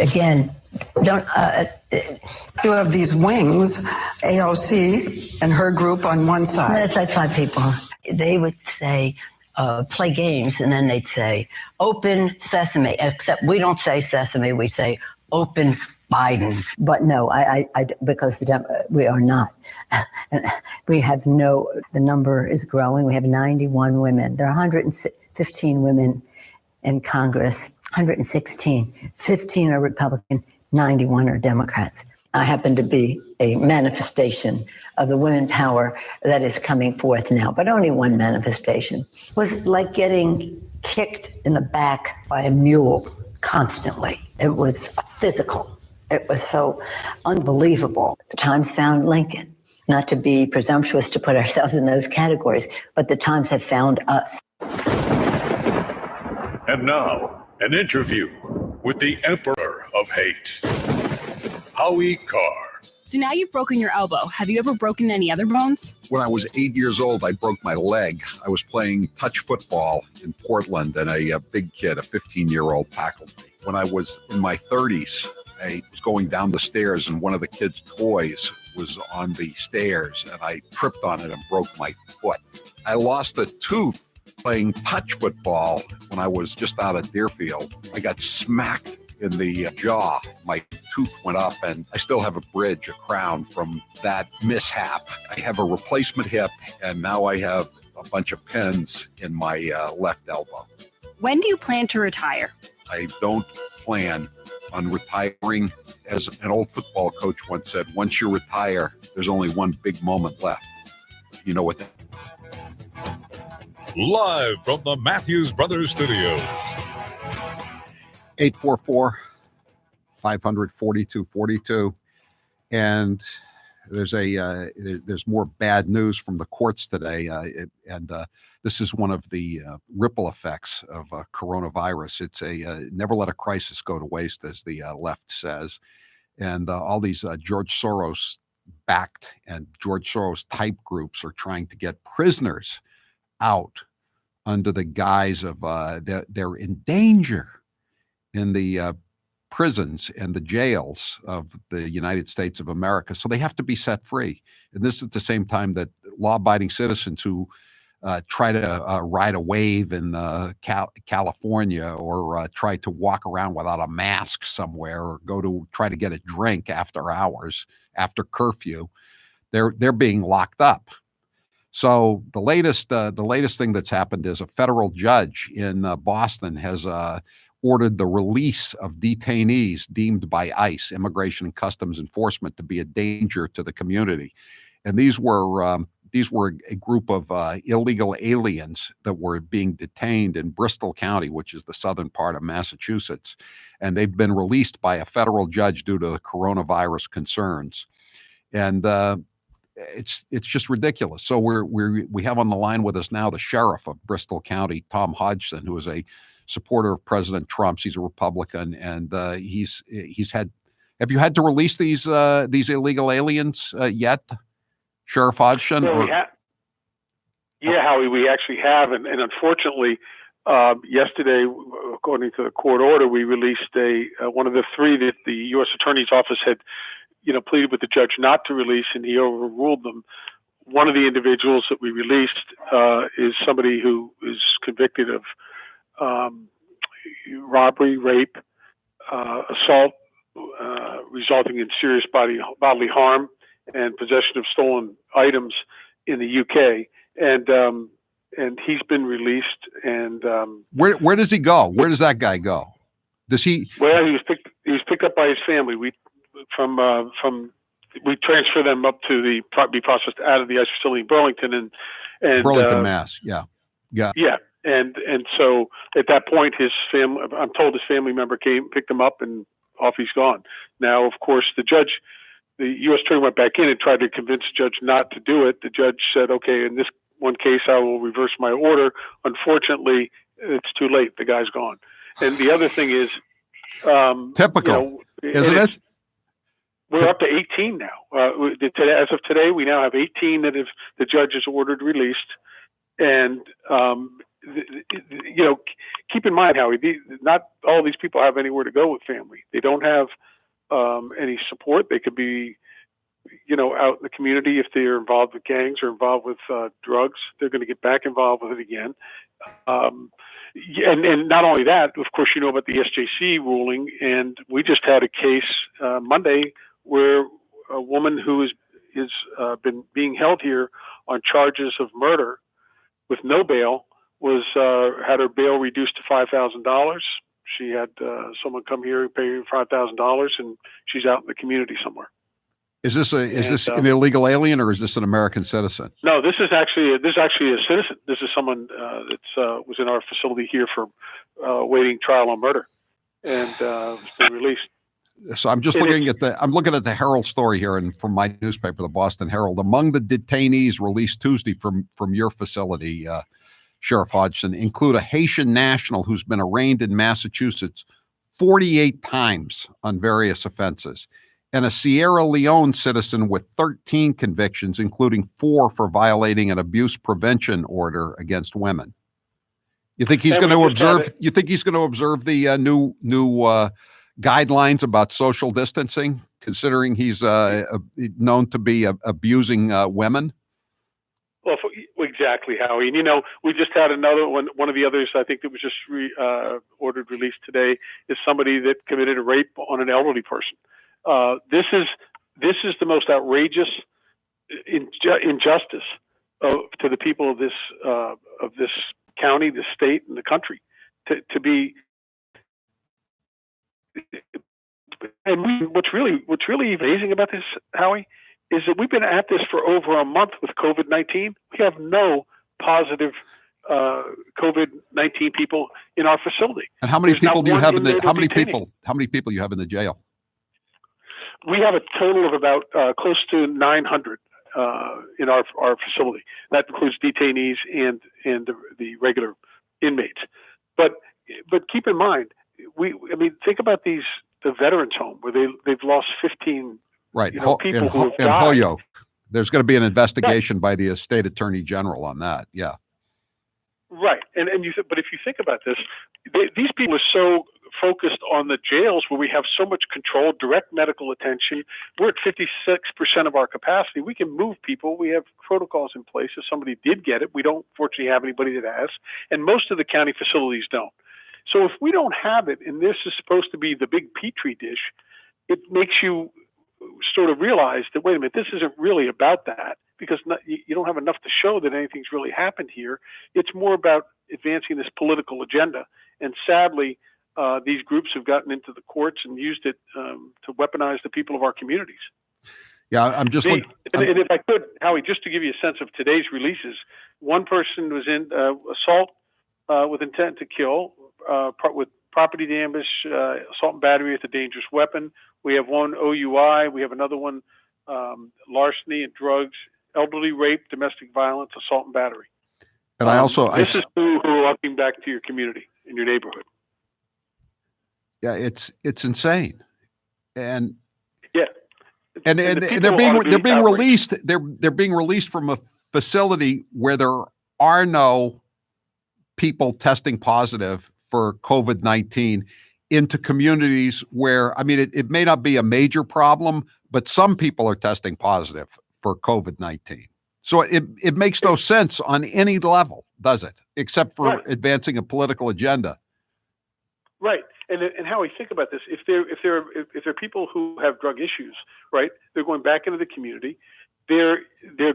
again, you have these wings, AOC and her group on one side. It's like five people. They would say, play games, and then they'd say, open sesame, except we don't say sesame, we say open Biden. But no, I because we are not. We have the number is growing. We have 91 women. There are 15 women in Congress, 116. 15 are Republican, 91 are Democrats. I happen to be a manifestation of the women power that is coming forth now, but only one manifestation. It was like getting kicked in the back by a mule constantly. It was physical. It was so unbelievable. The Times found Lincoln. Not to be presumptuous to put ourselves in those categories, but the Times have found us. And now, an interview with the Emperor of Hate, Howie Carr. So now you've broken your elbow. Have you ever broken any other bones? When I was 8 years old, I broke my leg. I was playing touch football in Portland, and a big kid, a 15-year-old, tackled me. When I was in my 30s, I was going down the stairs, and one of the kids' toys was on the stairs, and I tripped on it and broke my foot. I lost a tooth playing touch football when I was just out of Deerfield. I got smacked in the jaw. My tooth went up, and I still have a bridge, a crown from that mishap. I have a replacement hip, and now I have a bunch of pins in my left elbow. When do you plan to retire? I don't plan on retiring. As an old football coach once said, once you retire, there's only one big moment left. You know what that is? Live from the Matthews Brothers Studios. 844-500-4242. And there's more bad news from the courts today. This is one of the ripple effects of coronavirus. It's never let a crisis go to waste, as the left says. And all these George Soros backed and George Soros type groups are trying to get prisoners out under the guise of they're in danger in the prisons and the jails of the United States of America. So they have to be set free. And this is at the same time that law-abiding citizens who try to ride a wave in California, or try to walk around without a mask somewhere, or try to get a drink after hours, after curfew, they're being locked up. So the latest thing that's happened is a federal judge in Boston has ordered the release of detainees deemed by ICE, Immigration and Customs Enforcement, to be a danger to the community. And these were a group of illegal aliens that were being detained in Bristol County, which is the southern part of Massachusetts. And they've been released by a federal judge due to the coronavirus concerns. And it's just ridiculous. So we have on the line with us now the sheriff of Bristol County, Tom Hodgson, who is a supporter of President Trump's. He's a Republican, and he's had. Have you had to release these illegal aliens yet, Sheriff Hodgson? Well, yeah, Howie, we actually have, and unfortunately, yesterday, according to the court order, we released one of the three that the U.S. Attorney's Office had, pleaded with the judge not to release, and he overruled them. One of the individuals that we released is somebody who is convicted of robbery, rape, assault resulting in serious bodily harm, and possession of stolen items in the UK. And he's been released. And where does he go? Where does that guy go? Does he? Well, he was picked up by his family. We transfer them up to be processed out of the ICE facility in Burlington and Burlington, Mass. Yeah. And so at that point, his family, I'm told his family member came, picked him up, and off he's gone. Now, of course, the U.S. attorney went back in and tried to convince the judge not to do it. The judge said, okay, in this one case, I will reverse my order. Unfortunately, it's too late. The guy's gone. And the other thing is, typical, isn't it? We're up to 18 now. As of today, we now have 18 that the judge has ordered released. And, keep in mind, Howie, not all these people have anywhere to go with family. They don't have any support. They could be, out in the community if they're involved with gangs or involved with drugs. They're going to get back involved with it again. And not only that, of course, about the SJC ruling. And we just had a case Monday where a woman who is been being held here on charges of murder with no bail was had her bail reduced to $5,000. She had someone come here and pay her $5,000, and she's out in the community somewhere. Is this an illegal alien, or is this an American citizen? No, this is actually a citizen. This is someone that was in our facility here for waiting trial on murder, and has been released. So I'm just looking at the Herald story here, and from my newspaper, the Boston Herald. Among the detainees released Tuesday from your facility, Sheriff Hodgson, include a Haitian national who's been arraigned in Massachusetts 48 times on various offenses, and a Sierra Leone citizen with 13 convictions, including 4 for violating an abuse prevention order against women. You think he's going to observe? You think he's going to observe the new guidelines about social distancing, considering he's known to be abusing women? Well, exactly, Howie. And we just had another one. One of the others, I think, that was just ordered released today, is somebody that committed a rape on an elderly person. This is the most outrageous injustice to the people of this county, the state, and the country. To be, and what's really amazing about this, Howie, is that we've been at this for over a month with COVID-19. We have no positive COVID-19 people in our facility. And how many people do you have in the? How many people you have in the jail? We have a total of about close to 900 in our facility. That includes detainees and the regular inmates. But keep in mind, think about the veterans home where they've lost 15 people who have died. Holyoke, there's going to be an investigation by the state attorney general on that. Yeah. Right, but if you think about this, these people are so focused on the jails where we have so much control, direct medical attention. We're at 56% of our capacity. We can move people. We have protocols in place. If somebody did get it, we don't fortunately have anybody that has, and most of the county facilities don't. So if we don't have it, and this is supposed to be the big petri dish, it makes you sort of realize that, wait a minute, this isn't really about that, because you don't have enough to show that anything's really happened here. It's more about advancing this political agenda. And sadly, these groups have gotten into the courts and used it to weaponize the people of our communities. Yeah, I'm just and if I could, Howie, just to give you a sense of today's releases, one person was in assault with intent to kill, with property damage, assault and battery with a dangerous weapon. We have one OUI. We have another one, larceny and drugs, elderly rape, domestic violence, assault and battery. And this is who are walking back to your community in your neighborhood. Yeah, it's insane, and yeah, and they're being released. They're being released from a facility where there are no people testing positive for COVID-19 into communities where, it may not be a major problem, but some people are testing positive for COVID-19. So it makes no sense on any level, does it? Except for advancing a political agenda. Right. And how we think about this, if there are people who have drug issues, right, they're going back into the community, they're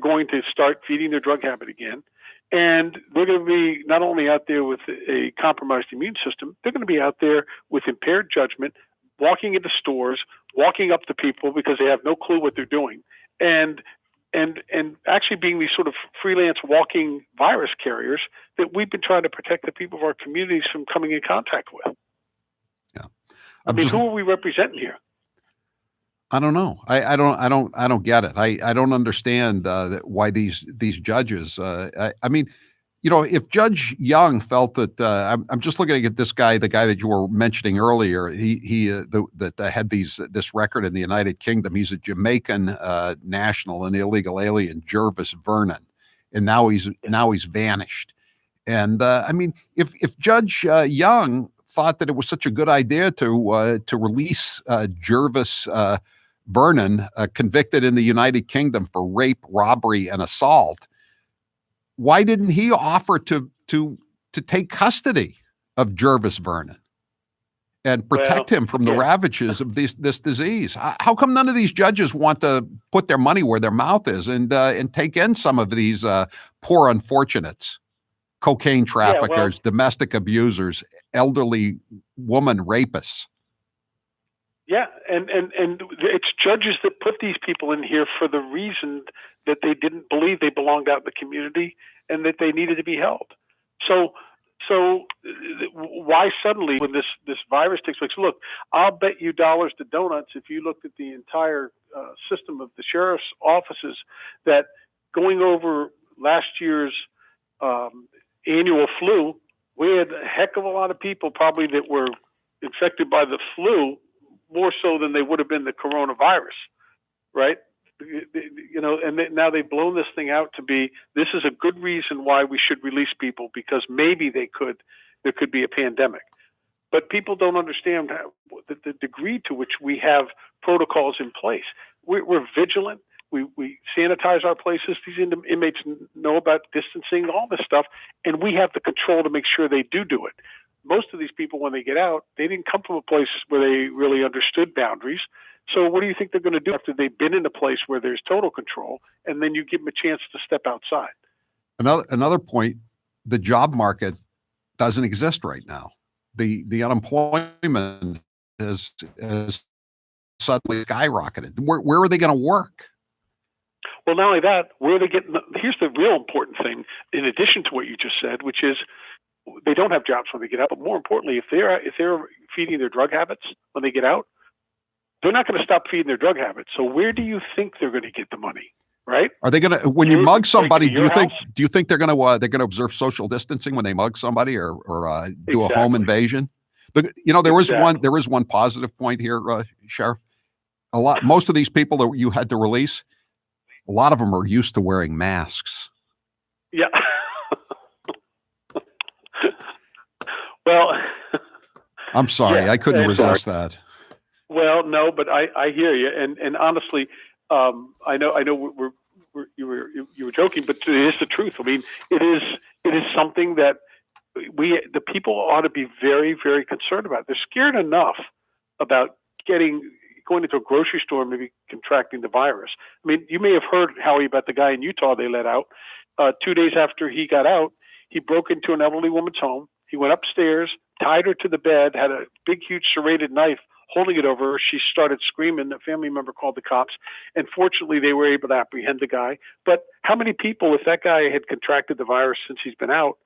going to start feeding their drug habit again. And they're going to be not only out there with a compromised immune system, they're going to be out there with impaired judgment, walking into stores, walking up to people because they have no clue what they're doing, and actually being these sort of freelance walking virus carriers that we've been trying to protect the people of our communities from coming in contact with. Yeah, who are we representing here? I don't know. I don't get it. I don't understand why these judges. If Judge Young felt that, I'm just looking at this guy, the guy that you were mentioning earlier. That had this record in the United Kingdom. He's a Jamaican national, an illegal alien, Jervis Vernon, and now he's vanished. And if Judge Young thought that it was such a good idea to release Jervis Vernon, convicted in the United Kingdom for rape, robbery, and assault, why didn't he offer to take custody of Jervis Vernon and protect him from the ravages of this disease? How come none of these judges want to put their money where their mouth is and take in some of these poor unfortunates? cocaine Yeah, well, traffickers, domestic abusers, elderly woman rapists. yeah, and it's judges that put these people in here for the reason that they didn't believe they belonged out in the community and that they needed to be held. So why suddenly, when this virus takes place? Look, I'll bet you dollars to donuts if you looked at the entire system of the sheriff's offices that going over last year's annual flu, we had a heck of a lot of people probably that were infected by the flu more so than they would have been the coronavirus, right? You know, and now they've blown this thing out to be, this is a good reason why we should release people, because maybe there could be a pandemic. But people don't understand the degree to which we have protocols in place. We're vigilant. We sanitize our places. These inmates know about distancing, all this stuff, and we have the control to make sure they do it. Most of these people, when they get out, they didn't come from a place where they really understood boundaries. So what do you think they're going to do after they've been in a place where there's total control, and then you give them a chance to step outside? Another point, the job market doesn't exist right now. The unemployment has suddenly skyrocketed. Where are they going to work? Well, not only that, where are they getting? Here's the real important thing, in addition to what you just said, which is they don't have jobs when they get out. But more importantly, if they're feeding their drug habits when they get out, they're not going to stop feeding their drug habits. So where do you think they're going to get the money? Right? Are they going to, when you mug somebody, do you think they're going to observe social distancing when they mug somebody or do a home invasion? But you know, there is one positive point here, Sheriff. Most of these people that you had to release, a lot of them are used to wearing masks. Yeah. Well, I'm sorry, I couldn't resist that. Well, no, but I hear you, and honestly, I know you were joking, but it is the truth. I mean, it is something that the people ought to be very, very concerned about. They're scared enough about going into a grocery store and maybe contracting the virus. I mean, you may have heard, Howie, about the guy in Utah they let out. 2 days after he got out, he broke into an elderly woman's home. He went upstairs, tied her to the bed, had a big, huge serrated knife, holding it over her. She started screaming. A family member called the cops, and fortunately they were able to apprehend the guy. But how many people, if that guy had contracted the virus since he's been out,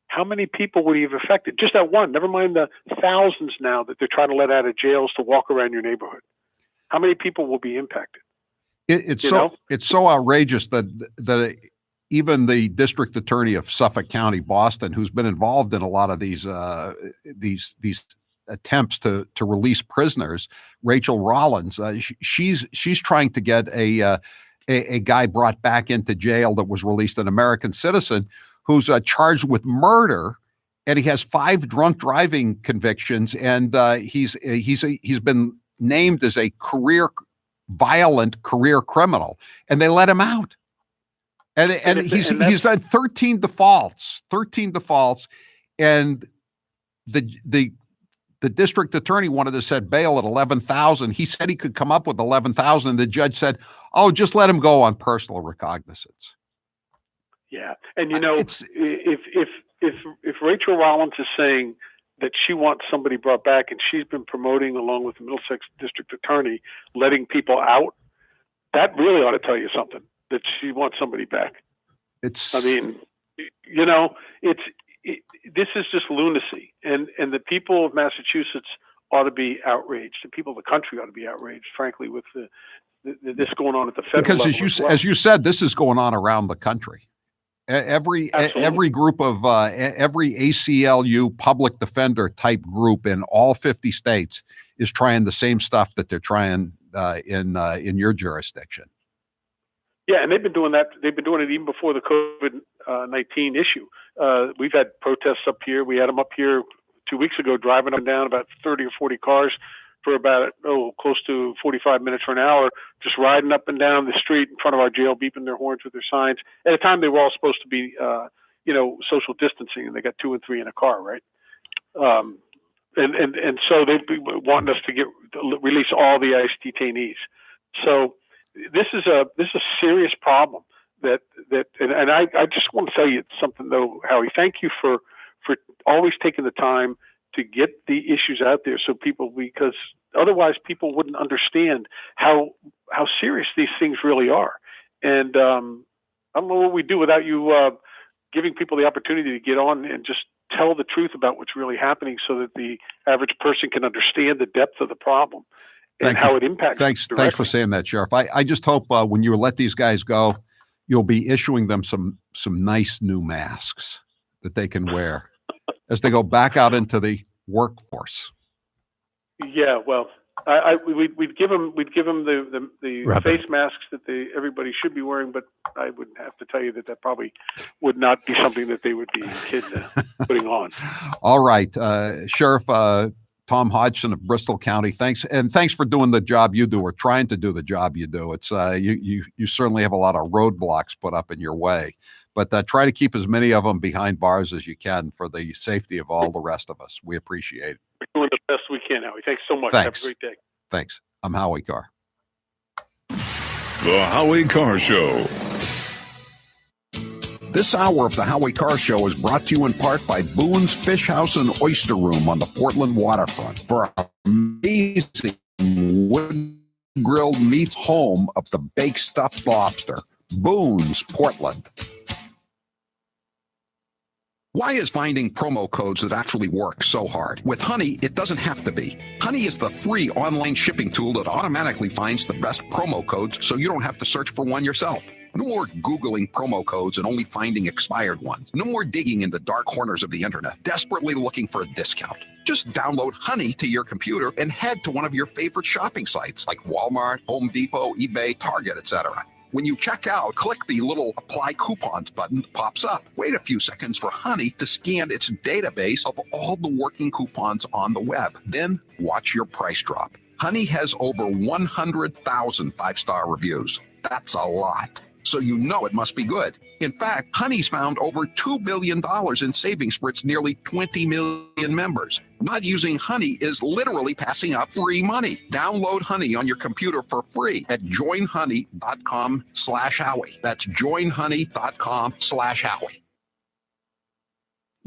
how many people would he have affected? Just that one, never mind the thousands now that they're trying to let out of jails to walk around your neighborhood. How many people will be impacted? It's so outrageous that even the district attorney of Suffolk County, Boston, who's been involved in a lot of these attempts to release prisoners, Rachel Rollins, she's trying to get a guy brought back into jail that was released, an American citizen who's charged with murder, and he has 5 drunk driving convictions, and he's been named as a violent career criminal, and they let him out. And he's done 13 defaults, and the district attorney wanted to set bail at $11,000. He said he could come up with $11,000, and the judge said, "Oh, just let him go on personal recognizance." Yeah, and you know, if Rachel Rollins is saying that she wants somebody brought back, and she's been promoting, along with the Middlesex district attorney, letting people out, that really ought to tell you something, that she wants somebody back. I mean, you know, this is just lunacy, and the people of Massachusetts ought to be outraged. The people of the country ought to be outraged, frankly, with this going on at the federal level. Because as you said, this is going on around the country. Every group of every ACLU public defender type group in all 50 states is trying the same stuff that they're trying in your jurisdiction. Yeah, and they've been doing that. They've been doing it even before the COVID-19 issue. We've had protests up here. We had them up here 2 weeks ago, driving up and down about 30 or 40 cars for about, close to 45 minutes or an hour, just riding up and down the street in front of our jail, beeping their horns with their signs. At the time, they were all supposed to be, social distancing, and they got 2 and 3 in a car, right? And so they want us to release all the ICE detainees. So this is a serious problem and I just want to tell you something though, Howie. Thank you for always taking the time to get the issues out there so people, because otherwise people wouldn't understand how serious these things really are. And I don't know what we do without you giving people the opportunity to get on and just tell the truth about what's really happening so that the average person can understand the depth of the problem and how it impacts. Thanks for saying that, Sheriff. I just hope when you let these guys go, you'll be issuing them some nice new masks that they can wear as they go back out into the workforce. Yeah, well, we'd give them the face masks that everybody should be wearing, but I would have to tell you that probably would not be something that they would be putting on. All right, Sheriff Tom Hodgson of Bristol County, thanks for doing the job you do, or trying to do the job you do. It's you certainly have a lot of roadblocks put up in your way, but try to keep as many of them behind bars as you can for the safety of all the rest of us. We appreciate it. We're doing the best we can, Howie. Thanks so much. Thanks. Have a great day. Thanks. I'm Howie Carr. The Howie Carr Show. This hour of the Howie Carr Show is brought to you in part by Boone's Fish House and Oyster Room on the Portland waterfront. For our amazing wood-grilled meats home of the baked stuffed lobster. Boone's, Portland. Why is finding promo codes that actually work so hard? With Honey, it doesn't have to be. Honey is the free online shipping tool that automatically finds the best promo codes so you don't have to search for one yourself. No more Googling promo codes and only finding expired ones. No more digging in the dark corners of the internet, desperately looking for a discount. Just download Honey to your computer and head to one of your favorite shopping sites like Walmart, Home Depot, eBay, Target, etc. When you check out, click the little Apply Coupons button that pops up. Wait a few seconds for Honey to scan its database of all the working coupons on the web. Then watch your price drop. Honey has over 100,000 five-star reviews. That's a lot. So you know it must be good. In fact, Honey's found over $2 billion in savings for its nearly 20 million members. Not using Honey is literally passing up free money. Download Honey on your computer for free at joinhoney.com/Howie. That's joinhoney.com/Howie.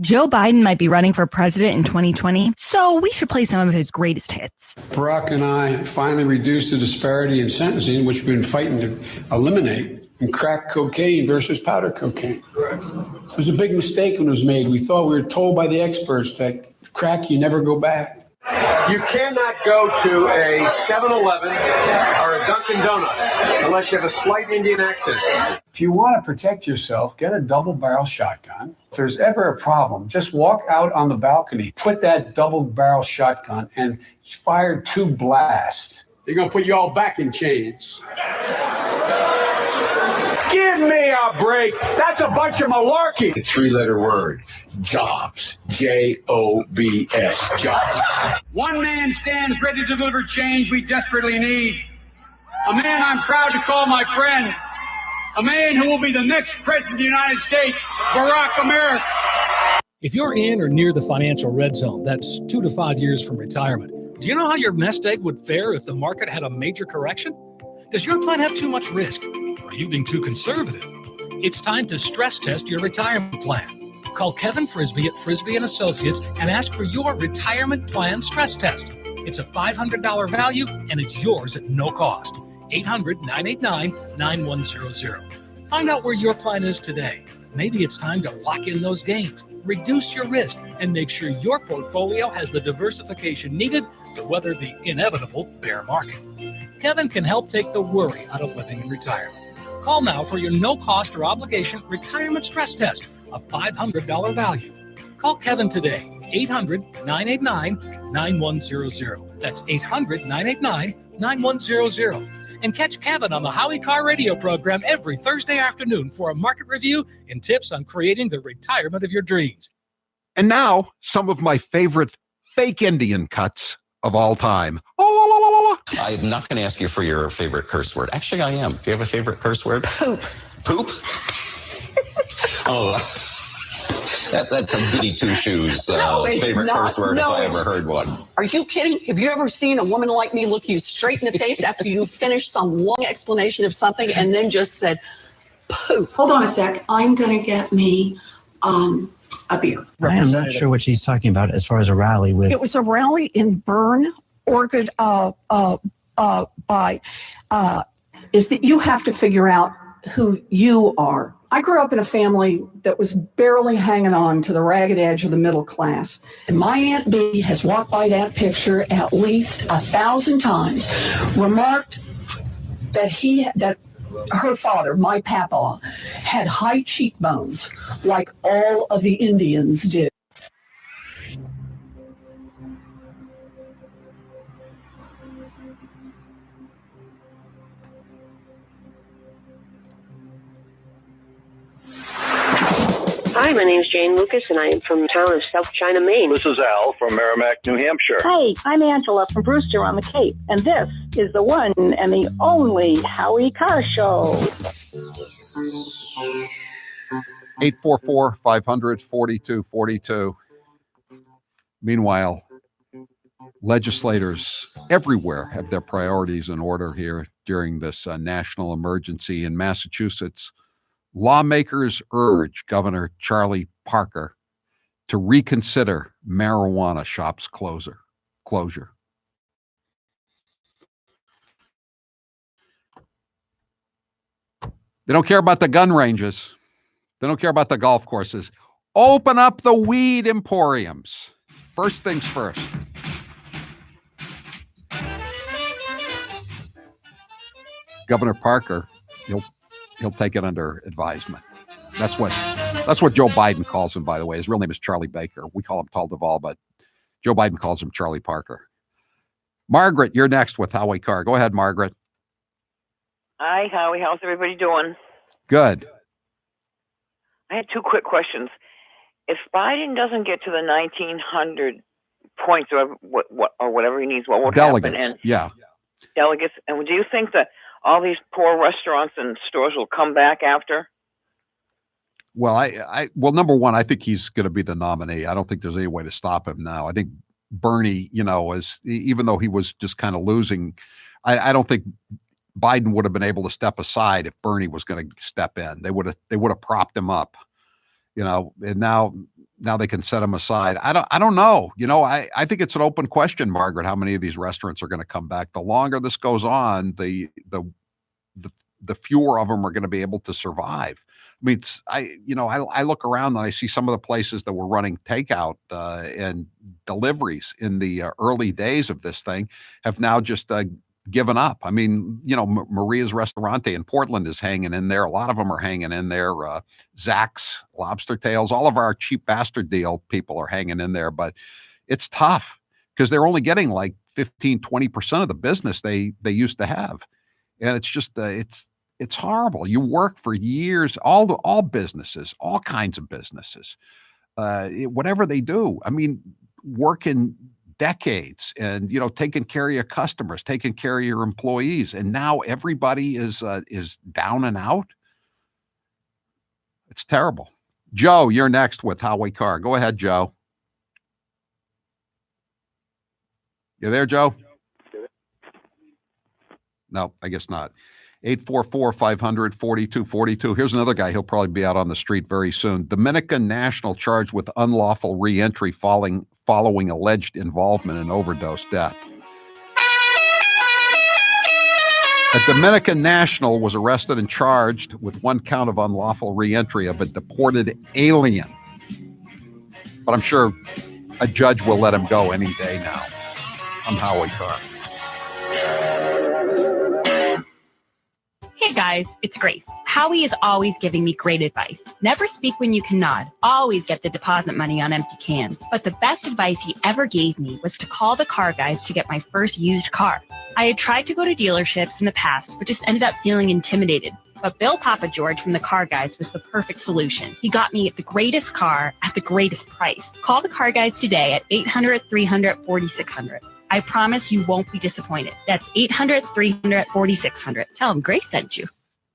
Joe Biden might be running for president in 2020, so we should play some of his greatest hits. Barack and I finally reduced the disparity in sentencing, which we've been fighting to eliminate, in crack cocaine versus powder cocaine. Correct. It was a big mistake when it was made. We thought we were told by the experts that crack, you never go back. You cannot go to a 7-Eleven or a Dunkin' Donuts unless you have a slight Indian accent. If you want to protect yourself, get a double-barrel shotgun. If there's ever a problem, just walk out on the balcony, put that double-barrel shotgun, and fire 2 blasts. They're going to put you all back in chains. Give me a break. That's a bunch of malarkey. The 3-letter word, jobs. J-O-B-S, jobs. One man stands ready to deliver change we desperately need. A man I'm proud to call my friend. A man who will be the next president of the United States, Barack America. If you're in or near the financial red zone, that's 2 to 5 years from retirement. Do you know how your nest egg would fare if the market had a major correction? Does your plan have too much risk? Are you being too conservative? It's time to stress test your retirement plan. Call Kevin Frisbee at Frisbee & Associates and ask for your retirement plan stress test. It's a $500 value and it's yours at no cost. 800-989-9100. Find out where your plan is today. Maybe it's time to lock in those gains, reduce your risk, and make sure your portfolio has the diversification needed to weather the inevitable bear market. Kevin can help take the worry out of living in retirement. Call now for your no-cost or obligation retirement stress test, a $500 value. Call Kevin today, 800-989-9100. That's 800-989-9100. And catch Kevin on the Howie Carr radio program every Thursday afternoon for a market review and tips on creating the retirement of your dreams. And now, some of my favorite fake Indian cuts of all time. I'm not going to ask you for your favorite curse word. Actually, I am. Do you have a favorite curse word? Poop. Poop? Oh, that's a goody two-shoes favorite curse word if I ever heard one. Are you kidding? Have you ever seen a woman like me look you straight in the face after you finished some long explanation of something and then just said, poop. Hold on a sec. I'm going to get me a beer. I am not sure what she's talking about as far as a rally with. It was a rally in Bern, Oregon, is that you have to figure out who you are. I grew up in a family that was barely hanging on to the ragged edge of the middle class. And my Aunt Bee has walked by that picture at least 1,000 times, remarked that her father, my papa, had high cheekbones like all of the Indians did. Hi, my name is Jane Lucas, and I am from the town of South China, Maine. This is Al from Merrimack, New Hampshire. Hi, I'm Angela from Brewster on the Cape, and this is the one and the only Howie Carr Show. 844-500-4242. Meanwhile, legislators everywhere have their priorities in order here during this national emergency. In Massachusetts, lawmakers urge Governor Charlie Parker to reconsider marijuana shops closure. They don't care about the gun ranges. They don't care about the golf courses. Open up the weed emporiums. First things first. Governor Parker, he'll take it under advisement. That's what Joe Biden calls him, by the way. His real name is Charlie Baker. We call him Tal Duvall, but Joe Biden calls him Charlie Parker. Margaret, you're next with Howie Carr. Go ahead, Margaret. Hi, Howie. How's everybody doing? Good. I had two quick questions. If Biden doesn't get to the 1,900 points or whatever he needs, what would Delegates, happen? And yeah. Delegates. And do you think that all these poor restaurants and stores will come back after? Well, well, number one, I think he's going to be the nominee. I don't think there's any way to stop him now. I think Bernie, even though he was just kind of losing, I don't think Biden would have been able to step aside if Bernie was going to step in. They would have propped him up, and now they can set him aside. I don't know. I think it's an open question, Margaret, how many of these restaurants are going to come back. The longer this goes on, the fewer of them are going to be able to survive. I mean, I look around and I see some of the places that were running takeout and deliveries in the early days of this thing have now just given up. I mean, Maria's Restaurante in Portland is hanging in there. A lot of them are hanging in there. Zach's, Lobster Tails, all of our cheap bastard deal people are hanging in there, but it's tough because they're only getting like 15-20% of the business they used to have. And it's just, it's horrible. You work for years, all businesses, all kinds of businesses, whatever they do. I mean, working decades and, taking care of your customers, taking care of your employees. And now everybody is down and out. It's terrible. Joe, you're next with Howie Carr. Go ahead, Joe. You there, Joe? No, I guess not. 844-500-4242. Here's another guy. He'll probably be out on the street very soon. Dominican national charged with unlawful reentry following alleged involvement in overdose death. A Dominican national was arrested and charged with one count of unlawful reentry of a deported alien. But I'm sure a judge will let him go any day now. I'm Howie Carr. Hey guys, it's Grace. Howie is always giving me great advice. Never speak when you can nod. Always get the deposit money on empty cans. But the best advice he ever gave me was to call the car guys to get my first used car. I had tried to go to dealerships in the past, but just ended up feeling intimidated. But Bill Papa George from the car guys was the perfect solution. He got me the greatest car at the greatest price. Call the car guys today at 800-300-4600. I promise you won't be disappointed. That's 800-300-4600. Tell them Grace sent you.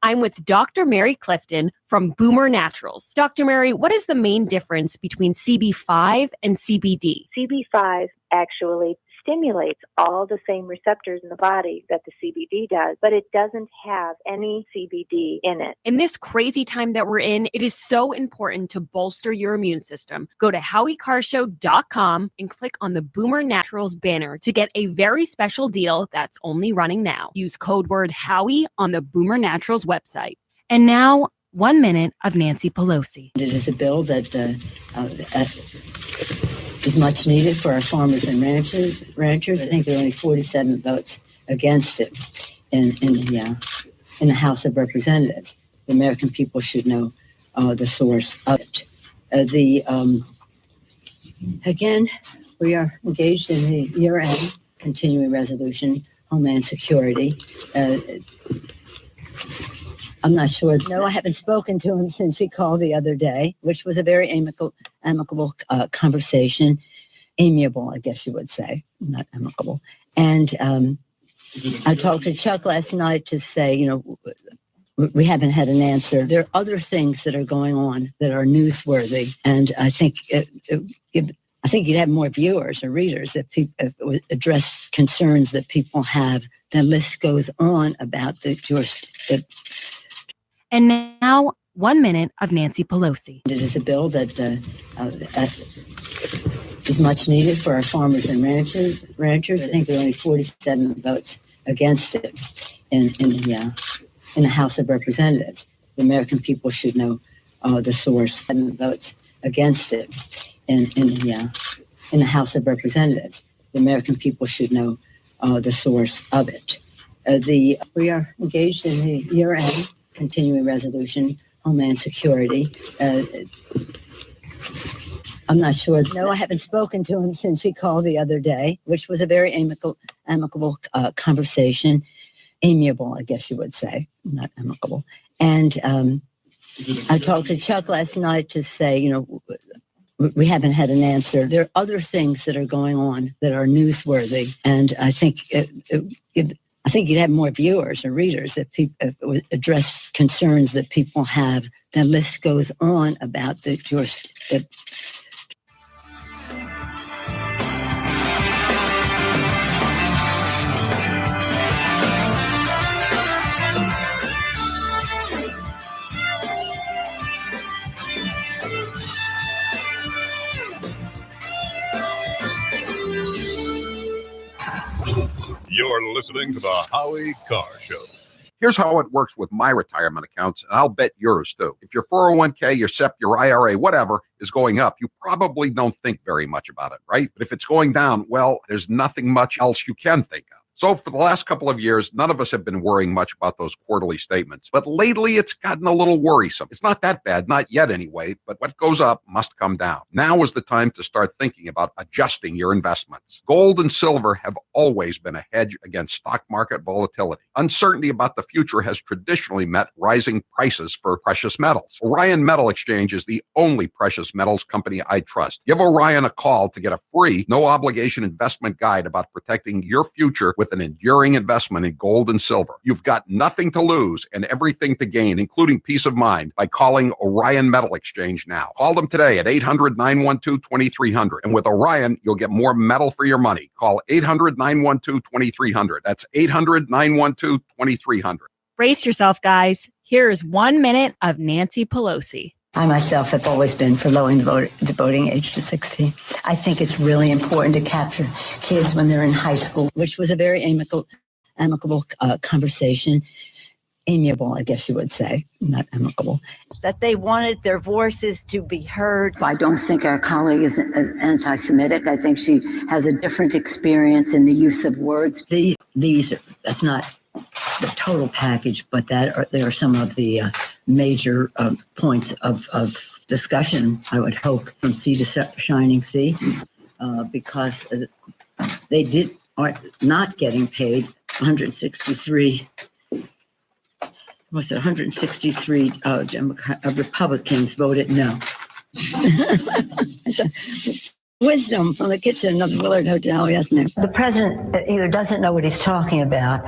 I'm with Dr. Mary Clifton from Boomer Naturals. Dr. Mary, what is the main difference between CB5 and CBD? CB5 actually stimulates all the same receptors in the body that the CBD does, but it doesn't have any CBD in it. In this crazy time that we're in, it is so important to bolster your immune system. Go to HowieCarrshow.com and click on the Boomer Naturals banner to get a very special deal that's only running now. Use code word Howie on the Boomer Naturals website. And now, 1 minute of Nancy Pelosi. It is a bill that is much needed for our farmers and ranchers. I think there are only 47 votes against it in the House of Representatives. The American people should know the source of it. Again, we are engaged in the year-end continuing resolution, Homeland Security. I'm not sure. No, I haven't spoken to him since he called the other day, which was a very amicable conversation. Amiable, I guess you would say, not amicable. And I talked to Chuck last night to say, we haven't had an answer. There are other things that are going on that are newsworthy, and I think you'd have more viewers or readers if people address concerns that people have. The list goes on about the And now, 1 minute of Nancy Pelosi. It is a bill that is much needed for our farmers and ranchers. I think there are only 47 votes against it in the House of Representatives. The American people should know the source. And votes against it in the House of Representatives. The American people should know the source of it. We are engaged in the year-end continuing resolution, Homeland Security. I'm not sure. No, I haven't spoken to him since he called the other day, which was a very amicable conversation. Amiable, I guess you would say, not amicable. And I talked to Chuck last night to say, we haven't had an answer. There are other things that are going on that are newsworthy, and I think you'd have more viewers or readers if people address concerns that people have. The list goes on about the You're listening to the Howie Carr Show. Here's how it works with my retirement accounts, and I'll bet yours too. If your 401k, your SEP, your IRA, whatever is going up, you probably don't think very much about it, right? But if it's going down, well, there's nothing much else you can think of. So for the last couple of years, none of us have been worrying much about those quarterly statements. But lately, it's gotten a little worrisome. It's not that bad, not yet anyway, but what goes up must come down. Now is the time to start thinking about adjusting your investments. Gold and silver have always been a hedge against stock market volatility. Uncertainty about the future has traditionally meant rising prices for precious metals. Orion Metal Exchange is the only precious metals company I trust. Give Orion a call to get a free, no-obligation investment guide about protecting your future with an enduring investment in gold and silver. You've got nothing to lose and everything to gain, including peace of mind, by calling Orion Metal Exchange now. Call them today at 800-912-2300. And with Orion, you'll get more metal for your money. Call 800-912-2300. That's 800-912-2300. Brace yourself, guys. Here's 1 minute of Nancy Pelosi. I myself have always been for lowering the voting age to 16. I think it's really important to capture kids when they're in high school, which was a very amicable conversation. Amiable, I guess you would say, not amicable. That they wanted their voices to be heard. I don't think our colleague is anti-Semitic. I think she has a different experience in the use of words. That's not the total package, but there are some of the major points of discussion, I would hope, from sea to shining sea, because they are not getting paid 163. Was it 163 Republicans voted no. Wisdom from the kitchen of the Willard Hotel, yes, ma'am. The president either doesn't know what he's talking about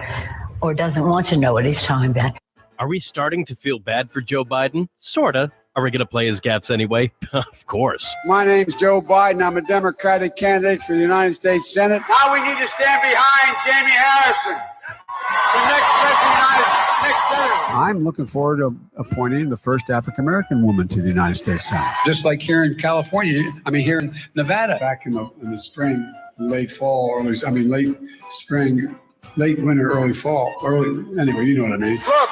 or doesn't want to know what he's talking about. Are we starting to feel bad for Joe Biden? Sorta. Are we going to play his gaffes anyway? Of course. My name's Joe Biden. I'm a Democratic candidate for the United States Senate. Now we need to stand behind Jamie Harrison, the next president, next senator. I'm looking forward to appointing the first African-American woman to the United States Senate. Just like here in California, here in Nevada. Back in the spring, late fall, late spring, late winter, early fall. Anyway, you know what I mean. Look,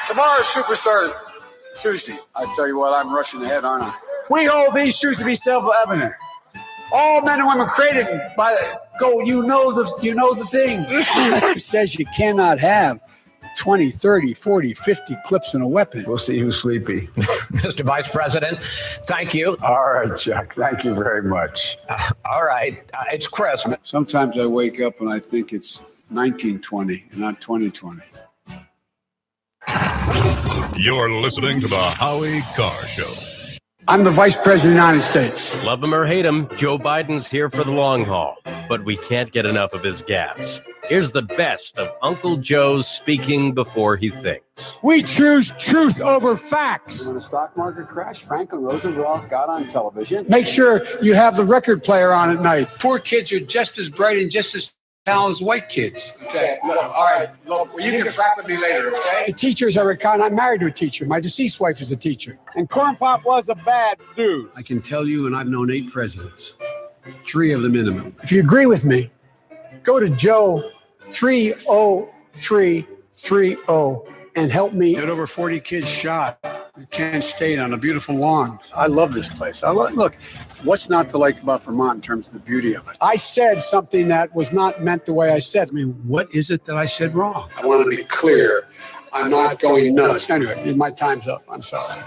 tomorrow's Superstar Tuesday. I tell you what, I'm rushing ahead, aren't I? We hold these truths to be self-evident. All men and women created by you know the thing. It says you cannot have 20, 30, 40, 50 clips in a weapon. We'll see who's sleepy. Mr. Vice President, thank you. All right, Chuck. Thank you very much. All right. It's Christmas. Sometimes I wake up and I think it's 1920 and not 2020. You're listening to the Howie Carr Show. I'm the Vice President of the United States. Love him or hate him, Joe Biden's here for the long haul. But we can't get enough of his gaffes. Here's the best of Uncle Joe speaking before he thinks. We choose truth over facts. When the stock market crashed, Franklin Roosevelt got on television. Make sure you have the record player on at night. Poor kids are just as bright and just as talented as white kids. Okay, look, all right. Look, well, you can frack with me later, okay? The teachers are I'm married to a teacher. My deceased wife is a teacher. And Corn Pop was a bad dude. I can tell you, and I've known 8 presidents. 3 of the minimum. If you agree with me, go to Joe 30330 and help me get over 40 kids shot at Kent State on a beautiful lawn. I love this place. Look, what's not to like about Vermont in terms of the beauty of it? I said something that was not meant the way I said. What is it that I said wrong? I want to be clear. I'm not going nuts. Anyway, my time's up. I'm sorry.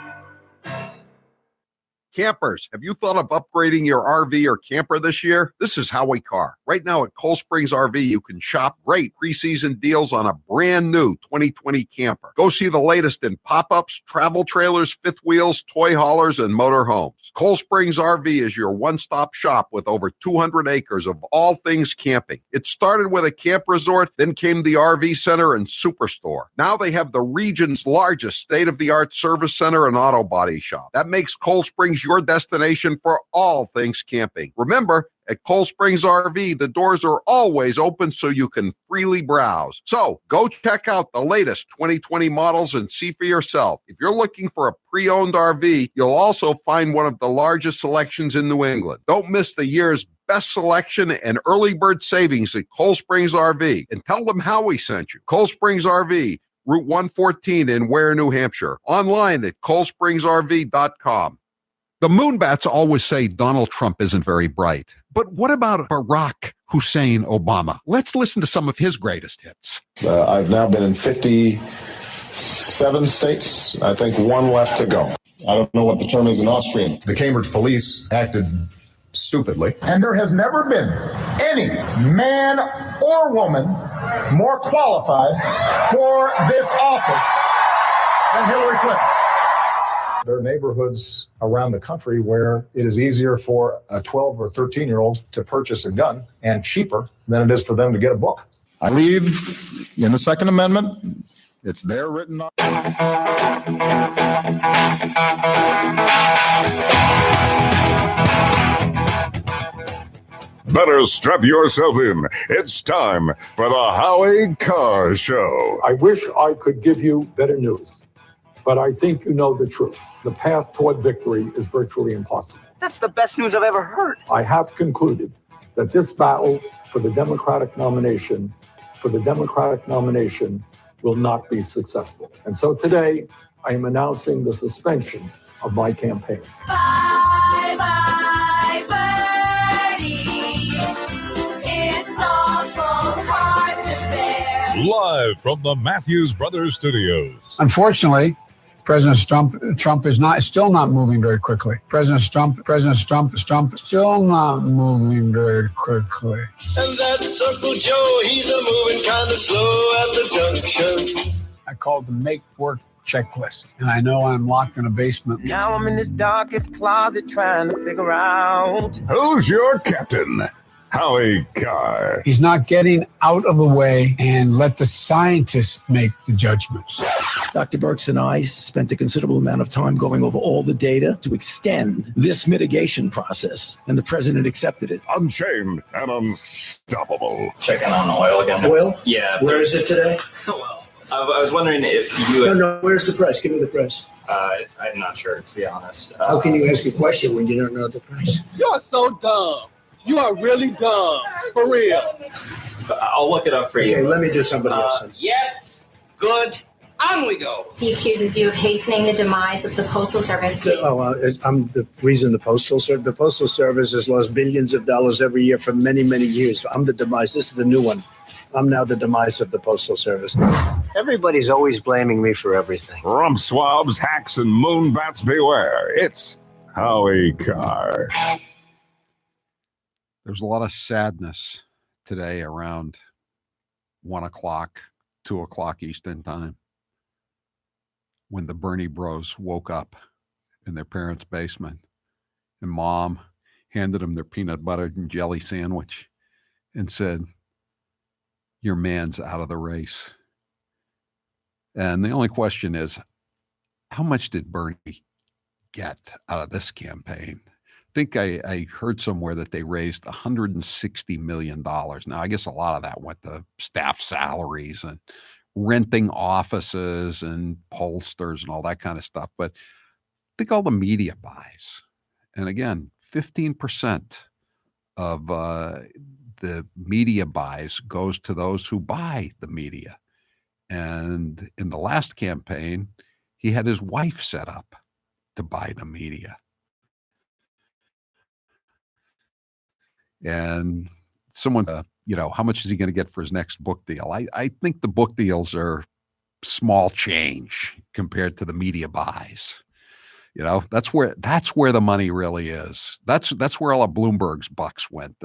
Campers, have you thought of upgrading your RV or camper this year? This is Howie Carr. Right now at Cold Springs RV, you can shop great preseason deals on a brand new 2020 camper. Go see the latest in pop-ups, travel trailers, fifth wheels, toy haulers, and motor homes. Cold Springs RV is your one-stop shop with over 200 acres of all things camping. It started with a camp resort, then came the RV center and superstore. Now they have the region's largest state-of-the-art service center and auto body shop. That makes Cold Springs your destination for all things camping. Remember, at Cold Springs RV, the doors are always open so you can freely browse. So go check out the latest 2020 models and see for yourself. If you're looking for a pre-owned RV, you'll also find one of the largest selections in New England. Don't miss the year's best selection and early bird savings at Cold Springs RV, and tell them Howie sent you. Cold Springs RV, Route 114 in Ware, New Hampshire. Online at coldspringsrv.com. The Moonbats always say Donald Trump isn't very bright. But what about Barack Hussein Obama? Let's listen to some of his greatest hits. I've now been in 57 states. I think 1 left to go. I don't know what the term is in Austrian. The Cambridge police acted stupidly. And there has never been any man or woman more qualified for this office than Hillary Clinton. There are neighborhoods around the country where it is easier for a 12 or 13-year-old to purchase a gun and cheaper than it is for them to get a book. I believe in the Second Amendment. It's there written on. Better strap yourself in. It's time for the Howie Carr Show. I wish I could give you better news, but I think you know the truth. The path toward victory is virtually impossible. That's the best news I've ever heard. I have concluded that this battle for the Democratic nomination will not be successful. And so today, I am announcing the suspension of my campaign. Bye, bye, birdie. It's awful hard to bear. Live from the Matthews Brothers Studios. Unfortunately, President Trump is still not moving very quickly. President Trump still not moving very quickly. And that's Uncle Joe, he's a moving kind of slow at the junction. I called the make work checklist, and I know I'm locked in a basement. Now I'm in this darkest closet trying to figure out. Who's your captain? Howie Carr. He's not getting out of the way and let the scientists make the judgments. Dr. Birx and I spent a considerable amount of time going over all the data to extend this mitigation process, and the president accepted it. Unchained and unstoppable. Checking on oil again. Oil? Yeah. Where is it today? Well, I was wondering if you... No, where's the price? Give me the price. I'm not sure, to be honest. How can you ask a question when you don't know the price? You're so dumb. You are really dumb. For real. I'll look it up for you. Okay, let me do somebody else. Yes. Good. On we go. He accuses you of hastening the demise of the Postal Service. I'm the reason the Postal Service has lost billions of dollars every year for many, many years. I'm the demise. This is the new one. I'm now the demise of the Postal Service. Everybody's always blaming me for everything. Rump swabs, hacks, and moonbats beware. It's Howie Carr. There's a lot of sadness today around 1 o'clock, 2 o'clock Eastern time, when the Bernie bros woke up in their parents' basement and mom handed them their peanut butter and jelly sandwich and said, "Your man's out of the race." And the only question is, how much did Bernie get out of this campaign? I think I heard somewhere that they raised $160 million. Now, I guess a lot of that went to staff salaries and renting offices and pollsters and all that kind of stuff. But think all the media buys. And again, 15% of the media buys goes to those who buy the media. And in the last campaign, he had his wife set up to buy the media. And someone, how much is he going to get for his next book deal? I think the book deals are small change compared to the media buys. That's where the money really is. That's where all of Bloomberg's bucks went.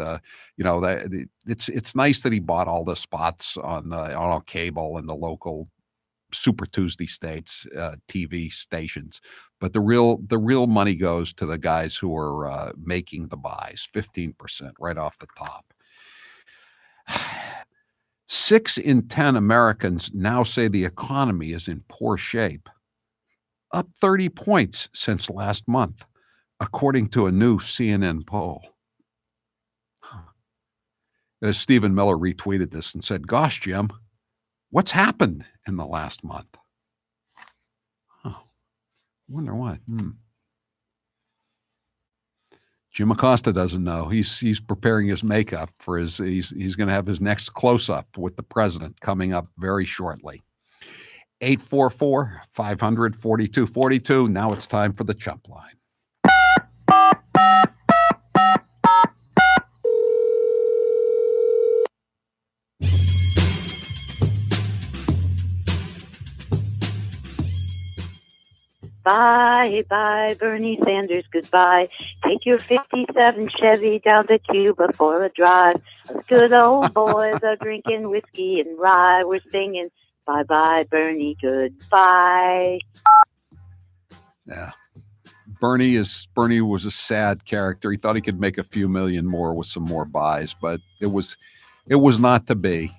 It's nice that he bought all the spots on all cable and the local Super Tuesday states, TV stations, but the real money goes to the guys who are making the buys, 15% right off the top. 6 in 10 Americans now say the economy is in poor shape, up 30 points since last month, according to a new CNN poll. And as Stephen Miller retweeted this and said, "Gosh, Jim, what's happened in the last month?" I wonder what. Jim Acosta doesn't know. He's preparing his makeup for he's going to have his next close-up with the president coming up very shortly. 844-500-4242. Now it's time for the Chump Line. Bye, bye, Bernie Sanders, goodbye. Take your 57 Chevy down to Cuba for a drive. Us good old boys are drinking whiskey and rye. We're singing, bye, bye, Bernie, goodbye. Yeah. Bernie was a sad character. He thought he could make a few million more with some more buys, but it was not to be.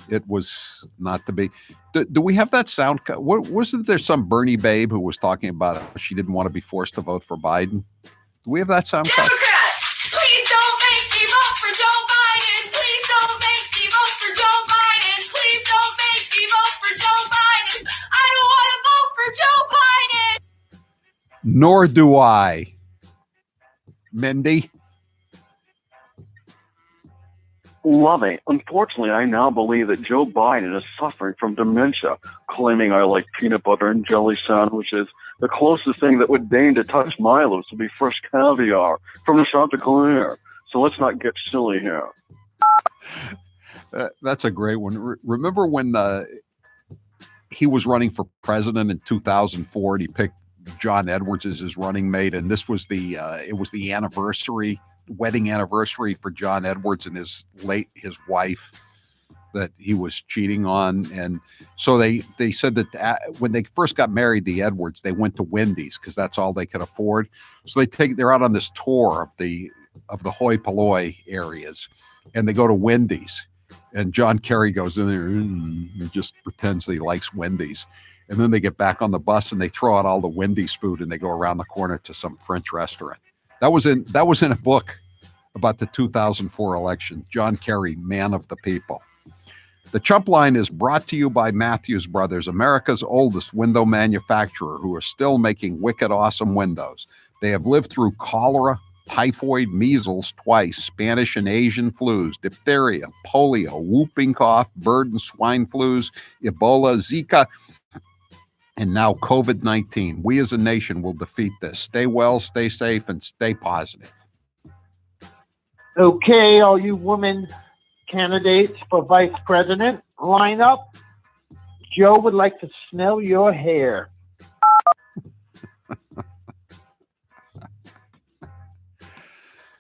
It was not to be. Do we have that sound? Wasn't there some Bernie babe who was talking about how she didn't want to be forced to vote for Biden? Do we have that sound? Democrats, please don't make me vote for Joe Biden. Please don't make me vote for Joe Biden. Please don't make me vote for Joe Biden. I don't want to vote for Joe Biden. Nor do I. Mindy? Love it. Unfortunately, I now believe that Joe Biden is suffering from dementia, claiming I like peanut butter and jelly sandwiches. The closest thing that would deign to touch my lips would be fresh caviar from the Chanticleer. So let's not get silly here. That's a great one. Remember when he was running for president in 2004 and he picked John Edwards as his running mate, and this was the wedding anniversary for John Edwards and his wife that he was cheating on. And so they said that when they first got married, the Edwards, they went to Wendy's because that's all they could afford. So they're out on this tour of the hoi polloi areas, and they go to Wendy's, and John Kerry goes in there and just pretends that he likes Wendy's. And then they get back on the bus and they throw out all the Wendy's food and they go around the corner to some French restaurant. That was in a book about the 2004 election. John Kerry, Man of the People. The Chump Line is brought to you by Matthews Brothers, America's oldest window manufacturer, who are still making wicked awesome windows. They have lived through cholera, typhoid, measles twice, Spanish and Asian flus, diphtheria, polio, whooping cough, bird and swine flus, Ebola, Zika, and now COVID-19. We as a nation will defeat this. Stay well, stay safe, and stay positive. Okay, all you women candidates for vice president, line up. Joe would like to smell your hair.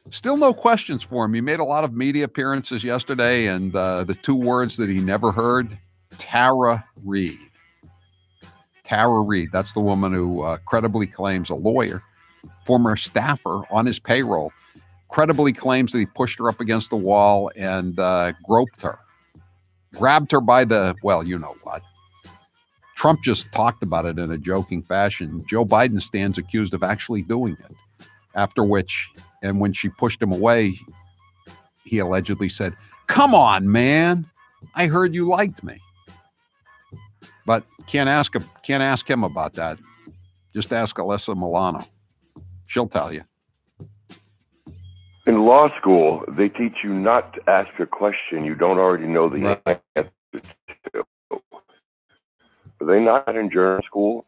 Still no questions for him. He made a lot of media appearances yesterday, and the two words that he never heard, Tara Reid. Tara Reid, that's the woman who credibly claims, a lawyer, former staffer on his payroll, credibly claims that he pushed her up against the wall and groped her, grabbed her by the, well, you know what. Trump just talked about it in a joking fashion. Joe Biden stands accused of actually doing it, after which, and when she pushed him away, he allegedly said, "Come on, man, I heard you liked me." But can't ask him about that. Just ask Alyssa Milano. She'll tell you. In law school, they teach you not to ask a question you don't already know the answer to. Are they not in journal school?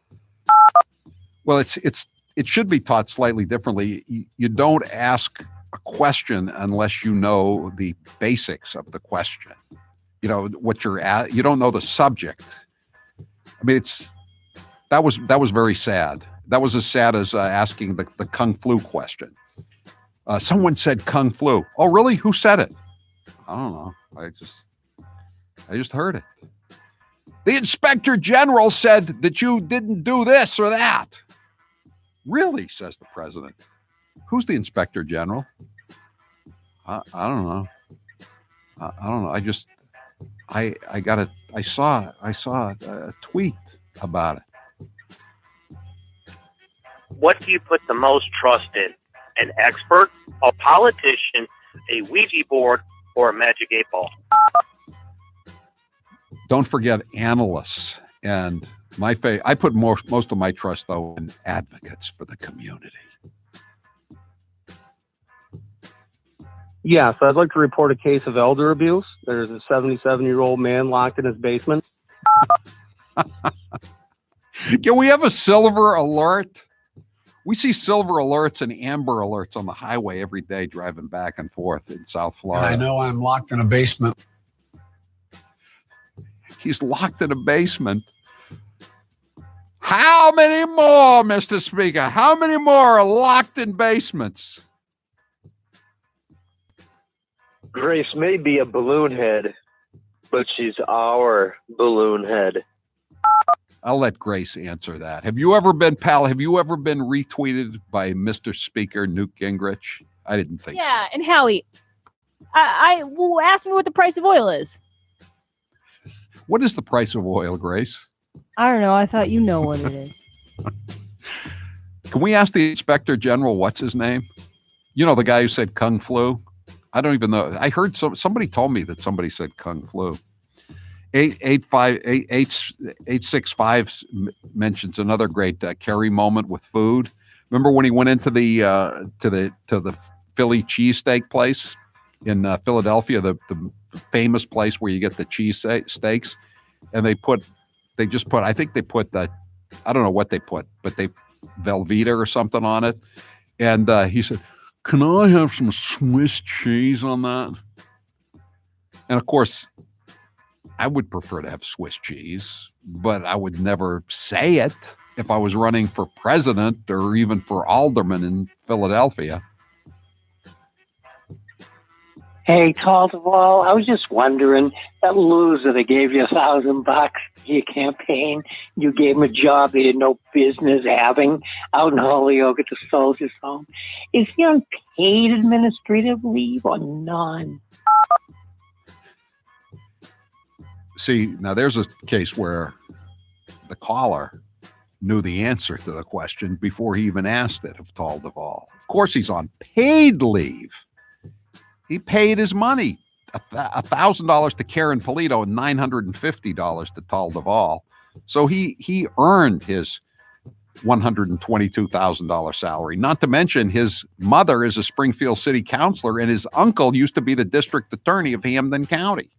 Well, it should be taught slightly differently. You don't ask a question unless you know the basics of the question. You know what you're at. You don't know the subject. I mean, that was very sad. That was as sad as asking the Kung Flu question. Someone said Kung Flu. Oh, really? Who said it? I don't know. I just heard it. The Inspector General said that you didn't do this or that. Really, says the president. Who's the Inspector General? I don't know. I don't know. I saw a tweet about it. What do you put the most trust in? An expert, a politician, a Ouija board, or a magic 8 ball? Don't forget analysts. And I put most of my trust, though, in advocates for the community. Yeah, so I'd like to report a case of elder abuse. There's a 77-year-old man locked in his basement. Can we have a silver alert? We see silver alerts and amber alerts on the highway every day driving back and forth in South Florida. I know I'm locked in a basement. He's locked in a basement. How many more, Mr. Speaker? How many more are locked in basements? Grace may be a balloon head, but she's our balloon head. I'll let Grace answer that. Have you ever been retweeted by Mr. Speaker Newt Gingrich? I didn't think so. Yeah, and Howie, well, ask me what the price of oil is. What is the price of oil, Grace? I don't know. I thought you know what it is. Can we ask the Inspector General what's his name? You know, the guy who said Kung Flu? I don't even know. I heard somebody told me that somebody said Kung Flu. 865 mentions another great Kerry moment with food. Remember when he went into the Philly cheesesteak place in Philadelphia, the famous place where you get the cheese steaks, and I think they put that, I don't know what they put, but they Velveeta or something on it, and he said, "Can I have some Swiss cheese on that?" And of course, I would prefer to have Swiss cheese, but I would never say it if I was running for president or even for alderman in Philadelphia. Hey, Taltavall, I was just wondering, that loser that gave you $1,000 for your campaign, you gave him a job he had no business having out in Holyoke at the Soldiers' Home. Is he on paid administrative leave or none? See, now there's a case where the caller knew the answer to the question before he even asked it of Tal Duvall. Of course, he's on paid leave. He paid his money, $1,000 to Karen Polito and $950 to Tal Duvall. So he earned his $122,000 salary. Not to mention his mother is a Springfield city councilor and his uncle used to be the district attorney of Hampden County.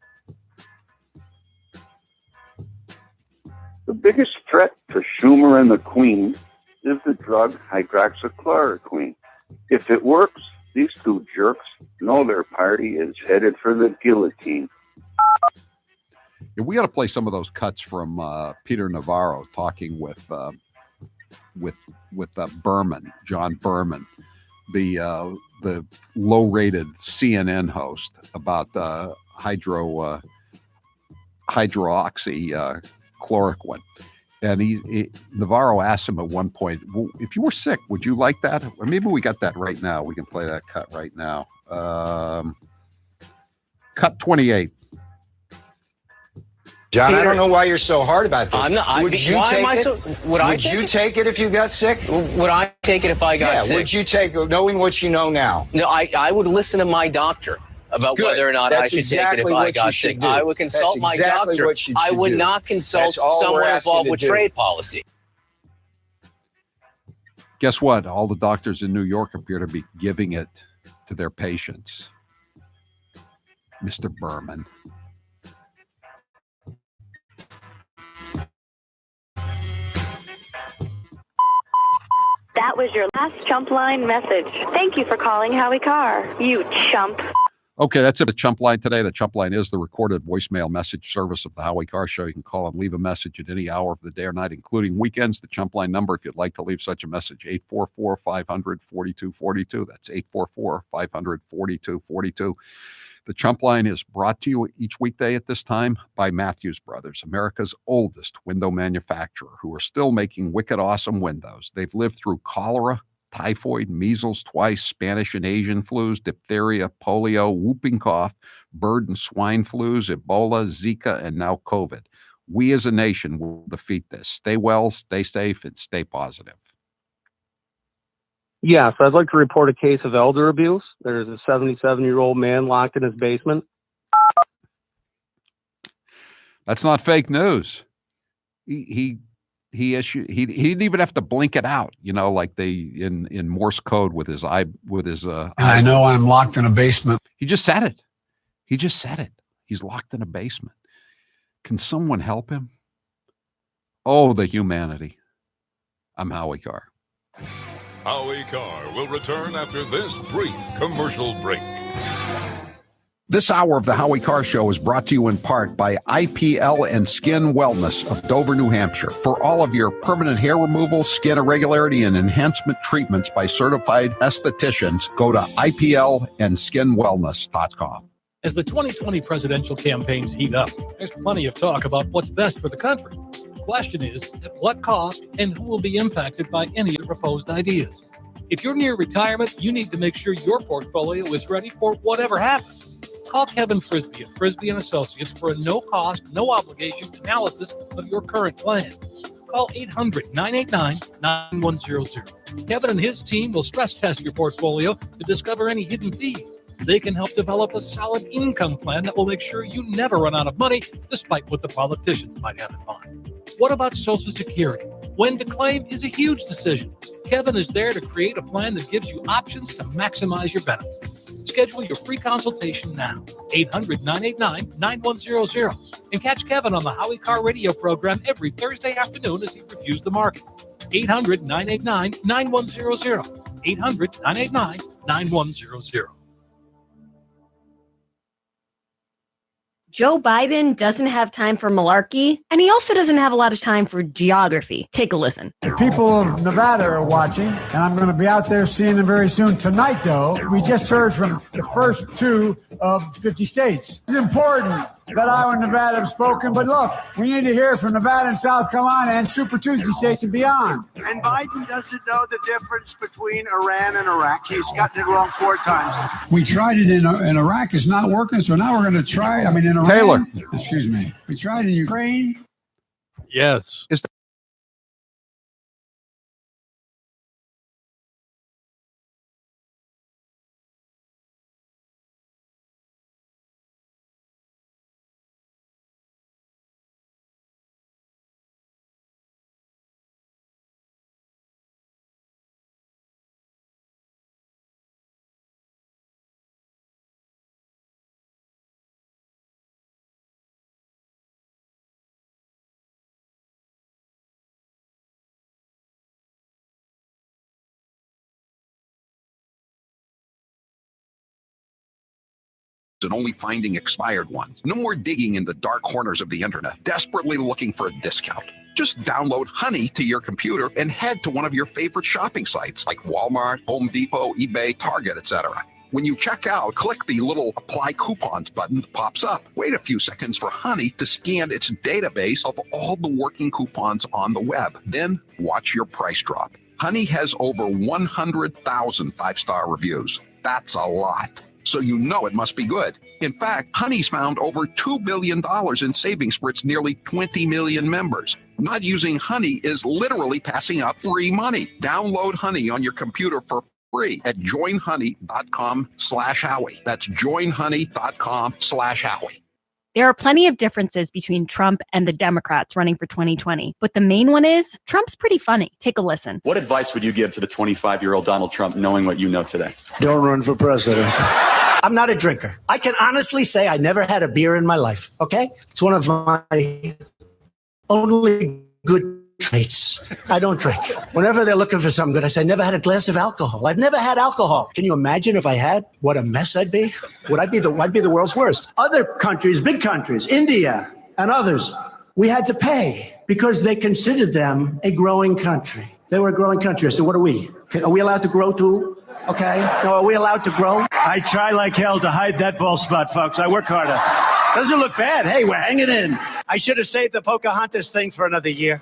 The biggest threat to Schumer and the Queen is the drug hydroxychloroquine. If it works, these two jerks know their party is headed for the guillotine. Yeah, we got to play some of those cuts from Peter Navarro talking with Berman, John Berman, the low-rated CNN host about hydroxychloroquine. And Navarro asked him at one point, well, if you were sick, would you like that? Or maybe we got that right now. We can play that cut right now. Cut 28. John, I don't know why you're so hard about this. I'm not. Would you take it? Would you take it if you got sick? Would I take it if I got sick? Would you take it, knowing what you know now? No, I would listen to my doctor about whether or not I should take it if I got sick. I would consult my doctor. I would not consult someone involved with trade policy. Guess what? All the doctors in New York appear to be giving it to their patients. Mr. Berman. That was your last chump line message. Thank you for calling Howie Carr, you chump. Okay, that's it. The chump line today. The chump line is the recorded voicemail message service of the Howie Carr Show. You can call and leave a message at any hour of the day or night, including weekends. The chump line number, if you'd like to leave such a message, 844-500-4242. That's 844-500-4242. The chump line is brought to you each weekday at this time by Matthews Brothers, America's oldest window manufacturer, who are still making wicked awesome windows. They've lived through cholera, typhoid, measles twice, Spanish and Asian flus, diphtheria, polio, whooping cough, bird and swine flus, Ebola, Zika, and now COVID. We as a nation will defeat this. Stay well, stay safe, and stay positive. Yes, I'd like to report a case of elder abuse. There's a 77-year-old man locked in his basement. That's not fake news. He didn't even have to blink it out, like they in Morse code with his eye And I know I'm locked in a basement. He just said it. He's locked in a basement. Can someone help him? Oh, the humanity. I'm Howie Carr. Howie Carr will return after this brief commercial break. This hour of the Howie Carr Show is brought to you in part by IPL and Skin Wellness of Dover, New Hampshire. For all of your permanent hair removal, skin irregularity, and enhancement treatments by certified estheticians, go to IPLandskinwellness.com. As the 2020 presidential campaigns heat up, there's plenty of talk about what's best for the country. The question is, at what cost and who will be impacted by any of the proposed ideas? If you're near retirement, you need to make sure your portfolio is ready for whatever happens. Call Kevin Frisbee of Frisbee & Associates for a no-cost, no-obligation analysis of your current plan. Call 800-989-9100. Kevin and his team will stress test your portfolio to discover any hidden fees. They can help develop a solid income plan that will make sure you never run out of money, despite what the politicians might have in mind. What about Social Security? When to claim is a huge decision. Kevin is there to create a plan that gives you options to maximize your benefits. Schedule your free consultation now. 800-989-9100. And catch Kevin on the Howie Carr radio program every Thursday afternoon as he reviews the market. 800-989-9100. 800-989-9100. Joe Biden doesn't have time for malarkey, and he also doesn't have a lot of time for geography. Take a listen. The people of Nevada are watching, and I'm going to be out there seeing them very soon. Tonight, though, we just heard from the first 2 of 50 states. It's important that Iowa and Nevada have spoken, but look, we need to hear from Nevada and South Carolina and Super Tuesday states and beyond. And Biden doesn't know the difference between Iran and Iraq. He's gotten it wrong 4 times. We tried it in Iraq. It's not working, so now we're going to try. In Iran. Taylor. Excuse me. We tried in Ukraine. Yes. and only finding expired ones. No more digging in the dark corners of the internet, desperately looking for a discount. Just download Honey to your computer and head to one of your favorite shopping sites like Walmart, Home Depot, eBay, Target, etc. When you check out, click the little Apply Coupons button that pops up. Wait a few seconds for Honey to scan its database of all the working coupons on the web. Then watch your price drop. Honey has over 100,000 five-star reviews. That's a lot. So you know it must be good. In fact, Honey's found over $2 billion in savings for its nearly 20 million members. Not using Honey is literally passing up free money. Download Honey on your computer for free at joinhoney.com/Howie. That's joinhoney.com/Howie. There are plenty of differences between Trump and the Democrats running for 2020, but the main one is Trump's pretty funny. Take a listen. What advice would you give to the 25-year-old Donald Trump knowing what you know today? Don't run for president. I'm not a drinker. I can honestly say I never had a beer in my life, okay? It's one of my only good traits. I don't drink. Whenever they're looking for something good, I say, I never had a glass of alcohol. I've never had alcohol. Can you imagine if I had? What a mess I'd be. I'd be the world's worst. Other countries, big countries, India and others, we had to pay because they considered them a growing country. They were a growing country. So what are we? Are we allowed to grow too? Okay. No, are we allowed to grow? I try like hell to hide that bald spot, folks. I work harder. Doesn't look bad. Hey, we're hanging in. I should have saved the Pocahontas thing for another year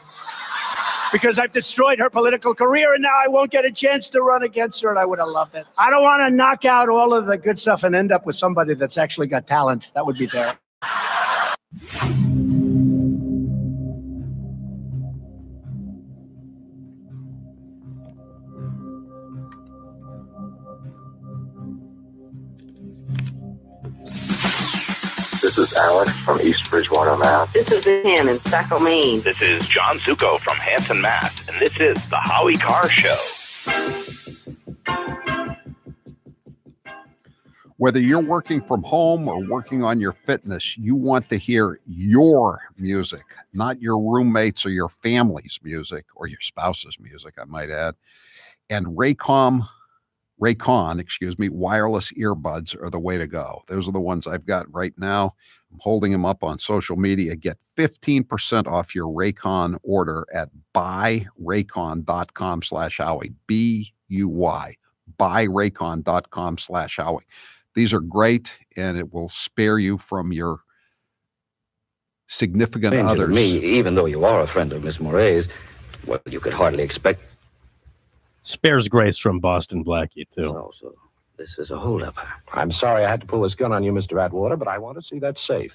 because I've destroyed her political career and now I won't get a chance to run against her and I would have loved it. I don't want to knock out all of the good stuff and end up with somebody that's actually got talent. That would be terrible. This is Alex from East Bridgewater, Mass. This is Ann in Saco, Maine. This is John Zuko from Hanson, Mass. And this is the Howie Carr Show. Whether you're working from home or working on your fitness, you want to hear your music, not your roommates or your family's music or your spouse's music, I might add. And Raycon, wireless earbuds are the way to go. Those are the ones I've got right now. I'm holding them up on social media. Get 15% off your Raycon order at buyraycon.com/Howie. BUY. Buyraycon.com/Howie. These are great, and it will spare you from your significant others. To me, even though you are a friend of Miss Moray's, well, you could hardly expect. Spares grace from Boston Blackie, too. Oh, so this is a holdup. I'm sorry I had to pull this gun on you, Mr. Atwater, but I want to see that safe.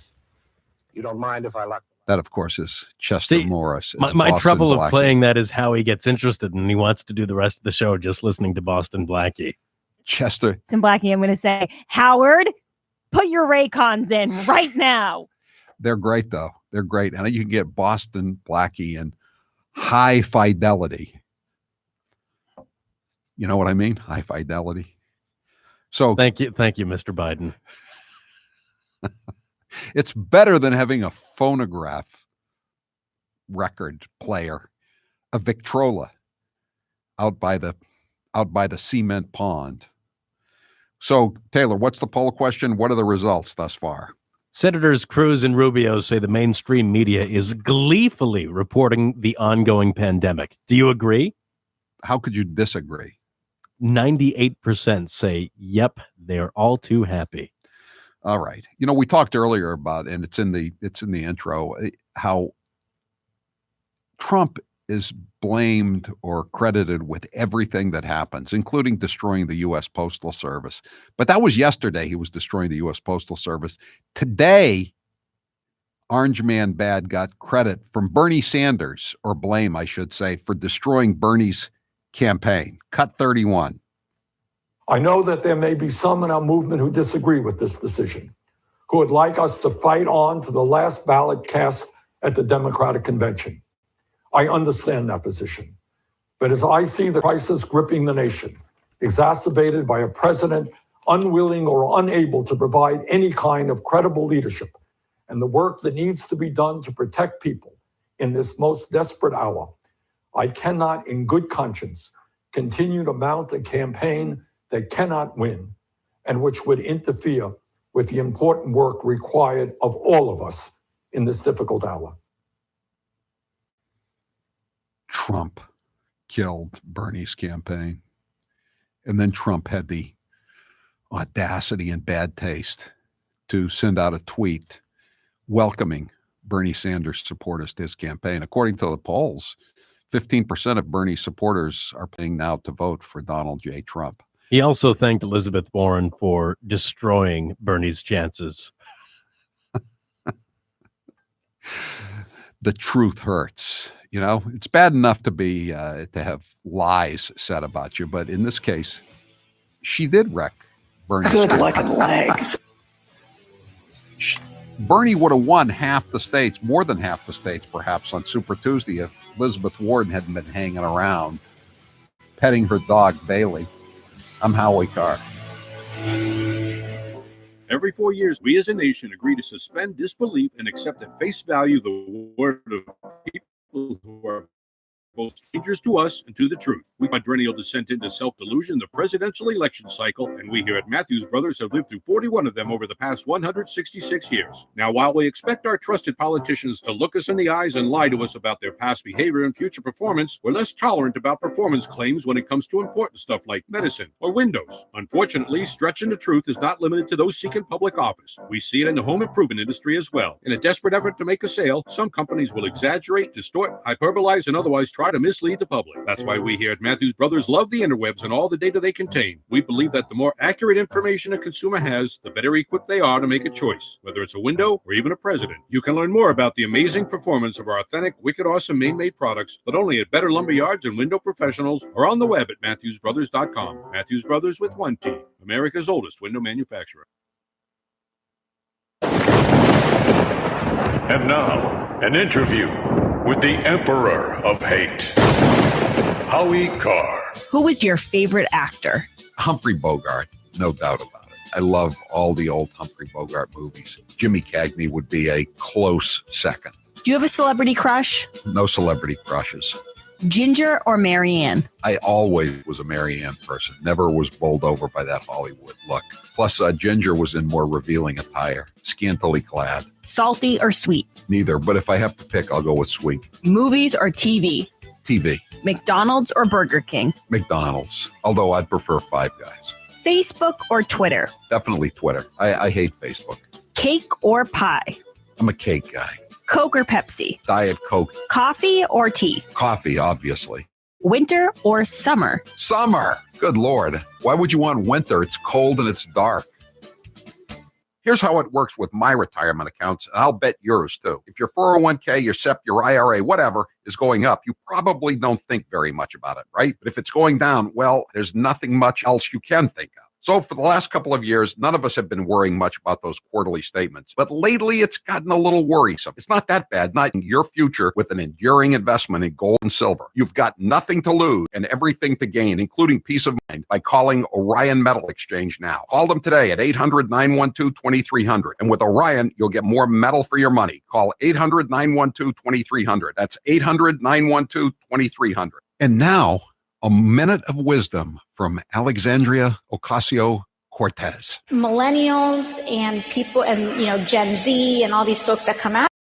You don't mind if I lock... That, of course, is Chester Morris. My trouble of playing that is how he gets interested, and he wants to do the rest of the show just listening to Boston Blackie. Chester. Boston Blackie, I'm going to say, Howard, put your Raycons in right now. They're great, though. They're great. And you can get Boston Blackie in high fidelity. You know what I mean? High fidelity. So thank you, Mr. Biden. It's better than having a phonograph record player, a Victrola out by the cement pond. So Taylor, what's the poll question? What are the results thus far? Senators Cruz and Rubio say the mainstream media is gleefully reporting the ongoing pandemic. Do you agree? How could you disagree? 98% say, yep, they're all too happy. All right. You know, we talked earlier about, and it's in the intro, how Trump is blamed or credited with everything that happens, including destroying the U.S. Postal Service. But that was yesterday. He was destroying the U.S. Postal Service. Today, Orange Man Bad got credit from Bernie Sanders, or blame, I should say, for destroying Bernie's campaign. Cut 31. I know that there may be some in our movement who disagree with this decision, who would like us to fight on to the last ballot cast at the Democratic Convention. I understand that position. But as I see the crisis gripping the nation, exacerbated by a president unwilling or unable to provide any kind of credible leadership, and the work that needs to be done to protect people in this most desperate hour, I cannot, in good conscience, continue to mount a campaign that cannot win and which would interfere with the important work required of all of us in this difficult hour. Trump killed Bernie's campaign. And then Trump had the audacity and bad taste to send out a tweet welcoming Bernie Sanders supporters to his campaign. According to the polls, 15% of Bernie's supporters are paying now to vote for Donald J. Trump. He also thanked Elizabeth Warren for destroying Bernie's chances. The truth hurts. You know, it's bad enough to be to have lies said about you, but in this case, she did wreck Bernie's good-looking legs. Bernie would have won half the states, more than half the states, perhaps, on Super Tuesday if Elizabeth Warren hadn't been hanging around, petting her dog, Bailey. I'm Howie Carr. Every 4 years, we as a nation agree to suspend disbelief and accept at face value the word of people who are both strangers to us and to the truth. We quadrennial descent into self-delusion, the presidential election cycle, and we here at Matthews Brothers have lived through 41 of them over the past 166 years. Now, while we expect our trusted politicians to look us in the eyes and lie to us about their past behavior and future performance, we're less tolerant about performance claims when it comes to important stuff like medicine or windows. Unfortunately, stretching the truth is not limited to those seeking public office. We see it in the home improvement industry as well. In a desperate effort to make a sale, some companies will exaggerate, distort, hyperbolize, and otherwise try to mislead the public. That's why we here at Matthews Brothers love the interwebs and all the data they contain. We believe that the more accurate information a consumer has, the better equipped they are to make a choice, whether it's a window or even a president. You can learn more about the amazing performance of our authentic, wicked awesome Maine-made products, but only at Better Lumberyards and Window Professionals or on the web at MatthewsBrothers.com. Matthews Brothers with one T, America's oldest window manufacturer. And now, an interview with the Emperor of Hate, Howie Carr. Who was your favorite actor? Humphrey Bogart, no doubt about it. I love all the old Humphrey Bogart movies. Jimmy Cagney would be a close second. Do you have a celebrity crush? No celebrity crushes. Ginger or Marianne? I always was a Marianne person. Never was bowled over by that Hollywood look. Plus, Ginger was in more revealing attire, scantily clad. Salty or sweet? Neither, but if I have to pick, I'll go with sweet. Movies or TV? TV. McDonald's or Burger King? McDonald's, although I'd prefer Five Guys. Facebook or Twitter? Definitely Twitter. I hate Facebook. Cake or pie? I'm a cake guy. Coke or Pepsi? Diet Coke. Coffee or tea? Coffee, obviously. Winter or summer? Summer. Good Lord. Why would you want winter? It's cold and it's dark. Here's how it works with my retirement accounts, and I'll bet yours too. If your 401k, your SEP, your IRA, whatever is going up, you probably don't think very much about it, right? But if it's going down, well, there's nothing much else you can think of. So for the last couple of years, none of us have been worrying much about those quarterly statements. But lately, it's gotten a little worrisome. It's not that bad, not in your future with an enduring investment in gold and silver. You've got nothing to lose and everything to gain, including peace of mind, by calling Orion Metal Exchange now. Call them today at 800-912-2300. And with Orion, you'll get more metal for your money. Call 800-912-2300. That's 800-912-2300. And now, a minute of wisdom from Alexandria Ocasio-Cortez. Millennials and people and, Gen Z and all these folks that come out.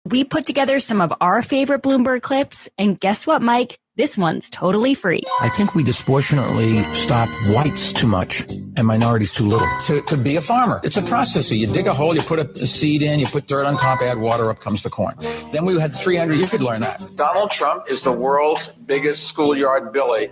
We put together some of our favorite Bloomberg clips, and guess what, Mike? This one's totally free. I think we disproportionately stop whites too much and minorities too little. To be a farmer, it's a process. You dig a hole, you put a seed in, you put dirt on top, add water, up comes the corn. Then we had 300, you could learn that. Donald Trump is the world's biggest schoolyard bully.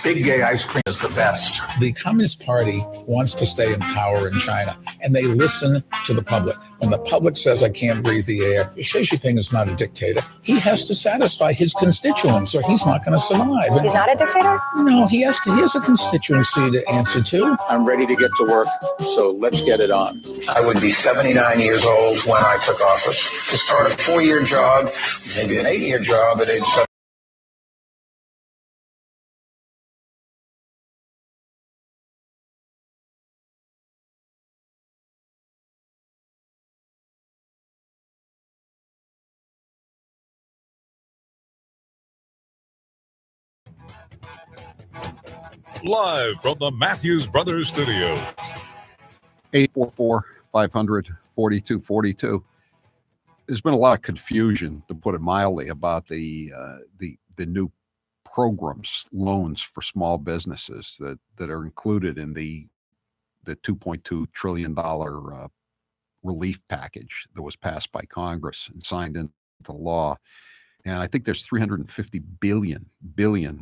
Big gay ice cream is the best. The Communist Party wants to stay in power in China, and they listen to the public. When the public says, I can't breathe the air, Xi Jinping is not a dictator. He has to satisfy his constituents, or he's not going to survive. He's not a dictator? No, he has a constituency to answer to. I'm ready to get to work, so let's get it on. I would be 79 years old when I took office. To start a 4-year job, maybe an 8-year job at age 7. Live from the Matthews Brothers Studio. 844-500-4242. There's been a lot of confusion, to put it mildly, about the new programs, loans for small businesses that are included in the $2.2 trillion relief package that was passed by Congress and signed into law. And I think there's 350 billion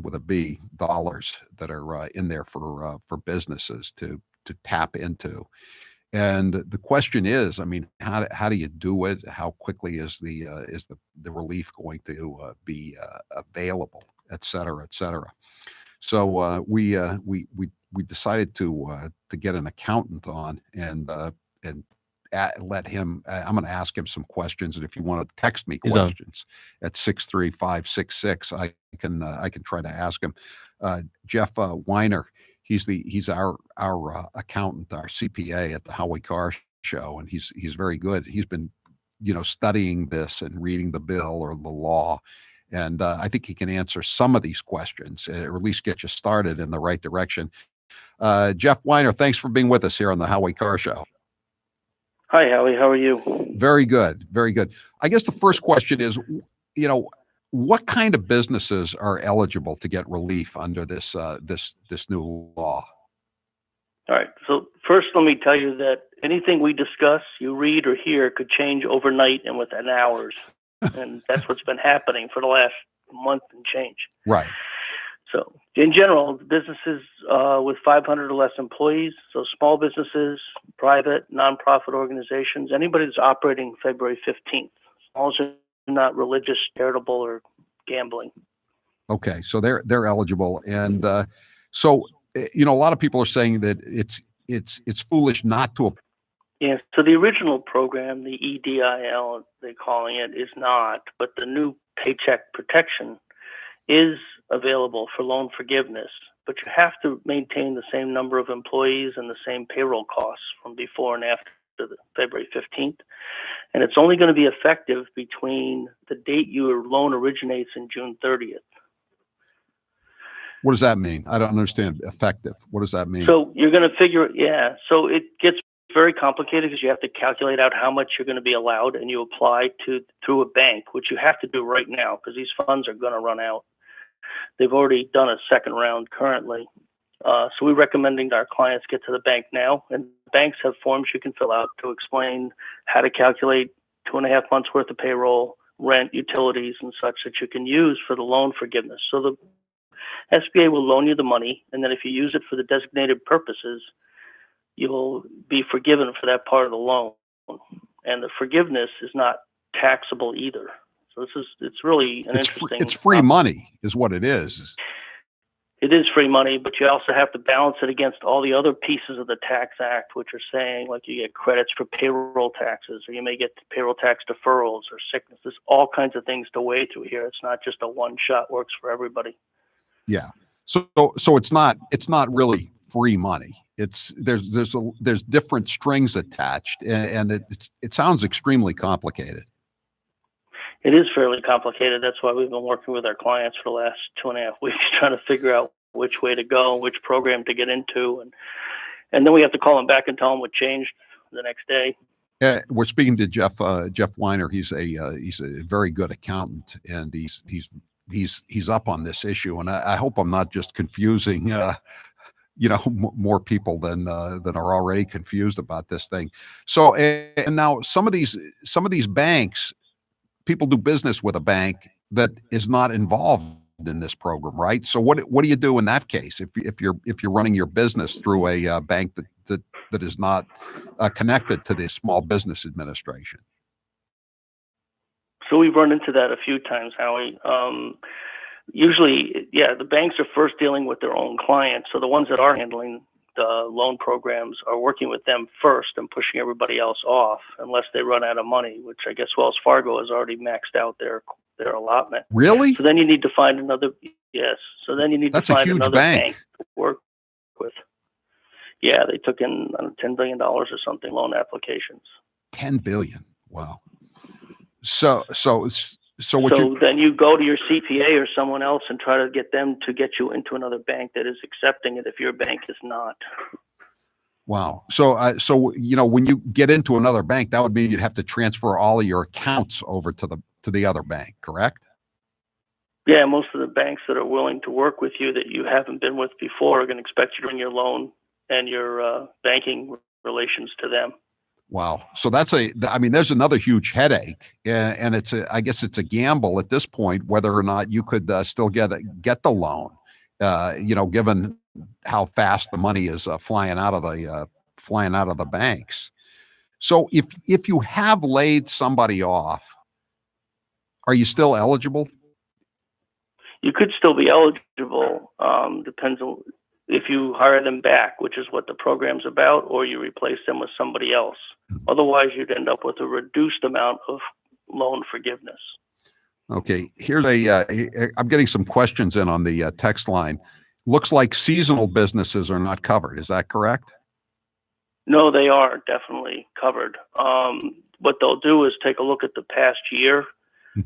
with a B dollars that are in there for businesses to tap into. And the question is, I mean, how do you do it? How quickly is the relief going to be available, et cetera, et cetera? So we decided to get an accountant on and let him. I'm going to ask him some questions, and if you want to text me questions at 63566, I can try to ask him. Jeff Weiner, he's our accountant, our CPA at the Howie Carr Show, and he's very good. He's been studying this and reading the bill or the law, and I think he can answer some of these questions, or at least get you started in the right direction. Jeff Weiner, thanks for being with us here on the Howie Carr Show. Hi, Howie. How are you? Very good. Very good. I guess the first question is, what kind of businesses are eligible to get relief under this new law? All right. So first, let me tell you that anything we discuss, you read or hear could change overnight and within hours. And that's what's been happening for the last month and change. Right. So in general, businesses with 500 or less employees, so small businesses, private, nonprofit organizations, anybody that's operating February 15th, as long as they're not religious, charitable, or gambling. Okay, so they're eligible, and so a lot of people are saying that it's foolish not to. Yeah. So the original program, the EDIL, they're calling it, is not, but the new Paycheck Protection is available for loan forgiveness, but you have to maintain the same number of employees and the same payroll costs from before and after the February 15th. And it's only going to be effective between the date your loan originates and June 30th. What does that mean? I don't understand. Effective. What does that mean? So you're going to figure, so it gets very complicated because you have to calculate out how much you're going to be allowed, and you apply through a bank, which you have to do right now because these funds are going to run out. They've already done a second round currently. So we're recommending our clients get to the bank now, and banks have forms you can fill out to explain how to calculate 2.5 months worth of payroll, rent, utilities, and such that you can use for the loan forgiveness. So the SBA will loan you the money, and then if you use it for the designated purposes, you'll be forgiven for that part of the loan. And the forgiveness is not taxable either. So it's really an interesting. It's free money is what it is. It is free money, but you also have to balance it against all the other pieces of the Tax Act, which are saying like you get credits for payroll taxes, or you may get payroll tax deferrals or sickness. There's all kinds of things to weigh through here. It's not just a one shot works for everybody. Yeah. So it's not really free money. There's different strings attached, and it sounds extremely complicated. It is fairly complicated. That's why we've been working with our clients for the last 2.5 weeks, trying to figure out which way to go, which program to get into, and then we have to call them back and tell them what changed the next day. Yeah, we're speaking to Jeff Weiner. He's a very good accountant, and he's he's up on this issue, and I hope I'm not just confusing more people than are already confused about this thing. So and now some of these banks, people do business with a bank that is not involved in this program, right? So what do you do in that case if you're running your business through a bank that is not connected to the Small Business Administration? So we've run into that a few times, Howie. Usually, the banks are first dealing with their own clients. So the ones that are handling the loan programs are working with them first and pushing everybody else off unless they run out of money, which I guess Wells Fargo has already maxed out their allotment. Really? So then you need to find another. Yes. So then you need to find another bank to work with. Yeah, they took in $10 billion or something loan applications. $10 billion. Wow. So then you go to your CPA or someone else and try to get them to get you into another bank that is accepting it if your bank is not. Wow. So when you get into another bank, that would mean you'd have to transfer all of your accounts over to the other bank, correct? Yeah, most of the banks that are willing to work with you that you haven't been with before are going to expect you to bring your loan and your banking relations to them. Wow. So there's another huge headache, and I guess it's a gamble at this point whether or not you could still get the loan, given how fast the money is flying out of the banks. So if you have laid somebody off, are you still eligible? You could still be eligible. Depends on if you hire them back, which is what the program's about, or you replace them with somebody else. Otherwise, you'd end up with a reduced amount of loan forgiveness. Okay, here's I'm getting some questions in on the text line. Looks like seasonal businesses are not covered. Is that correct? No, they are definitely covered. What they'll do is take a look at the past year,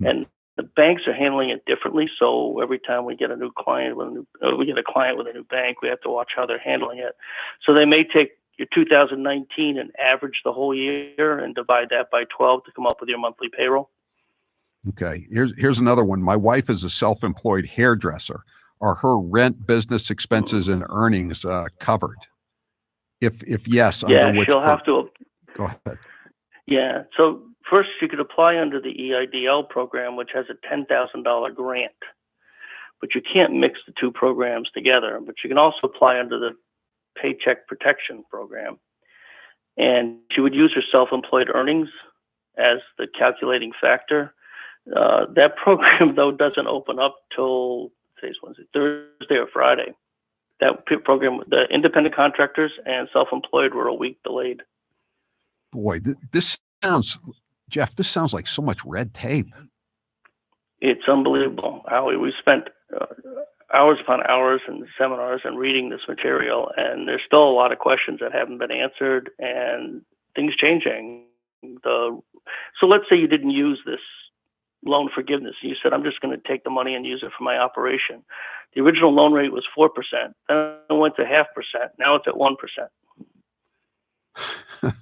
and the banks are handling it differently. So every time we get a new client with a new bank, we have to watch how they're handling it. So they may take your 2019 and average the whole year and divide that by 12 to come up with your monthly payroll. Okay, here's another one. My wife is a self-employed hairdresser. Are her rent, business expenses, and earnings covered? If yes, yeah, under which she'll have to. Go ahead. Yeah, so first you could apply under the EIDL program, which has a $10,000 grant, but you can't mix the two programs together. But you can also apply under the Paycheck Protection Program, and she would use her self-employed earnings as the calculating factor. That program, though, doesn't open up till today's Wednesday, Thursday or Friday. That program, the independent contractors and self-employed were a week delayed. Boy, Jeff, this sounds like so much red tape. It's unbelievable, Howie. We spent hours upon hours in seminars and reading this material, and there's still a lot of questions that haven't been answered and things changing. So let's say you didn't use this loan forgiveness. You said, I'm just going to take the money and use it for my operation. The original loan rate was 4%. Then it went to 0.5%. Now it's at 1%. I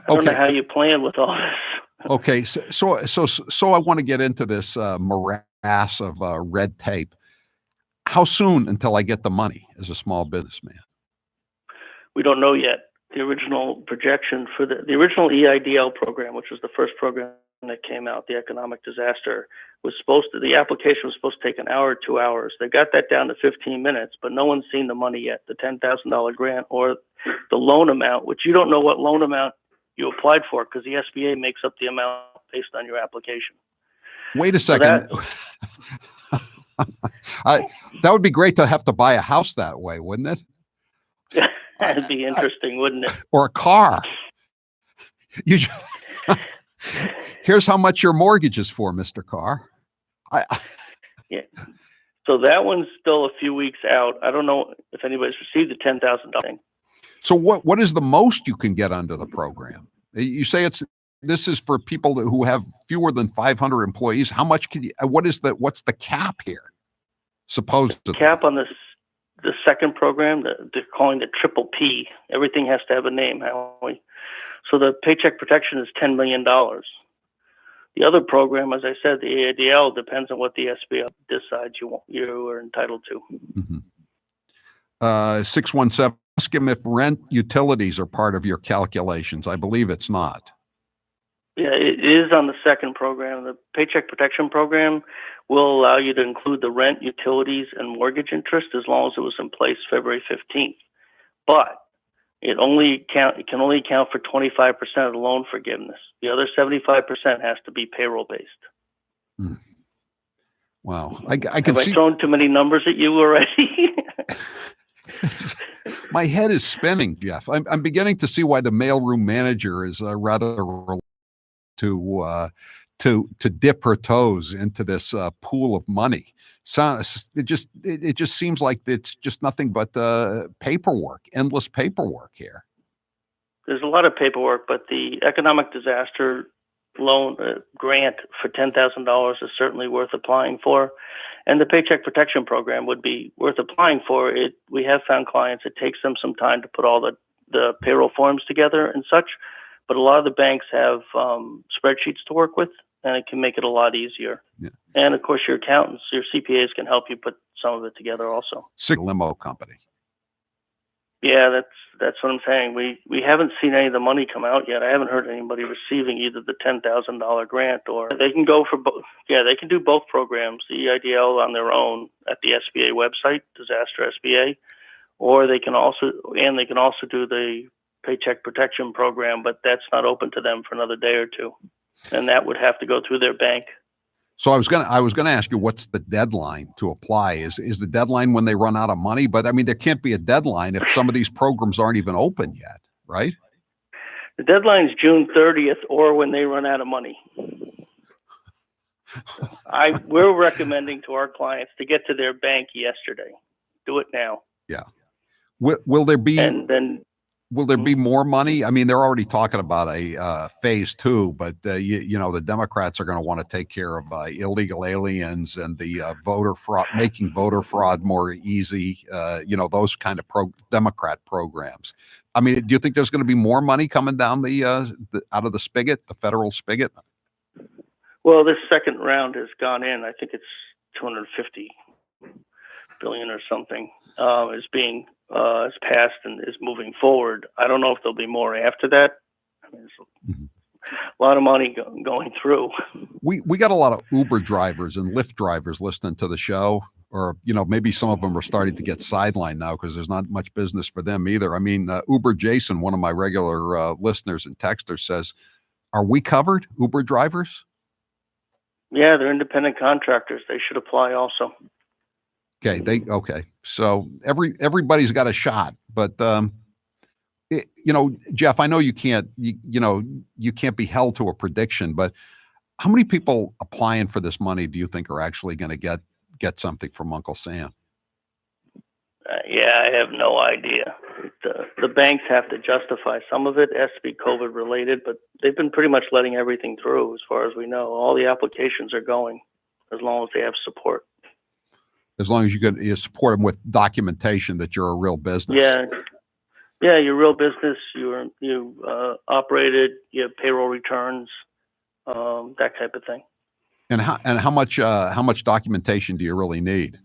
don't know how you plan with all this. Okay, so I want to get into this morass of red tape. How soon until I get the money as a small businessman? We don't know yet. The original projection for the original EIDL program, which was the first program that came out, the economic disaster, the application was supposed to take an hour or 2 hours. They got that down to 15 minutes, but no one's seen the money yet, the $10,000 grant or the loan amount, which you don't know what loan amount you applied for because the SBA makes up the amount based on your application. Wait a second. That would be great to have to buy a house that way, wouldn't it? That'd be interesting, wouldn't it? Or a car. Here's how much your mortgage is for, Mr. Carr. Yeah. So that one's still a few weeks out. I don't know if anybody's received the $10,000 thing. So what is the most you can get under the program? You say this is for people who have fewer than 500 employees. How much can you? What's the cap here? Supposedly. The cap on the second program, they're calling the triple P. Everything has to have a name, Howie. So the Paycheck Protection is $10 million. The other program, as I said, the ADL, depends on what the SBA decides you are entitled to. 617, ask him if rent utilities are part of your calculations. I believe it's not. Yeah, it is on the second program. The Paycheck Protection Program will allow you to include the rent, utilities, and mortgage interest as long as it was in place February 15th. But it can only account for 25% of the loan forgiveness. The other 75% has to be payroll based. Wow, I can Have see. I thrown too many numbers at you already? My head is spinning, Jeff. I'm beginning to see why the mailroom manager is rather reluctant to dip her toes into this pool of money. So it just seems like it's just nothing but paperwork, endless paperwork here. There's a lot of paperwork, but the economic disaster loan grant for $10,000 is certainly worth applying for, and the Paycheck Protection Program would be worth applying for. We have found clients, it takes them some time to put all the payroll forms together and such, but a lot of the banks have spreadsheets to work with, and it can make it a lot easier. Yeah. And of course, your accountants, your CPAs can help you put some of it together also. Limo company. Yeah, that's what I'm saying. We haven't seen any of the money come out yet. I haven't heard anybody receiving either the $10,000 grant, or they can go for both. Yeah, they can do both programs, the EIDL on their own at the SBA website, Disaster SBA, or they can also do the Paycheck Protection Program, but that's not open to them for another day or two, and that would have to go through their bank. So I was gonna ask you, what's the deadline to apply? Is the deadline when they run out of money? But I mean, there can't be a deadline if some of these programs aren't even open yet, right? The deadline is June 30th, or when they run out of money. We're recommending to our clients to get to their bank yesterday. Do it now. Yeah. Will there be? And then. Will there be more money? I mean, they're already talking about a phase 2, but you know, the Democrats are going to want to take care of illegal aliens and the voter fraud, making voter fraud more easy. You know, those kind of Democrat programs. I mean, do you think there's going to be more money coming down the out of the spigot, the federal spigot? Well, this second round has gone in. I think it's 250 billion or something is being. Is passed and is moving forward. I don't know if there'll be more after that. I mean, there's a lot of money going through. We got a lot of Uber drivers and Lyft drivers listening to the show, or you know, maybe some of them are starting to get sidelined now because there's not much business for them either. I mean, Uber Jason, one of my regular listeners and texters, says, "Are we covered, Uber drivers?" Yeah, they're independent contractors. They should apply also. Okay. So everybody's got a shot, but you know, Jeff, I know you can't be held to a prediction, but how many people applying for this money do you think are actually going to get something from Uncle Sam? Yeah, I have no idea. The banks have to justify some of it. It has to be COVID related, but they've been pretty much letting everything through as far as we know. All the applications are going as long as they have support. As long as you support them with documentation that you're a real business. Yeah, you're a real business. You operated. You have payroll returns, that type of thing. And how much documentation do you really need?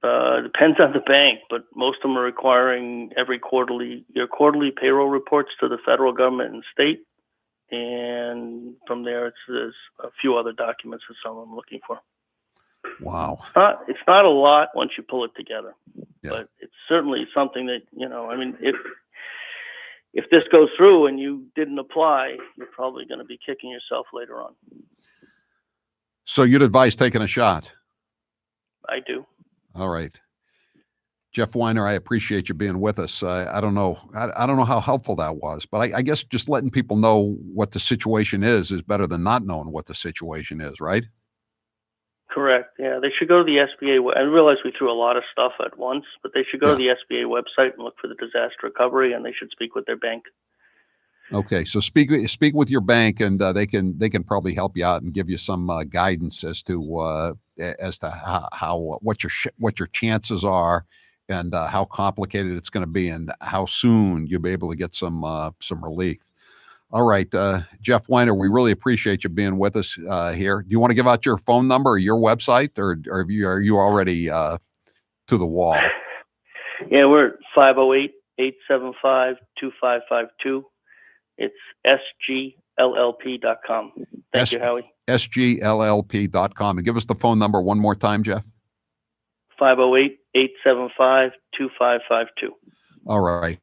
Depends on the bank, but most of them are requiring your quarterly payroll reports to the federal government and state, and from there there's a few other documents that some of them are looking for. Wow. It's not a lot once you pull it together, yeah. But it's certainly something that, you know, I mean, if this goes through and you didn't apply, you're probably going to be kicking yourself later on. So you'd advise taking a shot? I do. All right. Jeff Weiner, I appreciate you being with us. I don't know how helpful that was, but I guess just letting people know what the situation is better than not knowing what the situation is, right? Correct. Yeah, they should go to the SBA. I realize we threw a lot of stuff at once, but they should go to the SBA website and look for the disaster recovery, and they should speak with their bank. Okay, so speak with your bank, and they can probably help you out and give you some guidance as to how what your chances are, and how complicated it's going to be, and how soon you'll be able to get some relief. All right, Jeff Weiner, we really appreciate you being with us here. Do you want to give out your phone number or your website, or are you already to the wall? Yeah, we're at 508-875-2552. It's sgllp.com. Thank you, Howie. sgllp.com. And give us the phone number one more time, Jeff. 508-875-2552. All right.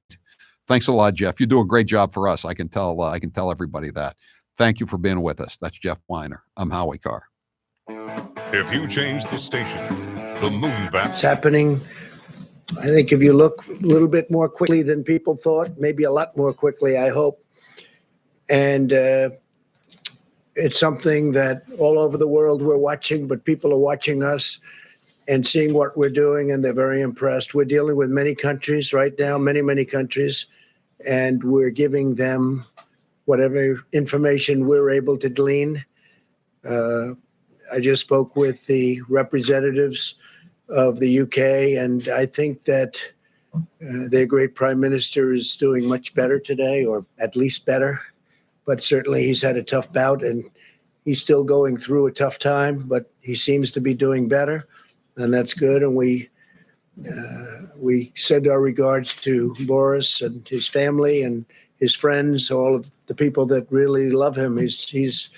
Thanks a lot, Jeff. You do a great job for us. I can tell everybody that. Thank you for being with us. That's Jeff Weiner. I'm Howie Carr. If you change the station, the Moonbats. It's happening. I think if you look a little bit more quickly than people thought, maybe a lot more quickly, I hope. And it's something that all over the world we're watching, but people are watching us and seeing what we're doing, and they're very impressed. We're dealing with many countries right now, many countries, and we're giving them whatever information we're able to glean. I just spoke with the representatives of the UK, and I think that their great prime minister is doing much better today, or at least better. But certainly he's had a tough bout, and he's still going through a tough time, but he seems to be doing better, and that's good. And we send our regards to Boris and his family and his friends, all of the people that really love him. He's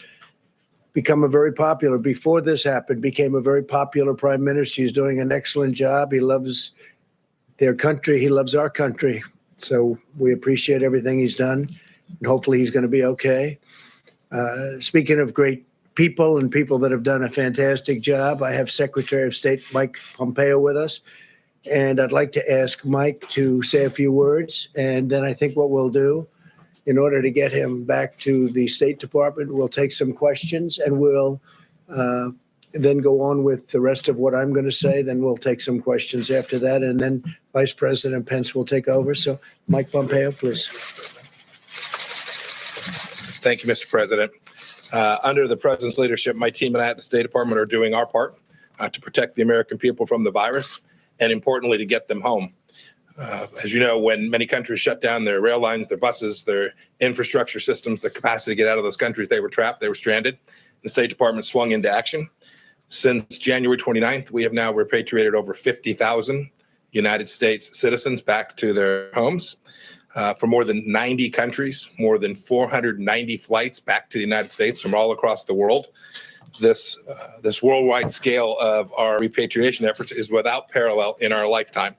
become a very popular, before this happened, became a very popular prime minister. He's doing an excellent job. He loves their country. He loves our country. So we appreciate everything he's done, and hopefully he's going to be okay. Speaking of great people and people that have done a fantastic job, I have Secretary of State Mike Pompeo with us, and I'd like to ask Mike to say a few words, and then I think what we'll do, in order to get him back to the State Department, we'll take some questions, and we'll then go on with the rest of what I'm going to say. Then we'll take some questions after that, and then Vice President Pence will take over. So, Mike Pompeo, please. Thank you, Mr. President. Under the President's leadership, my team and I at the State Department are doing our part to protect the American people from the virus, and importantly, to get them home. As you know, when many countries shut down their rail lines, their buses, their infrastructure systems, the capacity to get out of those countries, they were trapped, they were stranded. The State Department swung into action. Since January 29th, we have now repatriated over 50,000 United States citizens back to their homes. For more than 90 countries, more than 490 flights back to the United States from all across the world. This worldwide scale of our repatriation efforts is without parallel in our lifetime.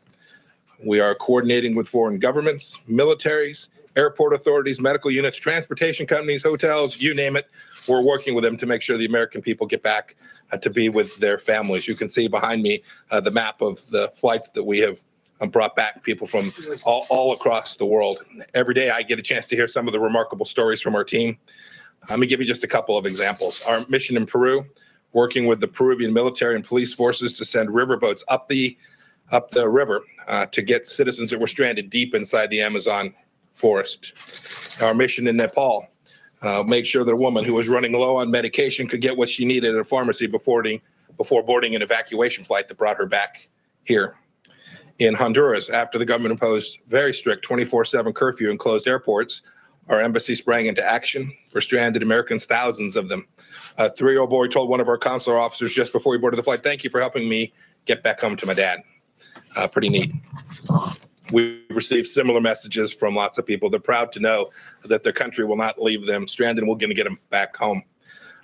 We are coordinating with foreign governments, militaries, airport authorities, medical units, transportation companies, hotels, you name it. We're working with them to make sure the American people get back to be with their families. You can see behind me the map of the flights that we have brought back people from all across the world. Every day I get a chance to hear some of the remarkable stories from our team. Let me give you just a couple of examples. Our mission in Peru, working with the Peruvian military and police forces to send riverboats up the river to get citizens that were stranded deep inside the Amazon forest. Our mission in Nepal, make sure that a woman who was running low on medication could get what she needed at a pharmacy before boarding an evacuation flight that brought her back here. In Honduras, after the government imposed very strict 24/7 curfew and closed airports, our embassy sprang into action for stranded Americans, thousands of them. A 3-year-old boy told one of our consular officers just before he boarded the flight, "Thank you for helping me get back home to my dad." Pretty neat. We received similar messages from lots of people. They're proud to know that their country will not leave them stranded, and we're going to get them back home.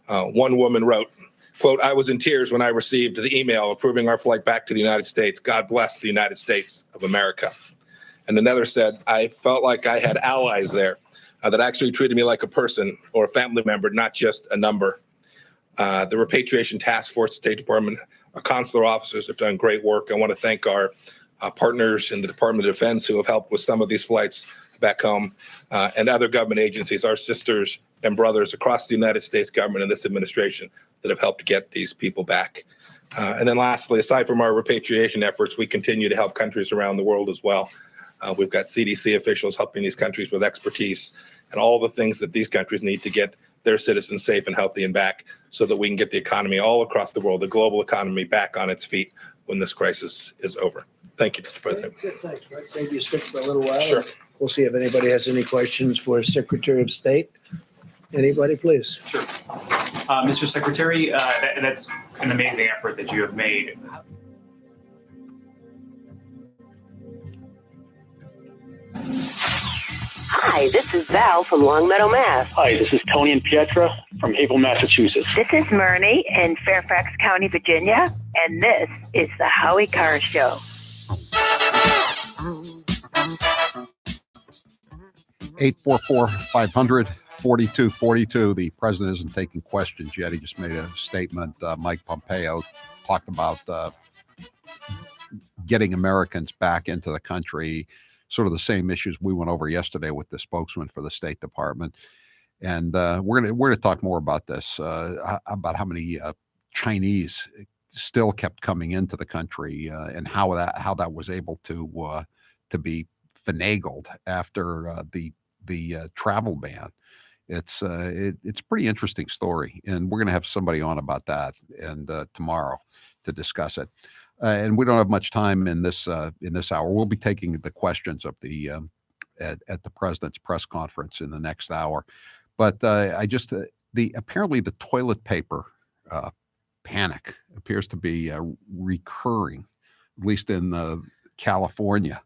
One woman wrote, quote, "I was in tears when I received the email approving our flight back to the United States. God bless the United States of America." And another said, "I felt like I had allies there that actually treated me like a person or a family member, not just a number." The Repatriation Task Force, State Department, our consular officers have done great work. I want to thank our partners in the Department of Defense who have helped with some of these flights back home, and other government agencies, our sisters and brothers across the United States government and this administration that have helped get these people back. And then lastly, aside from our repatriation efforts, we continue to help countries around the world as well. We've got CDC officials helping these countries with expertise and all the things that these countries need to get their citizens safe and healthy and back so that we can get the economy all across the world, the global economy, back on its feet when this crisis is over. Thank you, Mr. President. Good, thanks, Mike. Maybe you stick for a little while. Sure. we'll see if anybody has any questions for Secretary of State. Anybody, please? Sure. Mr. Secretary, that's an amazing effort that you have made. Hi, this is Val from Longmeadow, Mass. Hi, this is Tony and Pietra from Haverhill, Massachusetts. This is Myrnie in Fairfax County, Virginia, and this is the Howie Carr Show. 844-500-4242. The president isn't taking questions yet. He just made a statement. Mike Pompeo talked about getting Americans back into the country, sort of the same issues we went over yesterday with the spokesman for the State Department. And we're gonna talk more about this, about how many Chinese still kept coming into the country, and how that was able to be finagled after the travel ban. It's a pretty interesting story, and we're going to have somebody on about that and tomorrow to discuss it. And we don't have much time in this hour. We'll be taking the questions of the at the president's press conference in the next hour. But apparently the toilet paper panic appears to be recurring, at least in California.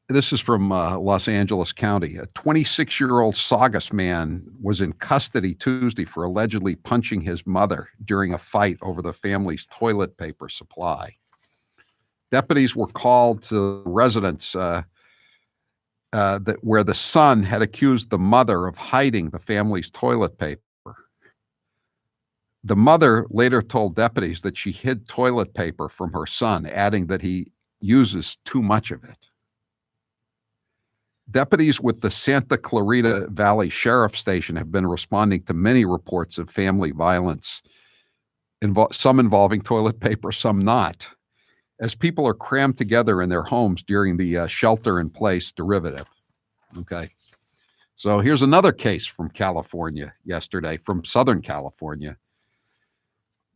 This is from Los Angeles County. A 26-year-old Saugus man was in custody Tuesday for allegedly punching his mother during a fight over the family's toilet paper supply. Deputies were called to residence where the son had accused the mother of hiding the family's toilet paper. The mother later told deputies that she hid toilet paper from her son, adding that he uses too much of it. Deputies with the Santa Clarita Valley Sheriff Station have been responding to many reports of family violence, some involving toilet paper, some not, as people are crammed together in their homes during the shelter-in-place derivative. Okay. So here's another case from California yesterday, from Southern California.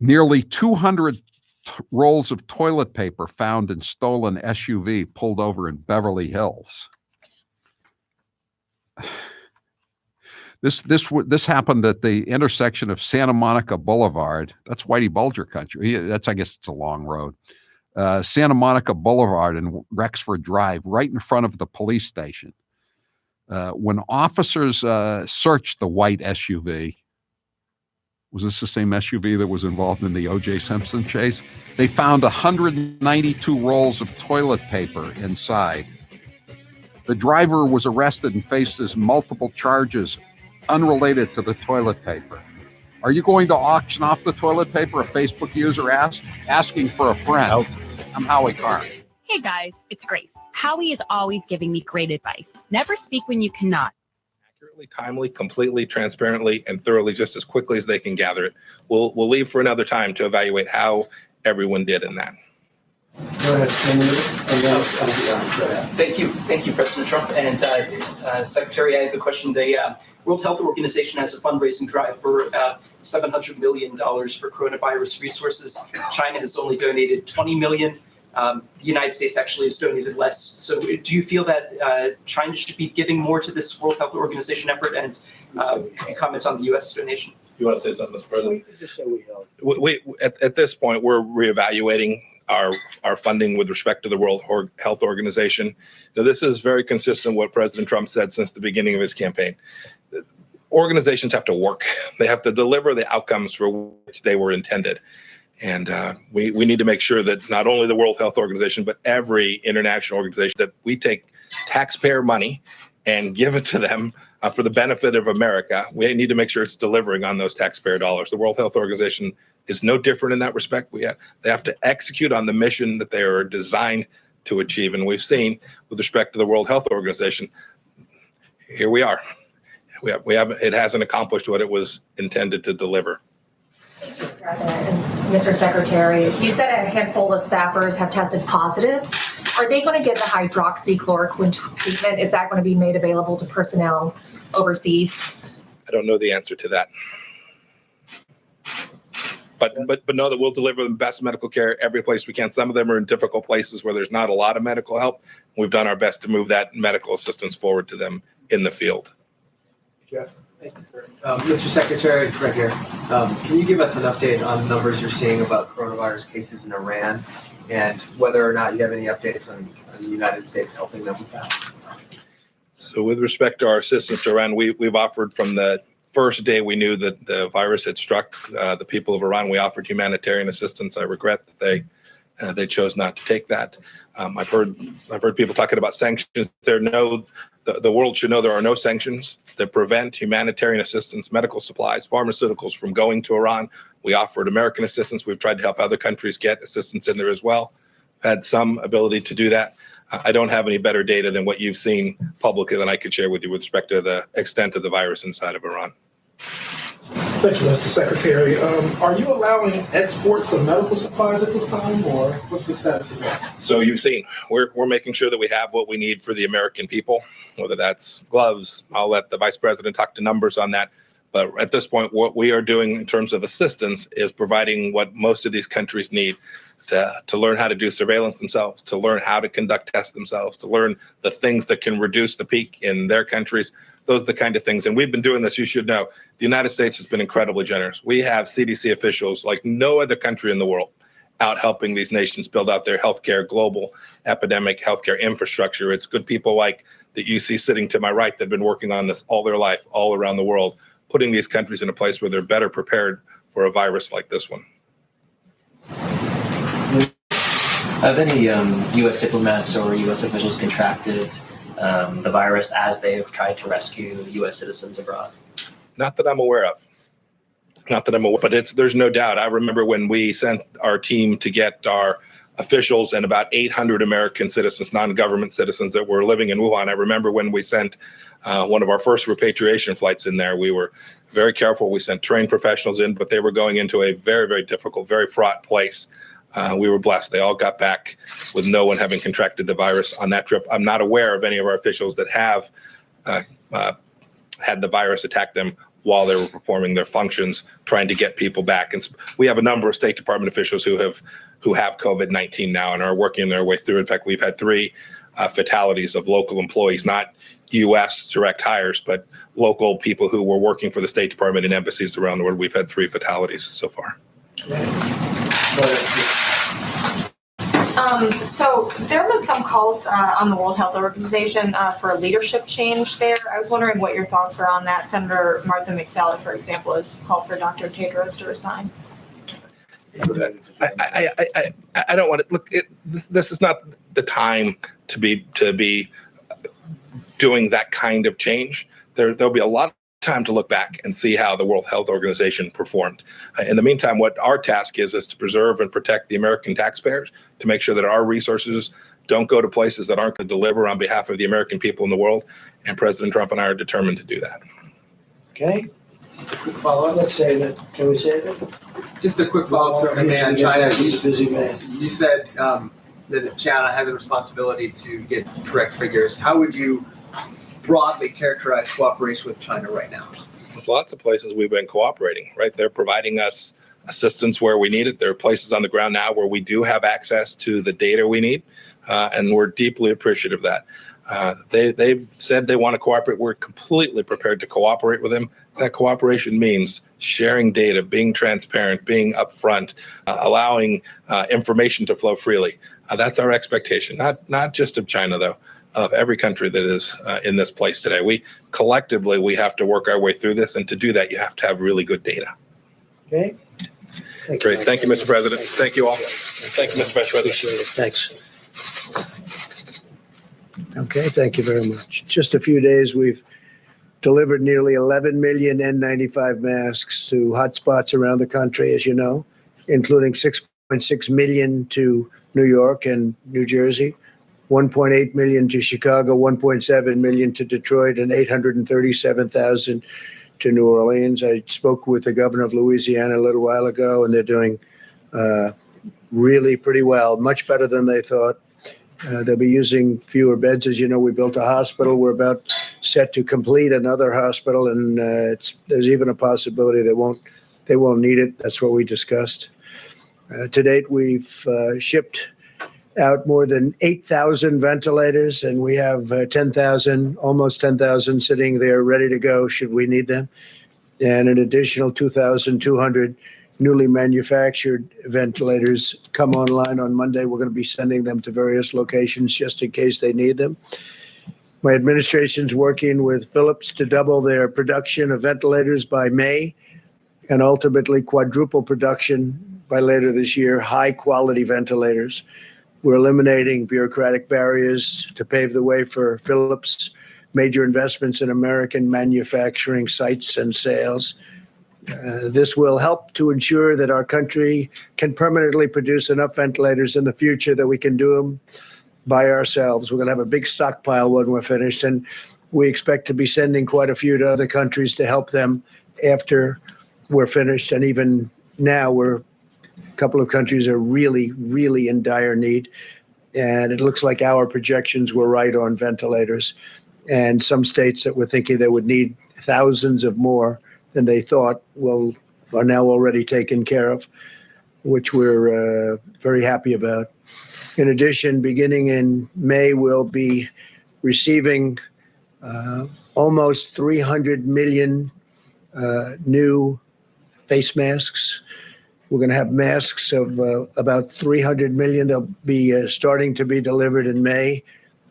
Nearly 200 rolls of toilet paper found in stolen SUV pulled over in Beverly Hills. This happened at the intersection of Santa Monica Boulevard. That's Whitey Bulger country. I guess it's a long road. Santa Monica Boulevard and Rexford Drive, right in front of the police station. When officers searched the white SUV, was this the same SUV that was involved in the O.J. Simpson chase? They found 192 rolls of toilet paper inside. The driver was arrested and faces multiple charges unrelated to the toilet paper. Are you going to auction off the toilet paper? A Facebook user asked, asking for a friend. I'm Howie Carr. Hey guys, it's Grace. Howie is always giving me great advice. Never speak when you cannot. Accurately, timely, completely, transparently, and thoroughly, just as quickly as they can gather it. We'll leave for another time to evaluate how everyone did in that. Go ahead. Thank you, President Trump. And Secretary, I have a question. The World Health Organization has a fundraising drive for $700 million for coronavirus resources. China has only donated $20 million. The United States actually has donated less. So do you feel that China should be giving more to this World Health Organization effort? And can you comment on the U.S. donation? You want to say something, Mr. President? Just say we help. At this point, we're reevaluating our funding with respect to the World Health Organization. Now, this is very consistent with what President Trump said since the beginning of his campaign. Organizations have to work. They have to deliver the outcomes for which they were intended. And we need to make sure that not only the World Health Organization, but every international organization, that we take taxpayer money and give it to them for the benefit of America. We need to make sure it's delivering on those taxpayer dollars. The World Health Organization is no different in that respect. They have to execute on the mission that they are designed to achieve. And we've seen with respect to the World Health Organization, here we are. It hasn't accomplished what it was intended to deliver. President and Mr. Secretary, you said a handful of staffers have tested positive. Are they going to get the hydroxychloroquine treatment? Is that going to be made available to personnel overseas? I don't know the answer to that. But know that we'll deliver the best medical care every place we can. Some of them are in difficult places where there's not a lot of medical help. We've done our best to move that medical assistance forward to them in the field. Jeff. Thank you, sir. Mr. Secretary, right here. Can you give us an update on numbers you're seeing about coronavirus cases in Iran and whether or not you have any updates on the United States helping them with that? So with respect to our assistance to Iran, we've offered from the first day we knew that the virus had struck the people of Iran, we offered humanitarian assistance. I regret that they chose not to take that. I've heard people talking about sanctions. The world should know there are no sanctions that prevent humanitarian assistance, medical supplies, pharmaceuticals from going to Iran. We offered American assistance. We've tried to help other countries get assistance in there as well. Had some ability to do that. I don't have any better data than what you've seen publicly than I could share with you with respect to the extent of the virus inside of Iran. Thank you, Mr. Secretary. Are you allowing exports of medical supplies at this time, or what's the status of that? So you've seen, we're making sure that we have what we need for the American people, whether that's gloves. I'll let the Vice President talk to numbers on that. But at this point, what we are doing in terms of assistance is providing what most of these countries need to learn how to do surveillance themselves, to learn how to conduct tests themselves, to learn the things that can reduce the peak in their countries. Those are the kind of things. And we've been doing this, you should know. The United States has been incredibly generous. We have CDC officials like no other country in the world out helping these nations build out their healthcare, global epidemic healthcare infrastructure. It's good people like that you see sitting to my right that have been working on this all their life, all around the world, putting these countries in a place where they're better prepared for a virus like this one. Have any U.S. diplomats or U.S. officials contracted the virus as they've tried to rescue U.S. citizens abroad? Not that I'm aware of. But there's no doubt. I remember when we sent our team to get our officials and about 800 American citizens, non-government citizens that were living in Wuhan. I remember when we sent one of our first repatriation flights in there, we were very careful. We sent trained professionals in, but they were going into a very, very difficult, very fraught place. We were blessed. They all got back with no one having contracted the virus on that trip. I'm not aware of any of our officials that have had the virus attack them while they were performing their functions, trying to get people back. And we have a number of State Department officials who have COVID-19 now and are working their way through. In fact, we've had 3 fatalities of local employees, not U.S. direct hires, but local people who were working for the State Department and embassies around the world. We've had 3 fatalities so far. So there have been some calls on the World Health Organization for a leadership change there. I was wondering what your thoughts are on that. Senator Martha McSally, for example, has called for Dr. Tedros to resign. I don't want to look. This is not the time to be doing that kind of change. There'll be a lot of time to look back and see how the World Health Organization performed. In the meantime, what our task is to preserve and protect the American taxpayers, to make sure that our resources don't go to places that aren't going to deliver on behalf of the American people in the world. And President Trump and I are determined to do that. Okay. Quick follow-up. Let's say that. Can we say that? Just a quick follow-up to the man, China. You said that China has a responsibility to get correct figures. How would you broadly characterize cooperation with China right now? There's lots of places we've been cooperating, right? They're providing us assistance where we need it. There are places on the ground now where we do have access to the data we need, and we're deeply appreciative of that. They've said they want to cooperate. We're completely prepared to cooperate with them. That cooperation means sharing data, being transparent, being upfront, allowing information to flow freely. That's our expectation, not just of China, though, of every country that is in this place today. We have to work our way through this, and to do that, you have to have really good data. Okay. Great. Thank you, Mr. President. Thank you all. Thank you, Mr. Vice President. Appreciate it. Thanks. Okay, thank you very much. Just a few days, we've delivered nearly 11 million N95 masks to hotspots around the country, as you know, including 6.6 million to New York and New Jersey, 1.8 million to Chicago, 1.7 million to Detroit, and 837,000 to New Orleans. I spoke with the governor of Louisiana a little while ago, and they're doing really pretty well, much better than they thought. They'll be using fewer beds. As you know, we built a hospital. We're about set to complete another hospital, and there's even a possibility they won't they won't need it. That's what we discussed. To date, we've shipped out more than 8,000 ventilators, and we have 10,000, almost 10,000 sitting there ready to go should we need them. And an additional 2,200 newly manufactured ventilators come online on Monday. We're going to be sending them to various locations just in case they need them. My administration's working with Philips to double their production of ventilators by May and ultimately quadruple production by later this year, high-quality ventilators. We're eliminating bureaucratic barriers to pave the way for Philips, major investments in American manufacturing sites and sales. This will help to ensure that our country can permanently produce enough ventilators in the future that we can do them by ourselves. We're going to have a big stockpile when we're finished, and we expect to be sending quite a few to other countries to help them after we're finished. And even now, a couple of countries are really, really in dire need. And it looks like our projections were right on ventilators. And some states that were thinking they would need thousands of more than they thought are now already taken care of, which we're very happy about. In addition, beginning in May, we'll be receiving almost 300 million new face masks. We're going to have masks of about 300 million. They'll be starting to be delivered in May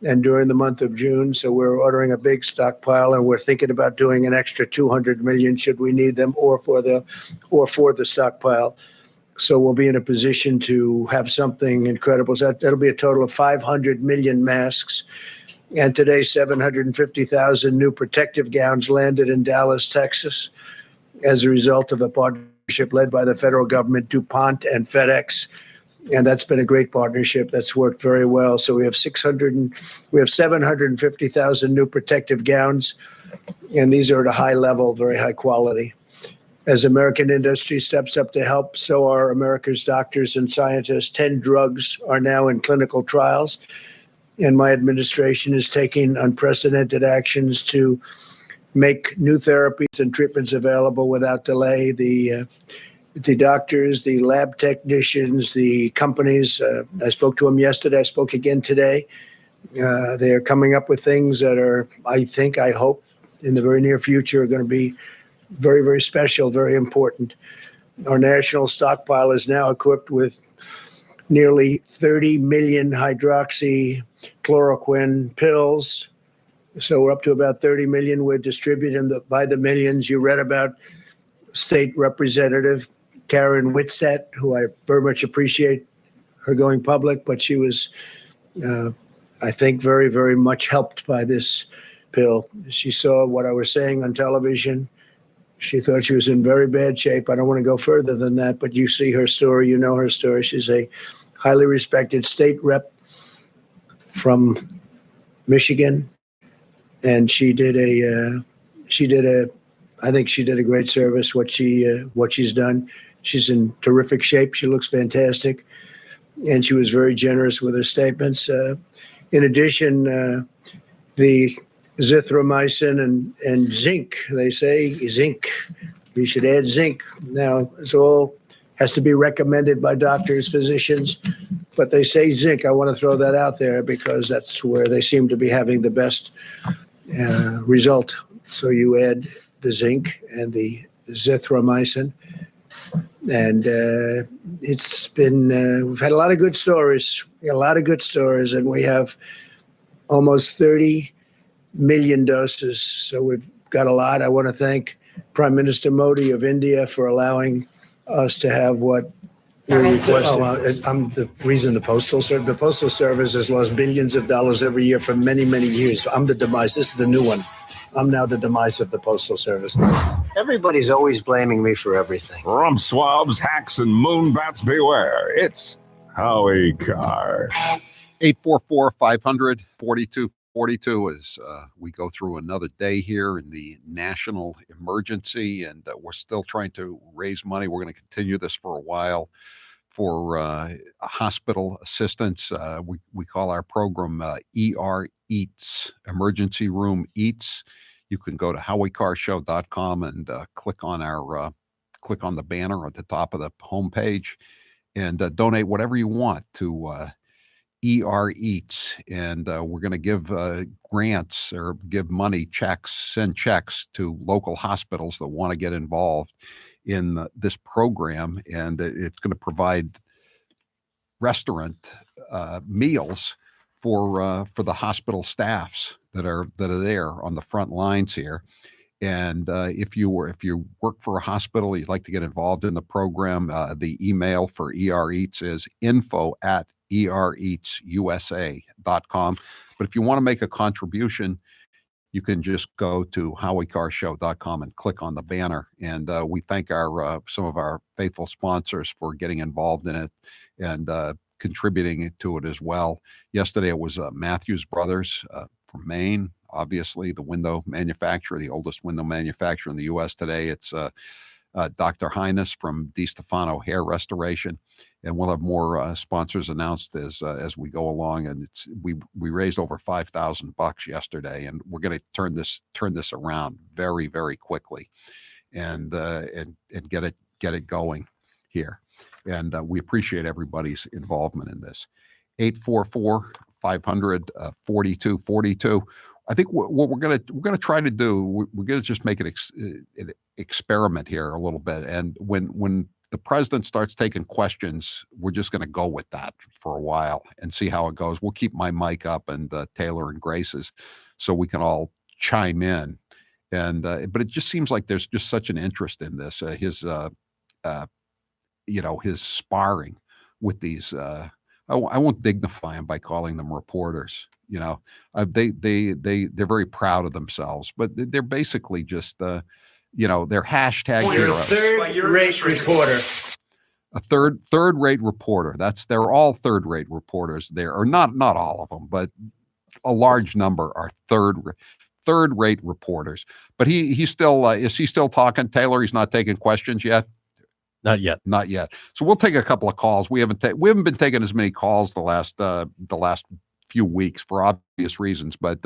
and during the month of June. So we're ordering a big stockpile, and we're thinking about doing an extra 200 million should we need them, or for the stockpile. So we'll be in a position to have something incredible. So that'll be a total of 500 million masks. And today, 750,000 new protective gowns landed in Dallas, Texas, as a result of a partnership led by the federal government, DuPont and FedEx. And that's been a great partnership that's worked very well. So we have 750,000 new protective gowns, and these are at a high level, very high quality. As American industry steps up to help, so are America's doctors and scientists. 10 drugs are now in clinical trials, and my administration is taking unprecedented actions to make new therapies and treatments available without delay. The doctors, the lab technicians, the companies, I spoke to them yesterday, I spoke again today. They are coming up with things that are, I hope, in the very near future are going to be very, very special, very important. Our national stockpile is now equipped with nearly 30 million hydroxychloroquine pills. So we're up to about 30 million. We're distributing by the millions. You read about State Representative Karen Whitsett, who I very much appreciate her going public, but she was, I think, very, very much helped by this pill. She saw what I was saying on television. She thought she was in very bad shape. I don't want to go further than that, but you see her story, you know her story. She's a highly respected state rep from Michigan, and I think she did a great service. What she's done, she's in terrific shape. She looks fantastic, and she was very generous with her statements. In addition, the zithromycin and zinc. They say zinc. You should add zinc. Now, it's all has to be recommended by doctors, physicians, but they say zinc. I want to throw that out there because that's where they seem to be having the best result. So you add the zinc and the zithromycin. And it's been, we've had a lot of good stories, and we have almost 30 million doses. So we've got a lot. I want to thank Prime Minister Modi of India for allowing us to have what we requested. I'm the reason the Postal Service has lost billions of dollars every year for many, many years. I'm the demise. This is the new one. I'm now the demise of the Postal Service. Everybody's always blaming me for everything. Rump swabs, hacks, and moonbats beware. It's Howie Carr. 844-500-4242 as we go through another day here in the national emergency, and we're still trying to raise money. We're going to continue this for a while for hospital assistance. We call our program ER Eats, Emergency Room Eats. You can go to howiecarrshow.com and click on our click on the banner at the top of the homepage and donate whatever you want to ER Eats. And we're going to give grants or give money, checks, send checks to local hospitals that want to get involved in this program. And it's going to provide restaurant meals for the hospital staffs that are there on the front lines here. And if you work for a hospital, you'd like to get involved in the program, the email for ER Eats is info@ereatsusa.com. But if you want to make a contribution, you can just go to howiecarrshow.com and click on the banner. And we thank our some of our faithful sponsors for getting involved in it and contributing to it as well. Yesterday it was Matthews Brothers from Maine, obviously the window manufacturer, the oldest window manufacturer in the U.S. today. It's Dr. Highness from DiStefano Hair Restoration, and we'll have more sponsors announced as we go along. And we raised over $5,000 yesterday, and we're going to turn this around very, very quickly, and get it going here. And we appreciate everybody's involvement in this. 844-500-4242. I think what we're gonna try to do, we're gonna just make it an experiment here a little bit. And when the president starts taking questions, we're just gonna go with that for a while and see how it goes. We'll keep my mic up and Taylor and Grace's, so we can all chime in. And but it just seems like there's just such an interest in this. His sparring with these. I won't dignify them by calling them reporters. They're very proud of themselves, but they're basically just they're hashtag heroes. Third-rate reporter. A third-rate reporter. They're all third-rate reporters there, or not all of them, but a large number are third-rate reporters. But he's still is he still talking, Taylor? He's not taking questions yet. Not yet. Not yet. So we'll take a couple of calls. We haven't been taking as many calls the last few weeks for obvious reasons, but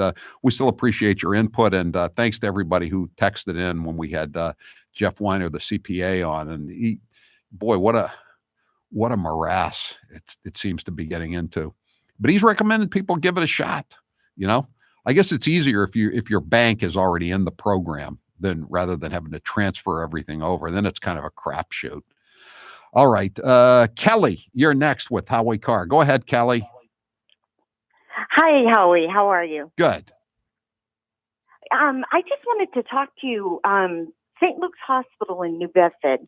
we still appreciate your input, and thanks to everybody who texted in when we had Jeff Weiner, the CPA, on. And what a morass it seems to be getting into. But he's recommended people give it a shot. I guess it's easier if your bank is already in the program, rather than having to transfer everything over. Then it's kind of a crapshoot. All right. Kelly, you're next with Howie Carr. Go ahead, Kelly. Hi, Howie. How are you? Good. I just wanted to talk to you. St. Luke's Hospital in New Bedford,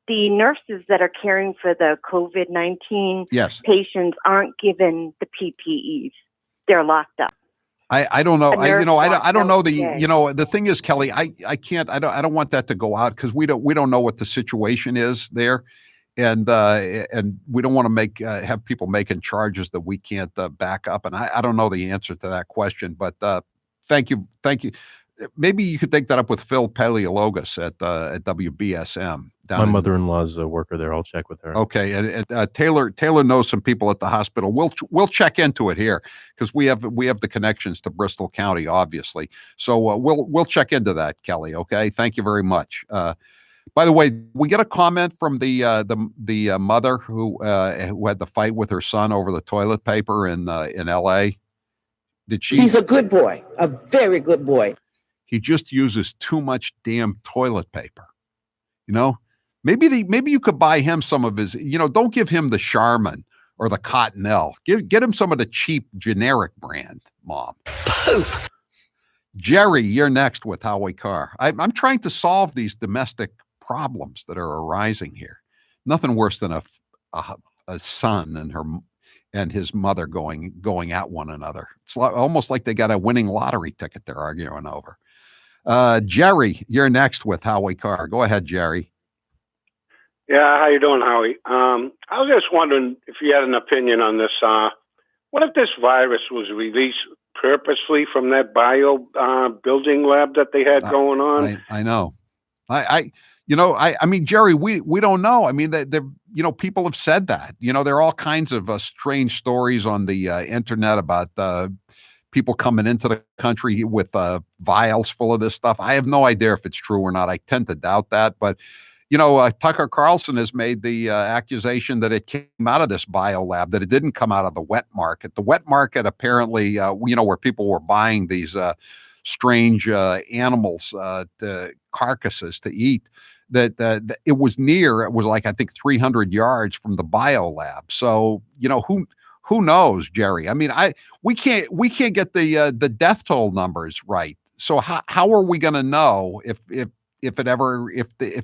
the nurses that are caring for the COVID-19 patients aren't given the PPEs. They're locked up. I don't know. I don't know the thing is, Kelly, I don't want that to go out because we don't know what the situation is there. And we don't want to have people making charges that we can't back up. And I don't know the answer to that question, but thank you. Maybe you could take that up with Phil Paleologos at WBSM. My mother-in-law's a worker there. I'll check with her. Okay, and Taylor knows some people at the hospital. We'll check into it here because we have the connections to Bristol County, obviously. So we'll check into that, Kelly. Okay, thank you very much. By the way, we get a comment from the mother who had the fight with her son over the toilet paper in L.A. Did she? He's a good boy, a very good boy. He just uses too much damn toilet paper. Maybe you could buy him some of his. Don't give him the Charmin or the Cottonelle. Get him some of the cheap generic brand, Mom. Poop. Jerry, you're next with Howie Carr. I'm trying to solve these domestic problems that are arising here. Nothing worse than a son and his mother going at one another. It's almost like they got a winning lottery ticket they're arguing over. Jerry, you're next with Howie Carr. Go ahead, Jerry. Yeah, how you doing, Howie? I was just wondering if you had an opinion on this. What if this virus was released purposely from that bio building lab that they had going on? I know. I mean, Jerry, we don't know. I mean, people have said that. There are all kinds of strange stories on the internet about people coming into the country with vials full of this stuff. I have no idea if it's true or not. I tend to doubt that, but Tucker Carlson has made the accusation that it came out of this biolab, that it didn't come out of the wet market. The wet market apparently, where people were buying these strange animals, carcasses to eat, that it was like, I think, 300 yards from the biolab. So, who knows, Jerry? I mean, we can't get the death toll numbers right. So how are we going to know if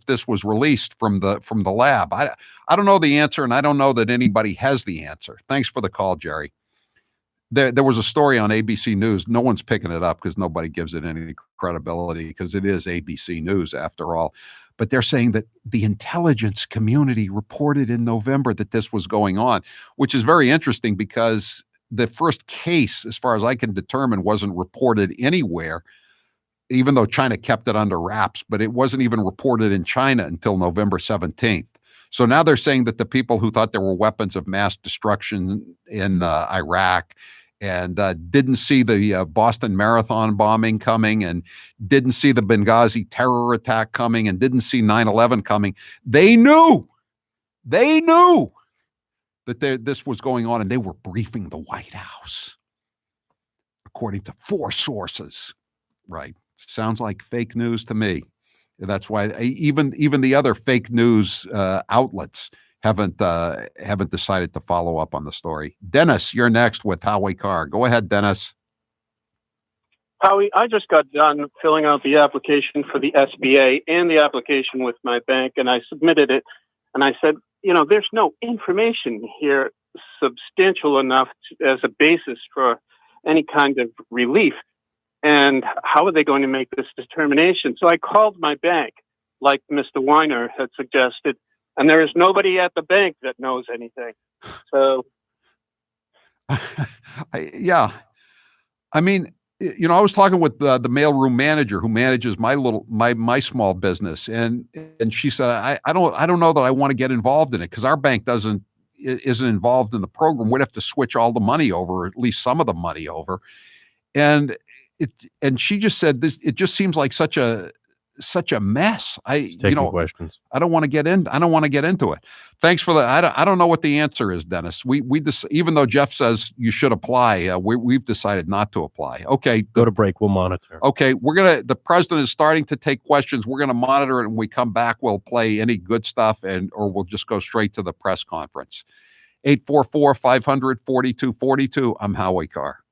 this was released from the lab? I don't know the answer, and I don't know that anybody has the answer. Thanks for the call, Jerry. There was a story on ABC News. No one's picking it up because nobody gives it any credibility, because it is ABC News after all. But they're saying that the intelligence community reported in November that this was going on, which is very interesting because the first case, as far as I can determine, wasn't reported anywhere, even though China kept it under wraps, but it wasn't even reported in China until November 17th. So now they're saying that the people who thought there were weapons of mass destruction in Iraq and didn't see the Boston Marathon bombing coming, and didn't see the Benghazi terror attack coming, and didn't see 9/11 coming, they knew that this was going on, and they were briefing the White House, according to 4 sources. Right. Sounds like fake news to me. That's why even the other fake news outlets haven't decided to follow up on the story. Dennis, you're next with Howie Carr. Go ahead, Dennis. Howie, I just got done filling out the application for the SBA and the application with my bank, and I submitted it. And I said, there's no information here substantial enough as a basis for any kind of relief. And how are they going to make this determination? So I called my bank, like Mr. Weiner had suggested, and there is nobody at the bank that knows anything. So, yeah, I mean, I was talking with the mailroom manager who manages my small business, and she said, I don't know that I want to get involved in it because our bank isn't involved in the program. We'd have to switch all the money over, or at least some of the money over, and she just said this. It just seems like such a mess. Questions. I don't want to get into it. Thanks for the. I don't know what the answer is, Dennis. We even though Jeff says you should apply, we've decided not to apply. Okay, go to break. We'll monitor. Okay, the president is starting to take questions. We're gonna monitor it, and when we come back, we'll play any good stuff, or we'll just go straight to the press conference. 844-500-4242. I'm Howie Carr.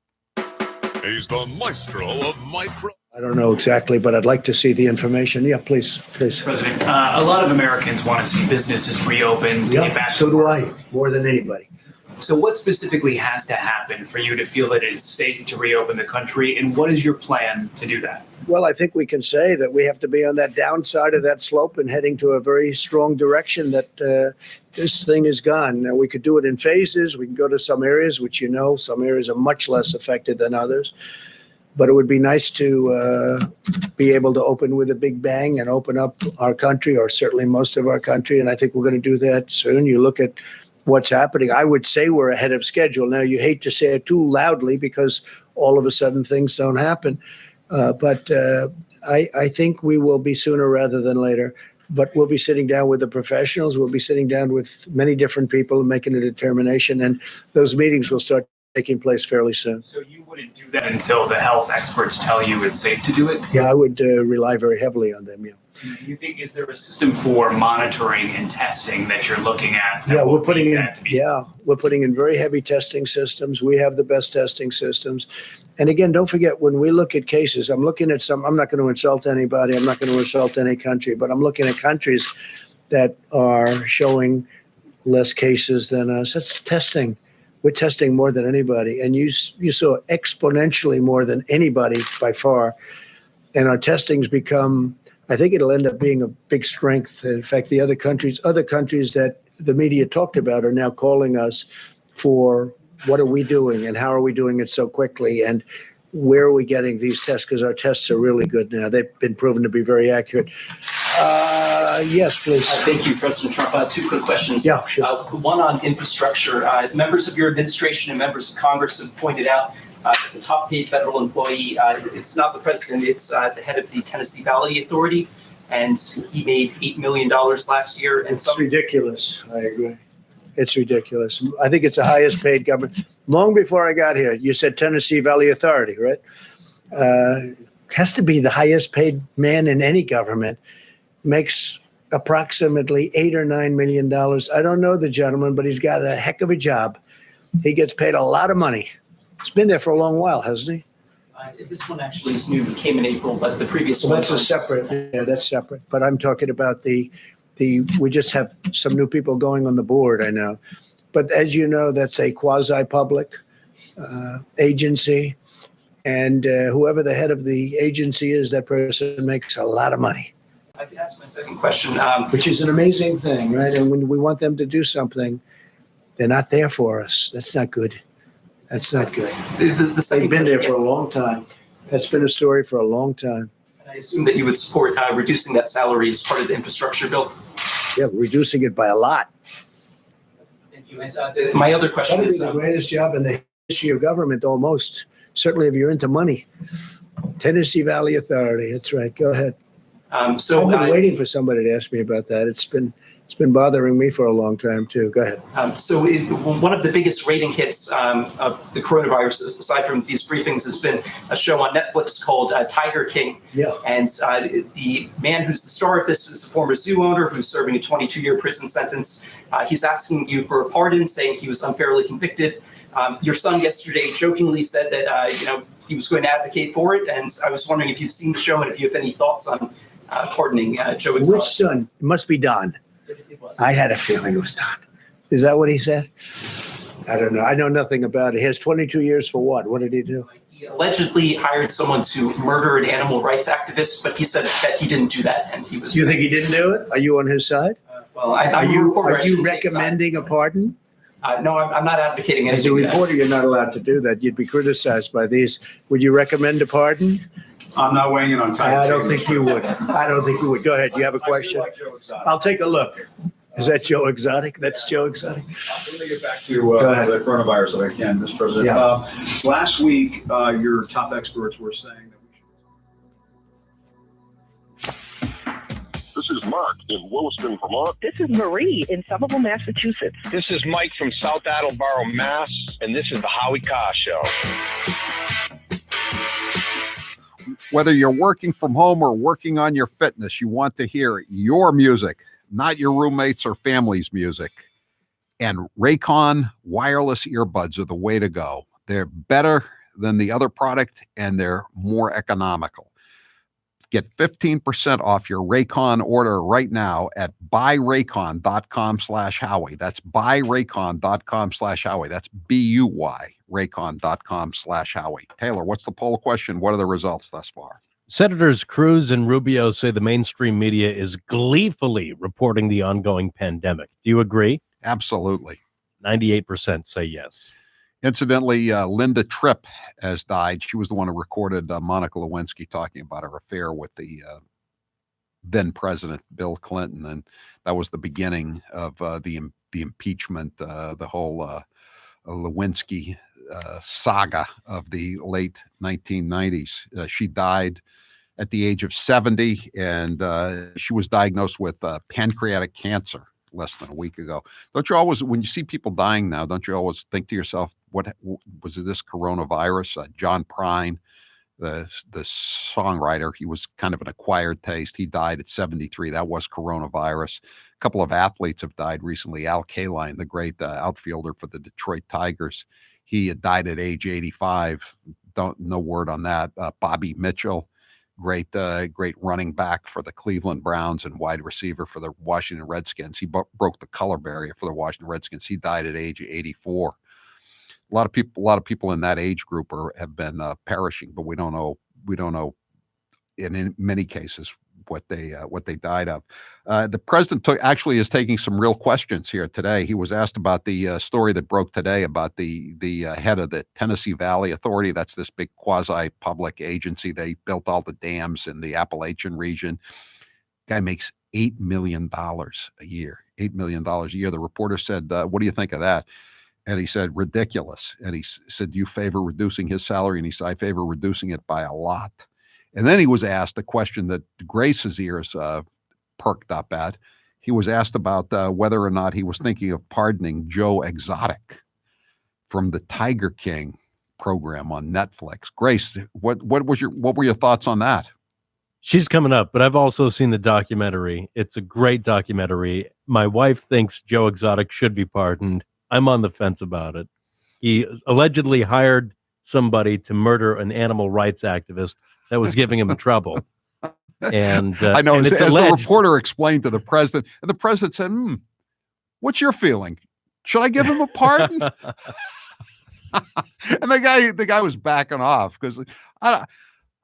He's the maestro of micro. I don't know exactly, but I'd like to see the information. Yeah, please. President, a lot of Americans want to see businesses reopen. Yeah, so do I, more than anybody. So what specifically has to happen for you to feel that it's safe to reopen the country, and what is your plan to do that? Well, I think we can say that we have to be on that downside of that slope and heading to a very strong direction that this thing is gone. Now, we could do it in phases. We can go to some areas, which some areas are much less affected than others. But it would be nice to be able to open with a big bang and open up our country, or certainly most of our country. And I think we're going to do that soon. You look at what's happening. I would say we're ahead of schedule. Now, you hate to say it too loudly because all of a sudden things don't happen. But I think we will be sooner rather than later. But we'll be sitting down with the professionals. We'll be sitting down with many different people and making a determination. And those meetings will start taking place fairly soon. So you wouldn't do that until the health experts tell you it's safe to do it? Yeah, I would rely very heavily on them, yeah. Do you think, is there a system for monitoring and testing that you're looking at? Yeah, we're putting in very heavy testing systems. We have the best testing systems. And again, don't forget, when we look at cases, I'm looking at I'm not going to insult anybody. I'm not going to insult any country, but I'm looking at countries that are showing less cases than us. That's testing. We're testing more than anybody. And you saw exponentially more than anybody by far. And our testing's become, I think it'll end up being a big strength. In fact, the other countries that the media talked about are now calling us for what are we doing and how are we doing it so quickly and where are we getting these tests, because our tests are really good now. They've been proven to be very accurate. Yes, please. Thank you, President Trump. 2 quick questions. Yeah, sure. One on infrastructure. Members of your administration and members of Congress have pointed out that the top paid federal employee, it's not the president, it's the head of the Tennessee Valley Authority. and he made $8 million last year. And It's ridiculous. I agree. It's ridiculous. I think it's the highest paid government. Long before I got here, you said Tennessee Valley Authority, right? Has to be the highest paid man in any government. Makes approximately $8 or $9 million. I don't know the gentleman, but he's got a heck of a job. He gets paid a lot of money. He's been there for a long while, hasn't he? This one actually is new. It came in April, but the previous one. That's a separate. Yeah, that's separate. But I'm talking about the. We just have some new people going on the board. I know, but as you know, that's a quasi-public agency, and whoever the head of the agency is, that person makes a lot of money. I can ask my second question, which is an amazing thing, right? And when we want them to do something, they're not there for us. That's not good. That's not good. They've been there for a long time. That's been a story for a long time. I assume that you would support reducing that salary as part of the infrastructure bill. Yeah, reducing it by a lot. Thank you. And my other question Probably is the greatest job in the history of government, almost. Certainly, if you're into money. Tennessee Valley Authority. That's right. Go ahead. I've been waiting for somebody to ask me about that. It's been bothering me for a long time too. Go ahead. One of the biggest rating hits of the coronavirus, aside from these briefings, has been a show on Netflix called Tiger King. Yeah. And the man who's the star of this is a former zoo owner who's serving a 22-year prison sentence. He's asking you for a pardon, saying he was unfairly convicted. Your son yesterday jokingly said that he was going to advocate for it, and I was wondering if you've seen the show and if you have any thoughts on pardoning Joe Exotic. Which son? It must be Don. I had a feeling it was Don. Is that what he said? I don't know. I know nothing about it. He has 22 years for what? What did he do? He allegedly hired someone to murder an animal rights activist, but he said that he didn't do that, and he was. You think he didn't do it? Are you on his side? Well, are you recommending a pardon? No, I'm not advocating anything. As a reporter, you're not allowed to do that. You'd be criticized by these. Would you recommend a pardon? I'm not weighing in on Tiger I King. don't think you would. I don't think you would. Go ahead. You have a question? I'll take a look. Is that Joe Exotic? That's Joe Exotic. Let me get back to the coronavirus if I can, Mr. President. Yeah. Last week, your top experts were saying that This is Mark in Williston, Vermont. This is Marie in Somerville, Massachusetts. This is Mike from South Attleboro, Mass. And this is the Howie Carr Show. Whether you're working from home or working on your fitness, you want to hear your music, not your roommates or family's music. And Raycon wireless earbuds are the way to go. They're better than the other product, and they're more economical. Get 15% off your Raycon order right now at buyraycon.com/Howie. That's buyraycon.com/Howie. That's BUY, raycon.com/Howie. Taylor, what's the poll question? What are the results thus far? Senators Cruz and Rubio say the mainstream media is gleefully reporting the ongoing pandemic. Do you agree? Absolutely. 98% say yes. Incidentally, Linda Tripp has died. She was the one who recorded Monica Lewinsky talking about her affair with the then president, Bill Clinton. And that was the beginning of the impeachment, the whole Lewinsky saga of the late 1990s. She died at the age of 70, and she was diagnosed with pancreatic cancer less than a week ago. Don't you always, when you see people dying now, don't you always think to yourself, what was this coronavirus? John Prine, the songwriter, he was kind of an acquired taste. He died at 73. That was coronavirus. A couple of athletes have died recently. Al Kaline, the great outfielder for the Detroit Tigers, he had died at age 85. No word on that. Bobby Mitchell, great running back for the Cleveland Browns and wide receiver for the Washington Redskins. He broke the color barrier for the Washington Redskins. He died at age 84. A lot of people in that age group have been perishing, but we don't know in many cases what they died of. The president actually is taking some real questions here today. He was asked about the story that broke today about the head of the Tennessee Valley Authority. That's this big quasi-public agency. They built all the dams in the Appalachian region. Guy makes $8 million a year. $8 million a year. The reporter said, "What do you think of that?" And he said, "Ridiculous." And he said, "Do you favor reducing his salary?" And he said, "I favor reducing it by a lot." And then he was asked a question that Grace's ears perked up at. He was asked about whether or not he was thinking of pardoning Joe Exotic from the Tiger King program on Netflix. Grace, what were your thoughts on that? She's coming up, but I've also seen the documentary. It's a great documentary. My wife thinks Joe Exotic should be pardoned. I'm on the fence about it. He allegedly hired somebody to murder an animal rights activist that was giving him trouble. And I know, and as it's the alleged. reporter explained to the president, and the president said, what's your feeling? Should I give him a pardon? And the guy was backing off because I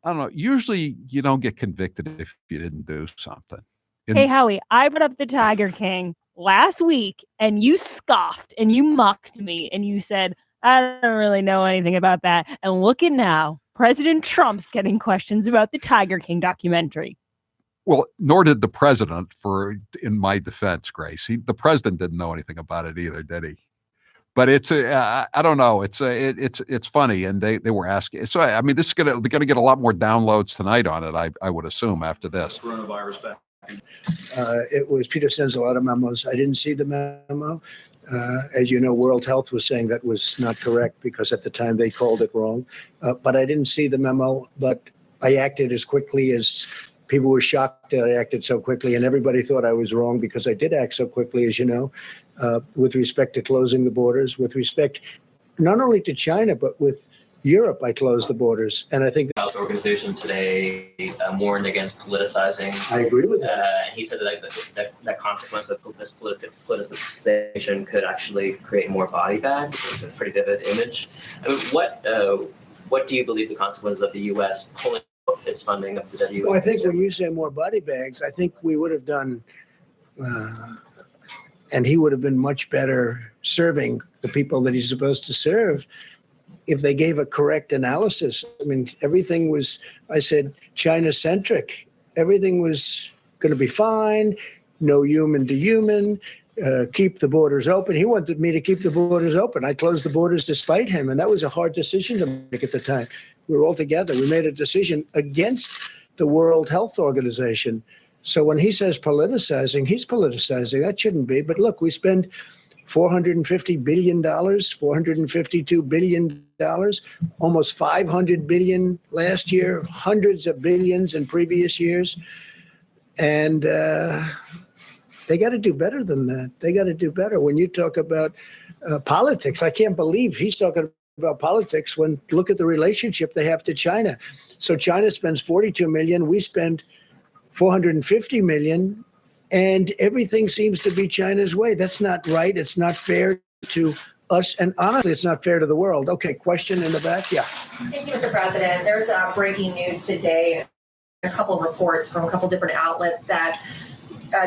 don't know. Usually you don't get convicted if you didn't do something. Hey, Howie, I brought up the Tiger King last week and you scoffed and you mocked me and you said, I don't really know anything about that. And look at now, President Trump's getting questions about the Tiger King documentary. Well, nor did the president, in my defense, Grace. The president didn't know anything about it either, did he? But it's I don't know. It's funny, and they were asking. So I mean, they're gonna get a lot more downloads tonight on it. I would assume after this. Coronavirus back. Peter sends a lot of memos. I didn't see the memo. As you know, World Health was saying that was not correct because at the time they called it wrong. But I didn't see the memo. But I acted as quickly as people were shocked that I acted so quickly, and everybody thought I was wrong because I did act so quickly, as you know. With respect to closing the borders, with respect not only to China, but with Europe, I closed the borders. And I think the Health Organization today warned against politicizing. I agree with that. He said that consequence of this politicization could actually create more body bags. It's a pretty vivid image. I mean, what do you believe the consequences of the U.S. pulling its funding of the WHO? Well, I think when you say more body bags, I think we would have done and he would have been much better serving the people that he's supposed to serve if they gave a correct analysis. I mean, everything was, I said, China-centric. Everything was going to be fine, no human to human, keep the borders open. He wanted me to keep the borders open. I closed the borders despite him, and that was a hard decision to make at the time. We were all together. We made a decision against the World Health Organization. So when he says politicizing, he's politicizing. That shouldn't be. But look, we spend $450 billion, $452 billion, almost $500 billion last year, hundreds of billions in previous years. And they got to do better than that. They got to do better. When you talk about politics, I can't believe he's talking about politics when look at the relationship they have to China. So China spends $42 million. We spend $450 million. And everything seems to be China's way. That's not right. It's not fair to us. And honestly, it's not fair to the world. Okay, question in the back? Yeah. Thank you, Mr. President. There's breaking news today, a couple of reports from a couple different outlets that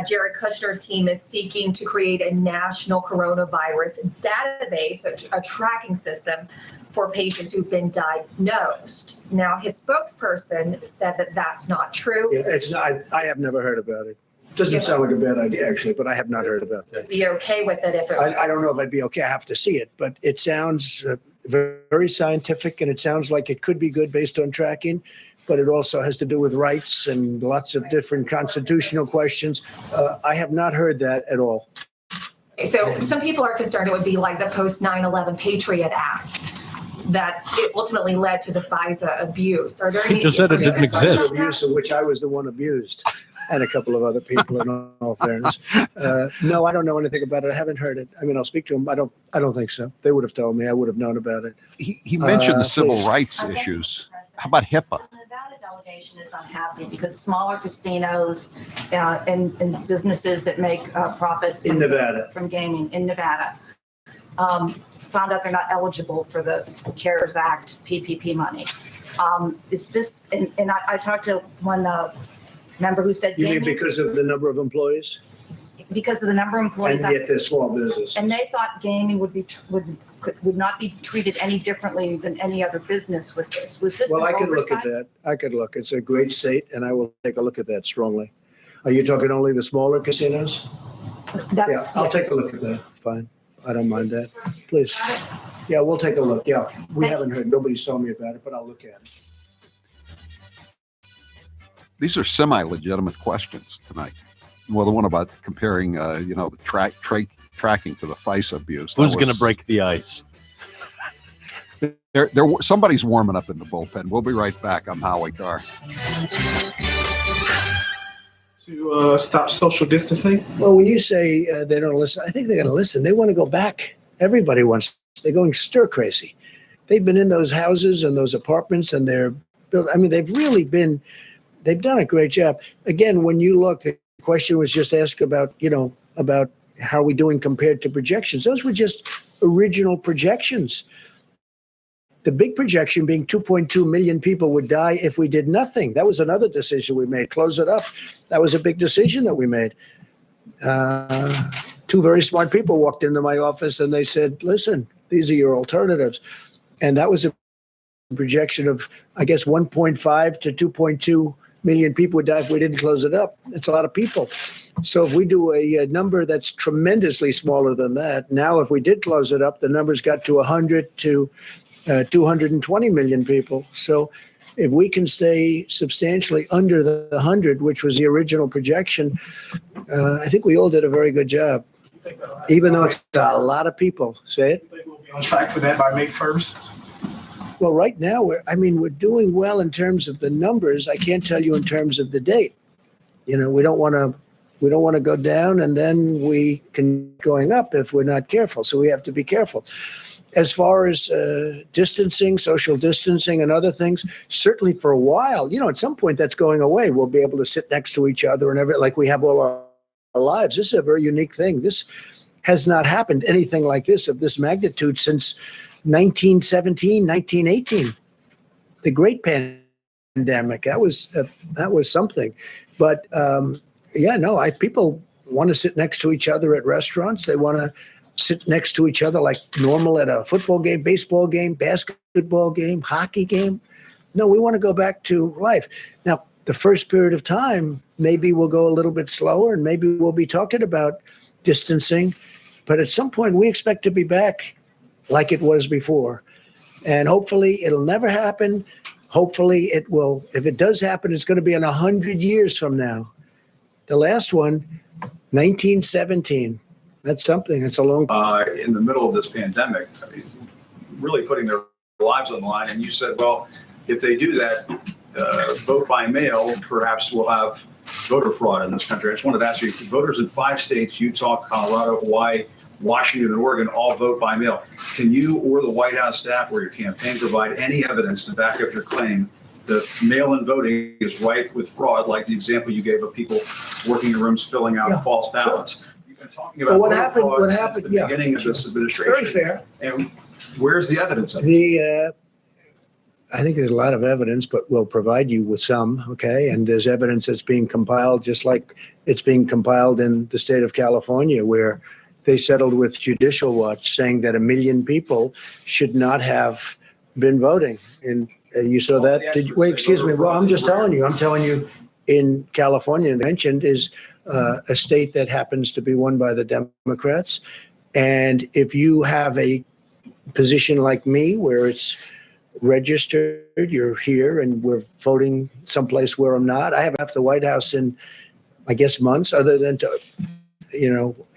Jared Kushner's team is seeking to create a national coronavirus database, a tracking system for patients who've been diagnosed. Now, his spokesperson said that that's not true. Yeah, it's not. I have never heard about it. Doesn't sound like a bad idea, actually, but I have not heard about that. Be okay with it if it I don't know if I'd be okay. I have to see it, but it sounds very scientific, and it sounds like it could be good based on tracking, but it also has to do with rights and lots of different constitutional questions. I have not heard that at all. So some people are concerned it would be like the post 9/11 Patriot Act that it ultimately led to the FISA abuse. Are there any? He just said it didn't exist. Abuse of which I was the one abused. And a couple of other people, in all fairness. No, I don't know anything about it. I haven't heard it. I mean, I'll speak to them. I don't think so. They would have told me. I would have known about it. He mentioned the civil rights issues. How about HIPAA? The Nevada delegation is unhappy because smaller casinos and businesses that make profit in Nevada from gaming in Nevada found out they're not eligible for the CARES Act PPP money. Is this? And I talked to one. Member who said you gaming, mean because of the number of employees? Because of the number of employees, and yet they're small business. And they thought gaming would not be treated any differently than any other business with this. Was this? Well, I could look at that. I could look. It's a great state, and I will take a look at that strongly. Are you talking only the smaller casinos? Yeah, I'll take a look at that. Fine, I don't mind that. Please. Yeah, we'll take a look. Yeah, we haven't heard. Nobody's told me about it, but I'll look at it. these are semi-legitimate questions tonight. Well, the one about comparing, the tracking to the FISA abuse. Who's going to break the ice? Somebody's warming up in the bullpen. We'll be right back. I'm Howie Carr. To stop social distancing? Well, when you say they don't listen, I think they're going to listen. They want to go back. Everybody wants. They're going stir crazy. They've been in those houses and those apartments, and they're built. I mean, they've done a great job. Again, when you look, the question was just asked about how are we doing compared to projections. Those were just original projections. The big projection being 2.2 million people would die if we did nothing. That was another decision we made. Close it up. That was a big decision that we made. Two very smart people walked into my office and they said, listen, these are your alternatives. And that was a projection of, I guess, 1.5 to 2.2 million people would die if we didn't close it up. It's a lot of people. So if we do a number that's tremendously smaller than that, now if we did close it up, the numbers got to 100 to 220 million people. So if we can stay substantially under the 100, which was the original projection, I think we all did a very good job, even though it's a lot of people. Say it. We'll be on track for that by May 1st. Well, right now, we're doing well in terms of the numbers. I can't tell you in terms of the date. We don't want to go down, and then we can going up if we're not careful. So we have to be careful. As far as distancing, social distancing, and other things, certainly for a while, at some point that's going away. We'll be able to sit next to each other and everything like we have all our lives. This is a very unique thing. This has not happened anything like this of this magnitude since 1917, 1918, the Great Pandemic. That was something. But people want to sit next to each other at restaurants. They want to sit next to each other like normal at a football game, baseball game, basketball game, hockey game. No, we want to go back to life. Now, the first period of time, maybe we'll go a little bit slower and maybe we'll be talking about distancing. But at some point, we expect to be back like it was before. And hopefully it'll never happen. Hopefully it will. If it does happen, it's going to be in 100 years from now. The last one, 1917. That's something. It's a long in the middle of this pandemic, really putting their lives on the line. And you said, well, if they do that, vote by mail, perhaps we'll have voter fraud in this country. I just wanted to ask you, voters in 5 states, Utah, Colorado, Hawaii, Washington, and Oregon, all vote by mail. Can you or the White House staff or your campaign provide any evidence to back up your claim that mail-in voting is rife with fraud, like the example you gave of people working in rooms filling out false ballots? You've been talking about what happened since the beginning of this administration. Very fair. And where's the evidence of it? I think there's a lot of evidence, but we'll provide you with some, okay? And there's evidence that's being compiled, just like it's being compiled in the state of California, where they settled with Judicial Watch saying that 1 million people should not have been voting. And you saw that? Wait, excuse me. Well, I'm just telling you. I'm telling you, in California, mentioned is a state that happens to be won by the Democrats. And if you have a position like me, where it's registered, you're here, and we're voting someplace where I'm not. I haven't left the White House in, I guess, months, other than to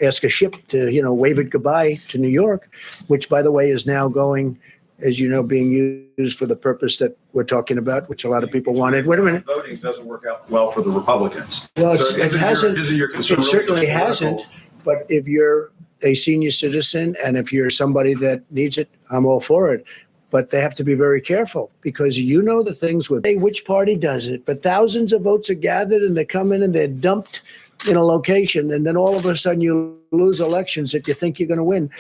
ask a ship to, wave it goodbye to New York, which, by the way, is now going, as you know, being used for the purpose that we're talking about, which a lot of people wanted. Wait a minute. Voting doesn't work out well for the Republicans. Well, so it hasn't. It certainly hasn't. But if you're a senior citizen and if you're somebody that needs it, I'm all for it. But they have to be very careful, because the things with which party does it. But thousands of votes are gathered and they come in and they're dumped in a location, and then all of a sudden you lose elections that you think you're going to win.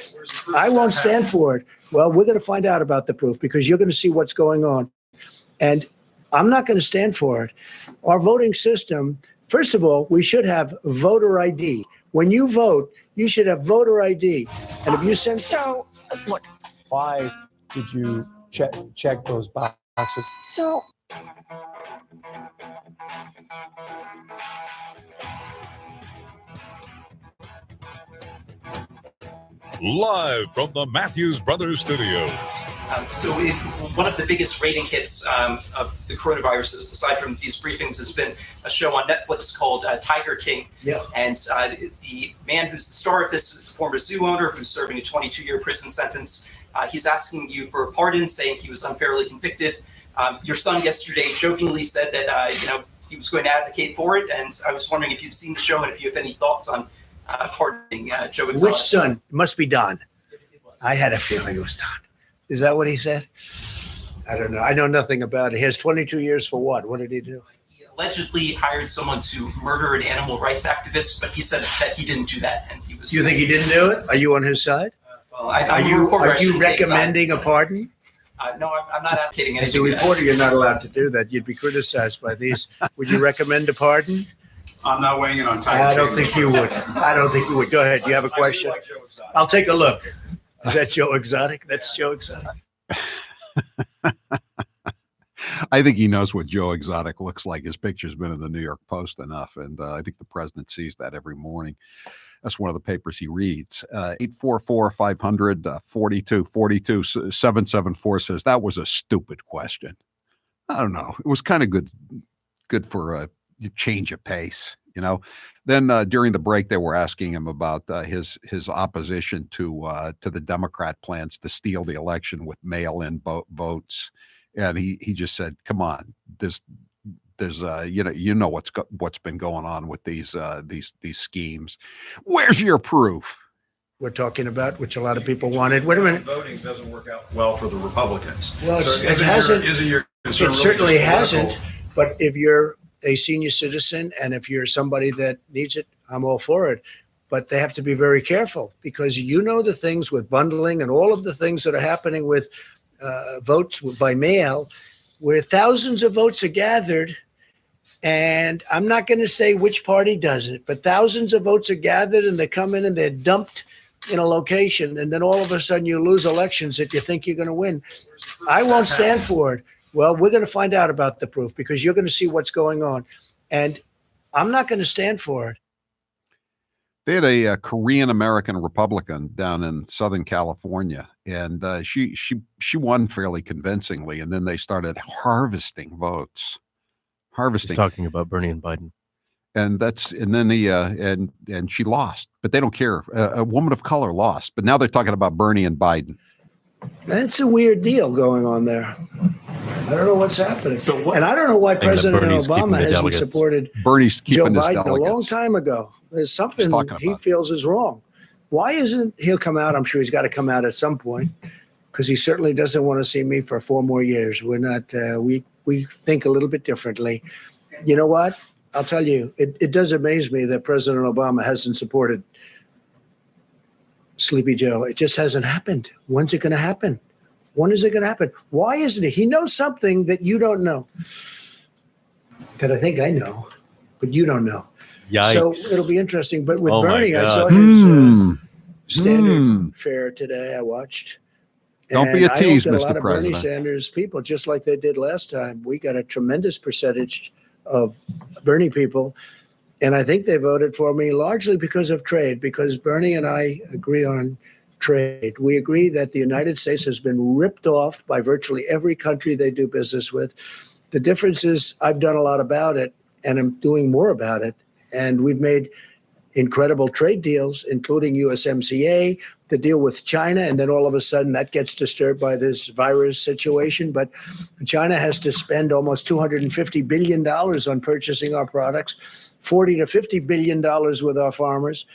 I won't stand for it. Well, we're going to find out about the proof, because you're going to see what's going on. And I'm not going to stand for it. Our voting system, first of all, we should have voter ID. When you vote, you should have voter ID. And if you send... So, look. Why did you check those boxes? So... Live from the Matthews Brothers Studios, One of the biggest rating hits of the coronavirus, aside from these briefings, has been a show on Netflix called Tiger King. Yeah. And the man who's the star of this is a former zoo owner who's serving a 22-year prison sentence. He's asking you for a pardon, saying he was unfairly convicted. Your son yesterday jokingly said that he was going to advocate for it, and I was wondering if you've seen the show and if you have any thoughts on pardoning Joe Exotic. Which son? It must be Don. I had a feeling it was Don. Is that what he said? I don't know. I know nothing about it. He has 22 years for what? What did he do? He allegedly hired someone to murder an animal rights activist, but he said that he didn't do that, and he was. Do you think he didn't do it? Are you on his side? Well, Are you recommending a pardon? No, I'm not advocating anything. As a reporter, you're not allowed to do that. You'd be criticized by these. Would you recommend a pardon? I'm not weighing in on Tiger I don't King. think you would. I don't think you would. Go ahead. You have a question? I'll take a look. Is that Joe Exotic? That's Joe Exotic. I think he knows what Joe Exotic looks like. His picture's been in the New York Post enough, and I think the president sees that every morning. That's one of the papers he reads. 844-500-4242 774 says that was a stupid question. I don't know. It was kind of good for a change of pace, you know. Then during the break, they were asking him about his opposition to the Democrat plans to steal the election with mail-in votes, and he just said, "Come on, there's what's been going on with these schemes. Where's your proof?" We're talking about, which a lot of people wanted. Wait a minute. Voting doesn't work out well for the Republicans. Well, So it hasn't. Isn't your It concern really certainly just hasn't. political? But if you're a senior citizen and if you're somebody that needs it, I'm all for it. But they have to be very careful because the things with bundling and all of the things that are happening with votes by mail, where thousands of votes are gathered. And I'm not going to say which party does it, but thousands of votes are gathered and they come in and they're dumped in a location. And then all of a sudden you lose elections that you think you're going to win. I won't stand for it. Well, we're going to find out about the proof because you're going to see what's going on. And I'm not going to stand for it. They had a Korean American Republican down in Southern California, and she won fairly convincingly. And then they started harvesting votes. He's talking about Bernie and Biden. And then she lost, but they don't care. A woman of color lost, but now they're talking about Bernie and Biden. That's a weird deal going on there. I don't know what's happening. And I don't know why President Obama hasn't supported Bernie's Joe keeping his Biden delegates. a long time ago. There's something he feels is wrong. Why isn't he'll come out? I'm sure he's got to come out at some point because he certainly doesn't want to see me for 4 more years. We're not, we think a little bit differently. You know what? I'll tell you, it does amaze me that President Obama hasn't supported Sleepy Joe. It just hasn't happened. When's it going to happen? When is it going to happen? Why isn't it? He knows something that you don't know. That I think I know, but you don't know. Yikes. So it'll be interesting. But with Oh my Bernie, I God. saw his standard fare today. I watched. Don't be a tease, I hope that Mr. a lot of Bernie President. Sanders people, just like they did last time, we got a tremendous percentage of Bernie people. And I think they voted for me largely because of trade, because Bernie and I agree on trade. We agree that the United States has been ripped off by virtually every country they do business with. The difference is I've done a lot about it and I'm doing more about it. And we've made incredible trade deals, including USMCA, the deal with China, and then all of a sudden that gets disturbed by this virus situation. But China has to spend almost $250 billion on purchasing our products, $40 to $50 billion with our farmers.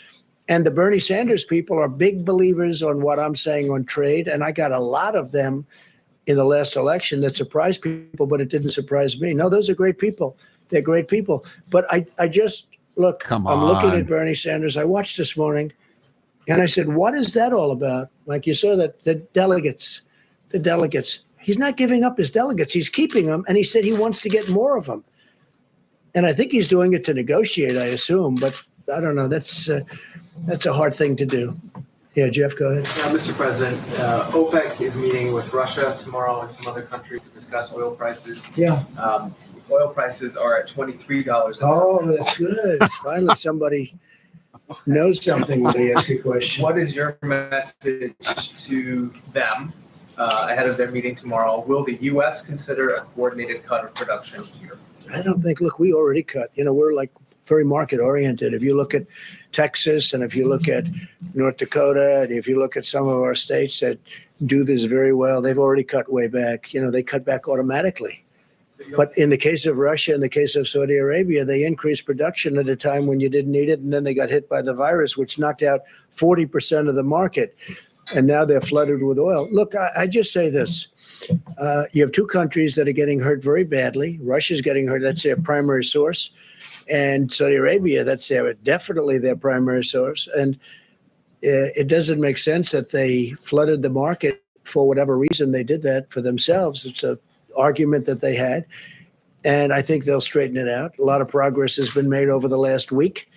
And the Bernie Sanders people are big believers on what I'm saying on trade. And I got a lot of them in the last election that surprised people, but it didn't surprise me. No, those are great people. They're great people. But I just, look, I'm looking at Bernie Sanders. I watched this morning. And I said, what is that all about? Like you saw that the delegates. He's not giving up his delegates. He's keeping them. And he said he wants to get more of them. And I think he's doing it to negotiate, I assume. But I don't know. That's a hard thing to do. Yeah, Jeff, go ahead. Mr. President, OPEC is meeting with Russia tomorrow and some other countries to discuss oil prices. Yeah. Oil prices are at $23 a Oh, that's good. Finally, somebody knows something when they ask a question. What is your message to them ahead of their meeting tomorrow. Will the U.S. consider a coordinated cut of production here? I don't think, look, we already cut. We're like very market oriented. If you look at Texas and if you look at North Dakota and if you look at some of our states that do this very well, they've already cut way back. They cut back automatically. But in the case of Russia, in the case of Saudi Arabia, they increased production at a time when you didn't need it. And then they got hit by the virus, which knocked out 40% of the market. And now they're flooded with oil. Look, I just say this. You have two countries that are getting hurt very badly. Russia's getting hurt. That's their primary source. And Saudi Arabia, that's definitely their primary source. And it doesn't make sense that they flooded the market for whatever reason they did that for themselves. It's an argument that they had. And I think they'll straighten it out. A lot of progress has been made over the last week.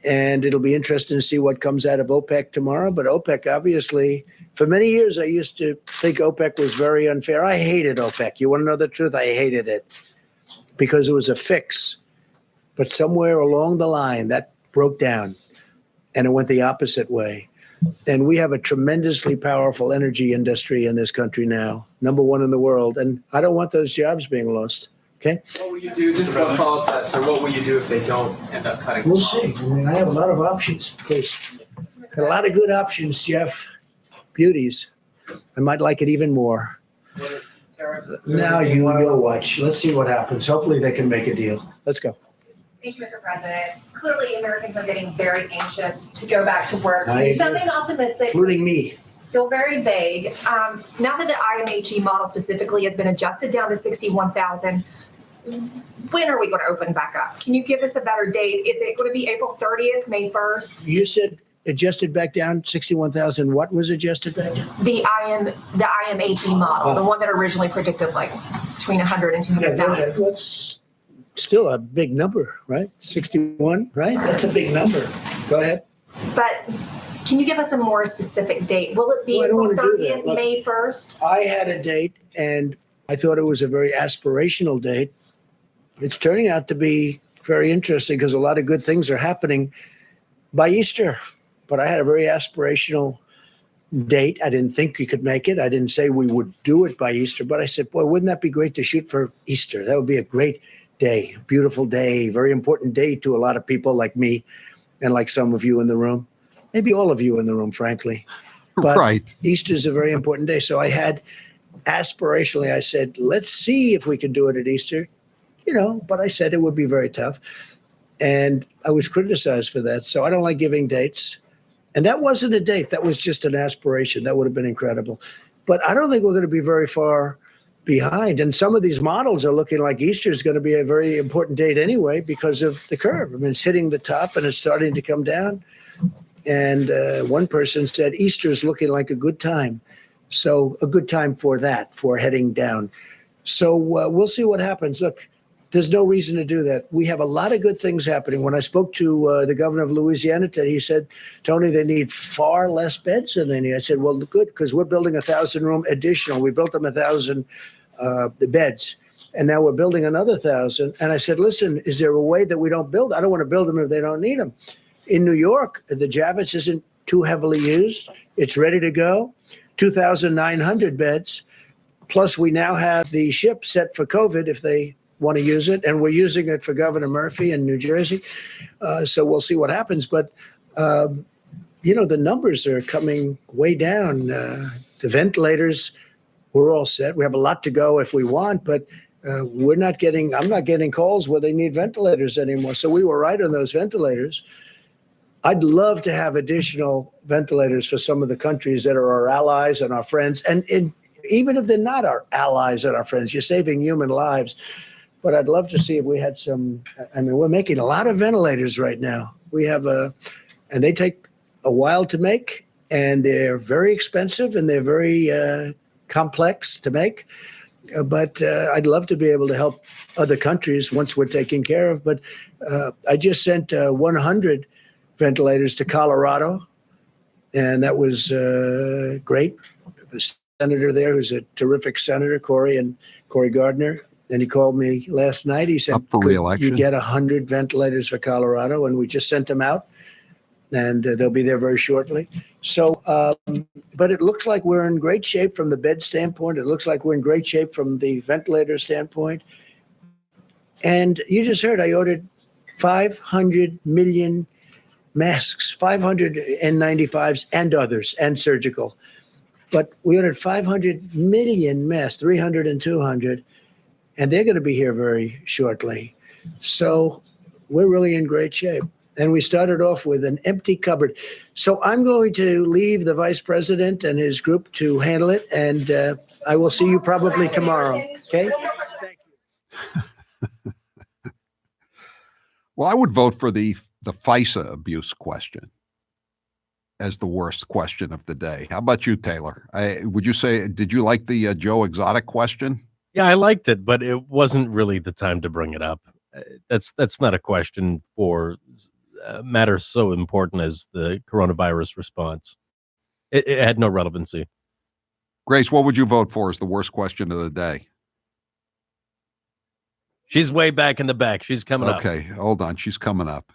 And it'll be interesting to see what comes out of OPEC tomorrow. But OPEC, obviously, for many years, I used to think OPEC was very unfair. I hated OPEC. You want to know the truth? I hated it because it was a fix. But somewhere along the line, that broke down and it went the opposite way. And we have a tremendously powerful energy industry in this country now, number one in the world. And I don't want those jobs being lost. Okay. What will you do? Just one follow-up to that. So what will you do if they don't end up cutting? We'll see. I have a lot of options. Got a lot of good options, Jeff. Beauties. I might like it even more. Now you'll watch. Let's see what happens. Hopefully they can make a deal. Let's go. Thank you, Mr. President. Clearly, Americans are getting very anxious to go back to work. Something optimistic. Including me. Still very vague. Now that the IMHE model specifically has been adjusted down to 61,000, when are we going to open back up? Can you give us a better date? Is it going to be April 30th, May 1st? You said adjusted back down 61,000. What was adjusted back down? The IMHE model, the one that originally predicted like between 100 and 200,000. That's still a big number, right? 61, right? That's a big number. Go ahead. But can you give us a more specific date? Will it be April 30th, May 1st? I had a date and I thought it was a very aspirational date. It's turning out to be very interesting because a lot of good things are happening by Easter. But I had a very aspirational date. I didn't think we could make it. I didn't say we would do it by Easter, but I said, boy, wouldn't that be great to shoot for Easter? That would be a great day, beautiful day, very important day to a lot of people like me and like some of you in the room, maybe all of you in the room, frankly. But right. Easter is a very important day. So I had aspirationally, I said, let's see if we can do it at Easter. But I said it would be very tough. And I was criticized for that. So I don't like giving dates. And that wasn't a date. That was just an aspiration. That would have been incredible. But I don't think we're going to be very far behind. And some of these models are looking like Easter is going to be a very important date anyway because of the curve. I mean, it's hitting the top and it's starting to come down. And one person said Easter is looking like a good time. So a good time for that, for heading down. So we'll see what happens. Look, there's no reason to do that. We have a lot of good things happening. When I spoke to the governor of Louisiana today, he said, Tony, they need far less beds than they need. I said, well, good, because we're building 1,000-room additional. We built them 1,000 beds, and now we're building another 1,000. And I said, listen, is there a way that we don't build? I don't want to build them if they don't need them. In New York, the Javits isn't too heavily used. It's ready to go. 2,900 beds. Plus, we now have the ship set for COVID if they want to use it, and we're using it for Governor Murphy in New Jersey. So we'll see what happens. But, the numbers are coming way down. The ventilators, we're all set. We have a lot to go if we want, but I'm not getting calls where they need ventilators anymore. So we were right on those ventilators. I'd love to have additional ventilators for some of the countries that are our allies and our friends. And even if they're not our allies and our friends, you're saving human lives. But I'd love to see if we had some. I mean, we're making a lot of ventilators right now. We have and they take a while to make, and they're very expensive, and they're very complex to make. But I'd love to be able to help other countries once we're taken care of. But I just sent 100 ventilators to Colorado, and that was great. The senator there, who's a terrific senator, Cory Gardner. And he called me last night. He said, up for re-election. You get 100 ventilators for Colorado, and we just sent them out. and they'll be there very shortly. So, but it looks like we're in great shape from the bed standpoint. It looks like we're in great shape from the ventilator standpoint. And you just heard I ordered 500 million masks, 595s and others, and surgical. But we ordered 500 million masks, 300 and 200, and they're going to be here very shortly. So we're really in great shape. And we started off with an empty cupboard. So I'm going to leave the vice president and his group to handle it, and I will see you probably tomorrow. Okay? Thank you. Well, I would vote for the FISA abuse question as the worst question of the day. How about you, Taylor? Would you say, did you like the Joe Exotic question? Yeah, I liked it, but it wasn't really the time to bring it up. That's not a question for matters so important as the coronavirus response. It had no relevancy. Grace, what would you vote for as the worst question of the day? She's way back in the back. She's coming up. Okay, hold on. She's coming up.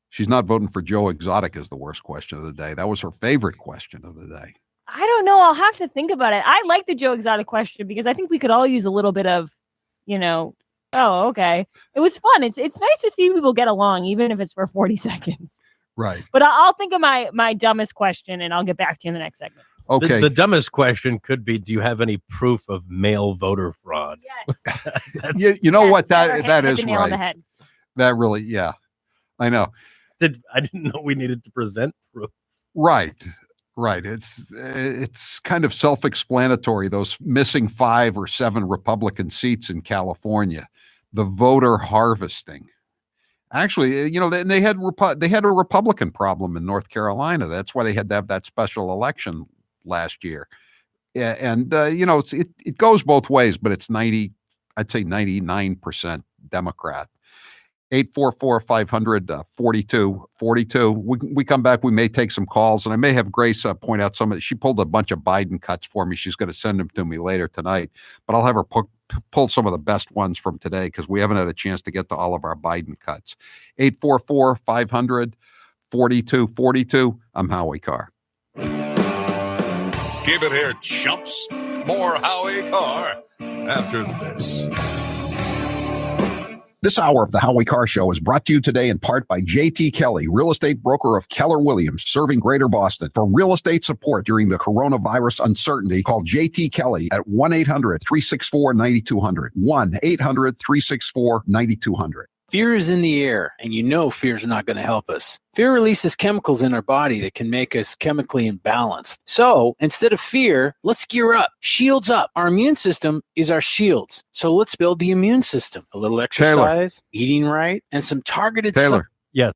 She's not voting for Joe Exotic as the worst question of the day. That was her favorite question of the day. I don't know. I'll have to think about it. I like the Joe Exotic question because I think we could all use a little bit of, oh, okay. It was fun. It's nice to see people get along, even if it's for 40 seconds. Right. But I'll think of my dumbest question and I'll get back to you in the next segment. Okay. The dumbest question could be, do you have any proof of mail voter fraud? Yes. You know what? That Hit is the nail on the right. head. That really, yeah. I know. I didn't know we needed to present proof. Right. It's kind of self-explanatory. Those missing 5 or 7 Republican seats in California, the voter harvesting. Actually, they had a Republican problem in North Carolina. That's why they had to have that special election last year. Yeah, and it goes both ways, but it's 'I'd say 99% Democrat. 844-500-4242. We come back. We may take some calls, and I may have Grace point out some of. She pulled a bunch of Biden cuts for me. She's going to send them to me later tonight, but I'll have her pull some of the best ones from today because we haven't had a chance to get to all of our Biden cuts. 844-500-4242. I'm Howie Carr. Give it here, chumps. More Howie Carr after this. This hour of the Howie Carr Show is brought to you today in part by J.T. Kelly, real estate broker of Keller Williams, serving Greater Boston. For real estate support during the coronavirus uncertainty, call J.T. Kelly at 1-800-364-9200. 1-800-364-9200. Fear is in the air, and fear is not going to help us. Fear releases chemicals in our body that can make us chemically imbalanced. So instead of fear, let's gear up. Shields up. Our immune system is our shields. So let's build the immune system. A little exercise, eating right, and some targeted... Taylor. Yes.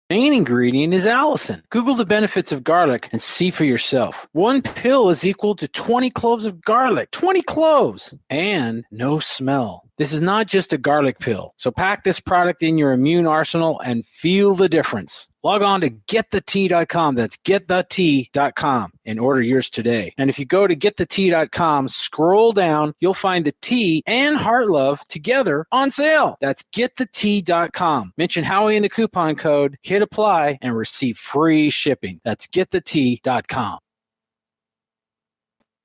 Main ingredient is allicin. Google the benefits of garlic and see for yourself. 1 pill is equal to 20 cloves of garlic. 20 cloves! And no smell. This is not just a garlic pill. So pack this product in your immune arsenal and feel the difference. Log on to getthetea.com. That's getthetea.com and order yours today. And if you go to getthetea.com, scroll down, you'll find the tea and Heart Love together on sale. That's getthetea.com. Mention Howie in the coupon code, hit apply, and receive free shipping. That's getthetea.com.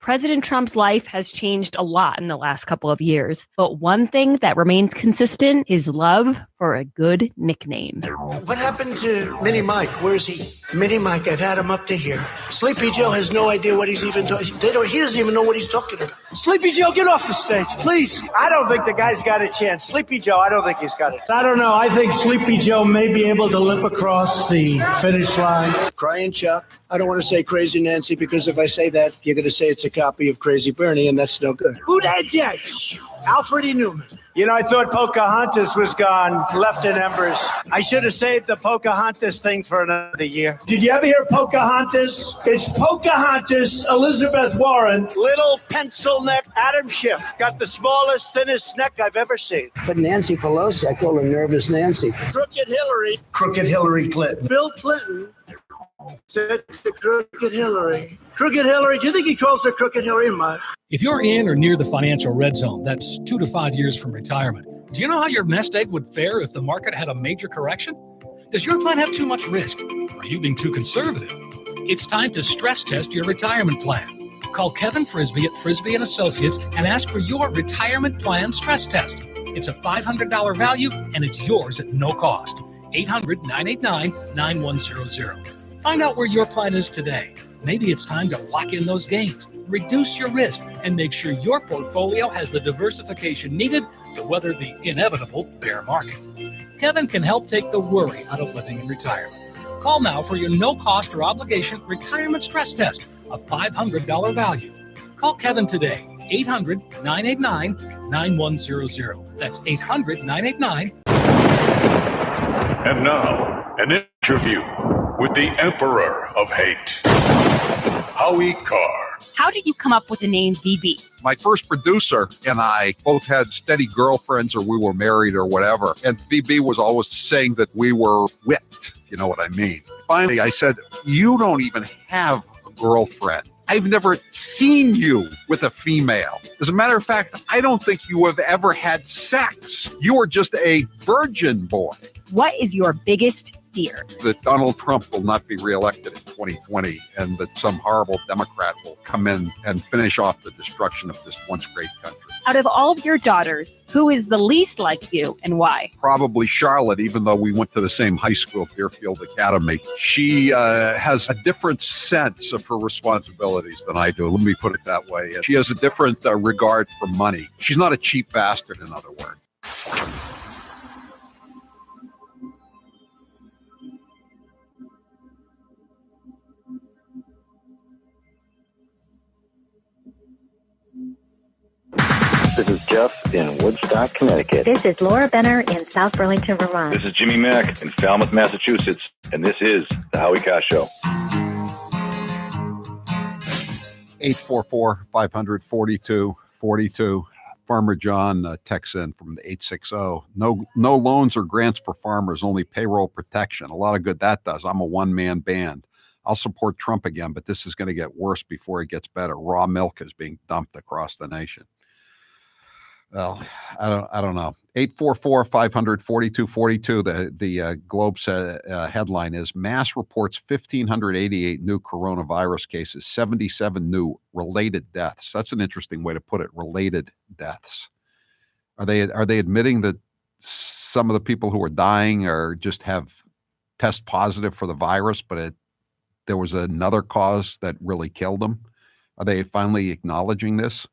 President Trump's life has changed a lot in the last couple of years, but one thing that remains consistent is love for a good nickname. What happened to Mini Mike? Where is he? Mini Mike, I've had him up to here. Sleepy Joe has no idea what he's even talking. He doesn't even know what he's talking about. Sleepy Joe, get off the stage, please. I don't think the guy's got a chance. Sleepy Joe, I don't think he's got it. I don't know. I think Sleepy Joe may be able to limp across the finish line. Crying Chuck. I don't want to say Crazy Nancy because if I say that, you're going to say it's a copy of Crazy Bernie, and that's no good. Who that judge? Alfred E. Newman. I thought Pocahontas was gone, left in embers. I should have saved the Pocahontas thing for another year. Did you ever hear Pocahontas? It's Pocahontas, Elizabeth Warren, little pencil neck Adam Schiff. Got the smallest, thinnest neck I've ever seen. But Nancy Pelosi, I call her Nervous Nancy. Crooked Hillary Clinton. Bill Clinton said to Crooked Hillary. Crooked Hillary, do you think he calls her Crooked Hillary? If you're in or near the financial red zone, that's 2 to 5 years from retirement. Do you know how your nest egg would fare if the market had a major correction? Does your plan have too much risk? Are you being too conservative? It's time to stress test your retirement plan. Call Kevin Frisbee at Frisbee & Associates and ask for your retirement plan stress test. It's a $500 value and it's yours at no cost. 800-989-9100. Find out where your plan is today. Maybe it's time to lock in those gains, reduce your risk, and make sure your portfolio has the diversification needed to weather the inevitable bear market. Kevin can help take the worry out of living in retirement. Call now for your no-cost or obligation retirement stress test, a $500 value. Call Kevin today, 800-989-9100. That's 800-989. And now, an interview with the Emperor of Hate, Howie Carr. How did you come up with the name VB? My first producer and I both had steady girlfriends, or we were married or whatever. And VB was always saying that we were whipped. You know what I mean? Finally, I said, you don't even have a girlfriend. I've never seen you with a female. As a matter of fact, I don't think you have ever had sex. You are just a virgin boy. What is your biggest fear? That Donald Trump will not be reelected in 2020 and that some horrible Democrat will come in and finish off the destruction of this once great country. Out of all of your daughters, who is the least like you and why? Probably Charlotte, even though we went to the same high school, Deerfield Academy. She has a different sense of her responsibilities than I do. Let me put it that way. She has a different regard for money. She's not a cheap bastard, in other words. This is Jeff in Woodstock, Connecticut. This is Laura Benner in South Burlington, Vermont. This is Jimmy Mack in Falmouth, Massachusetts, and this is The Howie Carr Show. 844-500-4242. Farmer John texts in from the 860. No loans or grants for farmers, only payroll protection. A lot of good that does. I'm a one-man band. I'll support Trump again, but this is going to get worse before it gets better. Raw milk is being dumped across the nation. Well, I don't know. 844-500-4242. The Globe's headline is Mass reports 1,588 new coronavirus cases, 77 new related deaths. That's an interesting way to put it. Related deaths. Are they admitting that some of the people who are dying are just have test positive for the virus, but there was another cause that really killed them? Are they finally acknowledging this?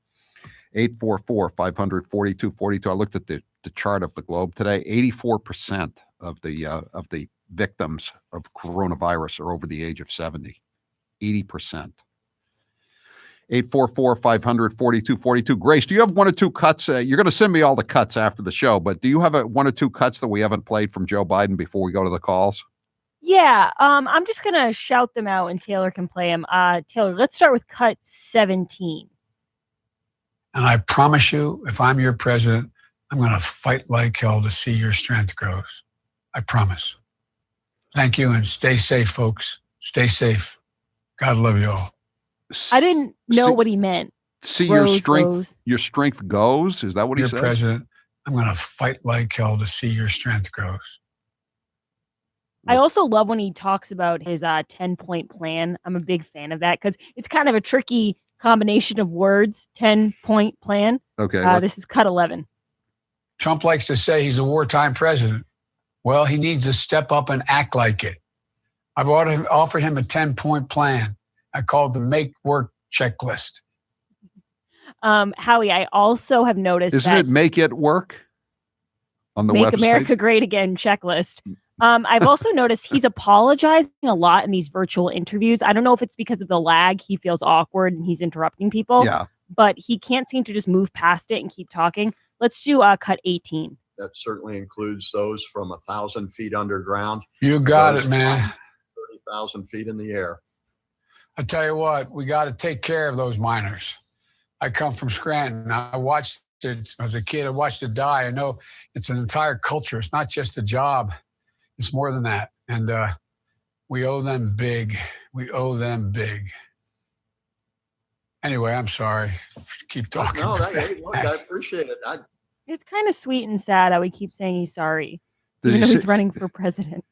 844-500-4242. I looked at the chart of the Globe today. 84% of the victims of coronavirus are over the age of 70. 80%. 844-500-4242. Grace, do you have one or two cuts? You're going to send me all the cuts after the show, but do you have one or two cuts that we haven't played from Joe Biden before we go to the calls? Yeah, I'm just going to shout them out and Taylor can play them. Taylor, let's start with cut 17. And I promise you, if I'm your president, I'm going to fight like hell to see your strength grows. I promise. Thank you, and stay safe, folks. Stay safe. God love you all. I didn't know what he meant. See your strength. Your strength goes. Is that what he said? Your president, I'm going to fight like hell to see your strength grows. I also love when he talks about his 10-point plan. I'm a big fan of that because it's kind of a tricky combination of words. 10-point plan. Okay. This is cut 11. Trump likes to say he's a wartime president. Well, he needs to step up and act like it. I've offered him a 10-point plan. I called the Make Work Checklist. Howie, I also have noticed Isn't it Make It Work on the Make website? America Great Again checklist. I've also noticed he's apologizing a lot in these virtual interviews. I don't know if it's because of the lag. He feels awkward and he's interrupting people. Yeah. But he can't seem to just move past it and keep talking. Let's do cut 18. That certainly includes those from 1,000 feet underground. You got it, man. 30,000 feet in the air. I tell you what, we got to take care of those miners. I come from Scranton. I watched it as a kid. I watched it die. I know it's an entire culture. It's not just a job. It's more than that. And we owe them big. We owe them big. Anyway, I'm sorry. Keep talking. No, look, I appreciate it. It's kind of sweet and sad how he keeps saying he's sorry, Did even you though he's see- running for president.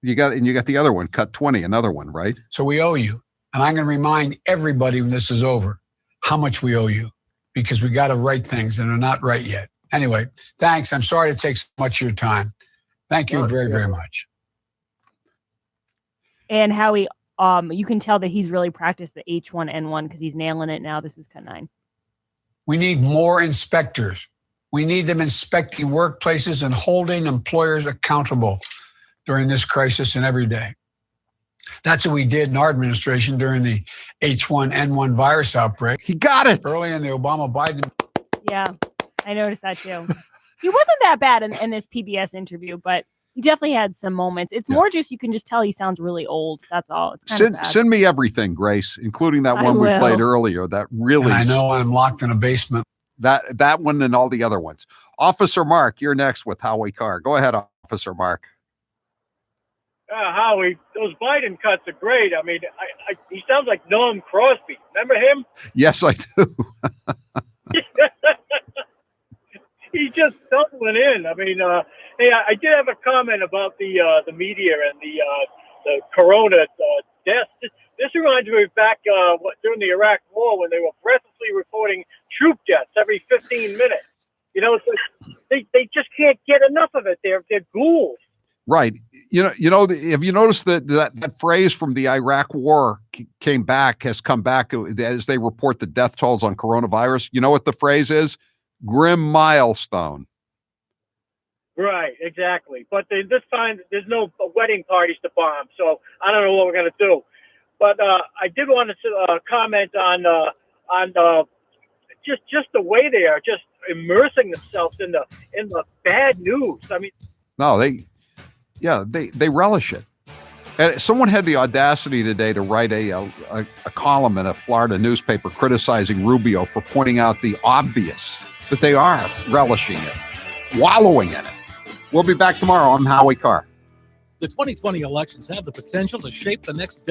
You got the other one, cut 20, another one, right? So we owe you. And I'm going to remind everybody when this is over how much we owe you, because we got to write things and they're not right yet. Anyway, thanks. I'm sorry to take so much of your time. Thank you very, very much. And Howie, you can tell that he's really practiced the H1N1 because he's nailing it now. This is cut 9. We need more inspectors. We need them inspecting workplaces and holding employers accountable during this crisis and every day. That's what we did in our administration during the H1N1 virus outbreak. He got it early in the Obama-Biden. Yeah, I noticed that too. He wasn't that bad in this PBS interview, but he definitely had some moments. It's more just, you can just tell he sounds really old. That's all. It's kind of sad. Send me everything, Grace, including that I one we will. played earlier. That really. And I know I'm locked in a basement. That one and all the other ones. Officer Mark, you're next with Howie Carr. Go ahead, Officer Mark. Howie, those Biden cuts are great. I mean, he sounds like Norm Crosby. Remember him? Yes, I do. He's just stumbling in. I mean, hey, I did have a comment about the media and the corona deaths. This reminds me of back during the Iraq War when they were breathlessly reporting troop deaths every 15 minutes. You know, it's like they just can't get enough of it. They're ghouls. Right. You know. Have you noticed that phrase from the Iraq War has come back as they report the death tolls on coronavirus? You know what the phrase is? Grim milestone. Right, exactly. But this time there's no wedding parties to bomb, so I don't know what we're gonna do. But I did want to comment on just the way they are just immersing themselves in the bad news. I mean, No, they relish it. And someone had the audacity today to write a column in a Florida newspaper criticizing Rubio for pointing out the obvious, that they are relishing it, wallowing in it. We'll be back tomorrow. I'm Howie Carr. The 2020 elections have the potential to shape the next decade.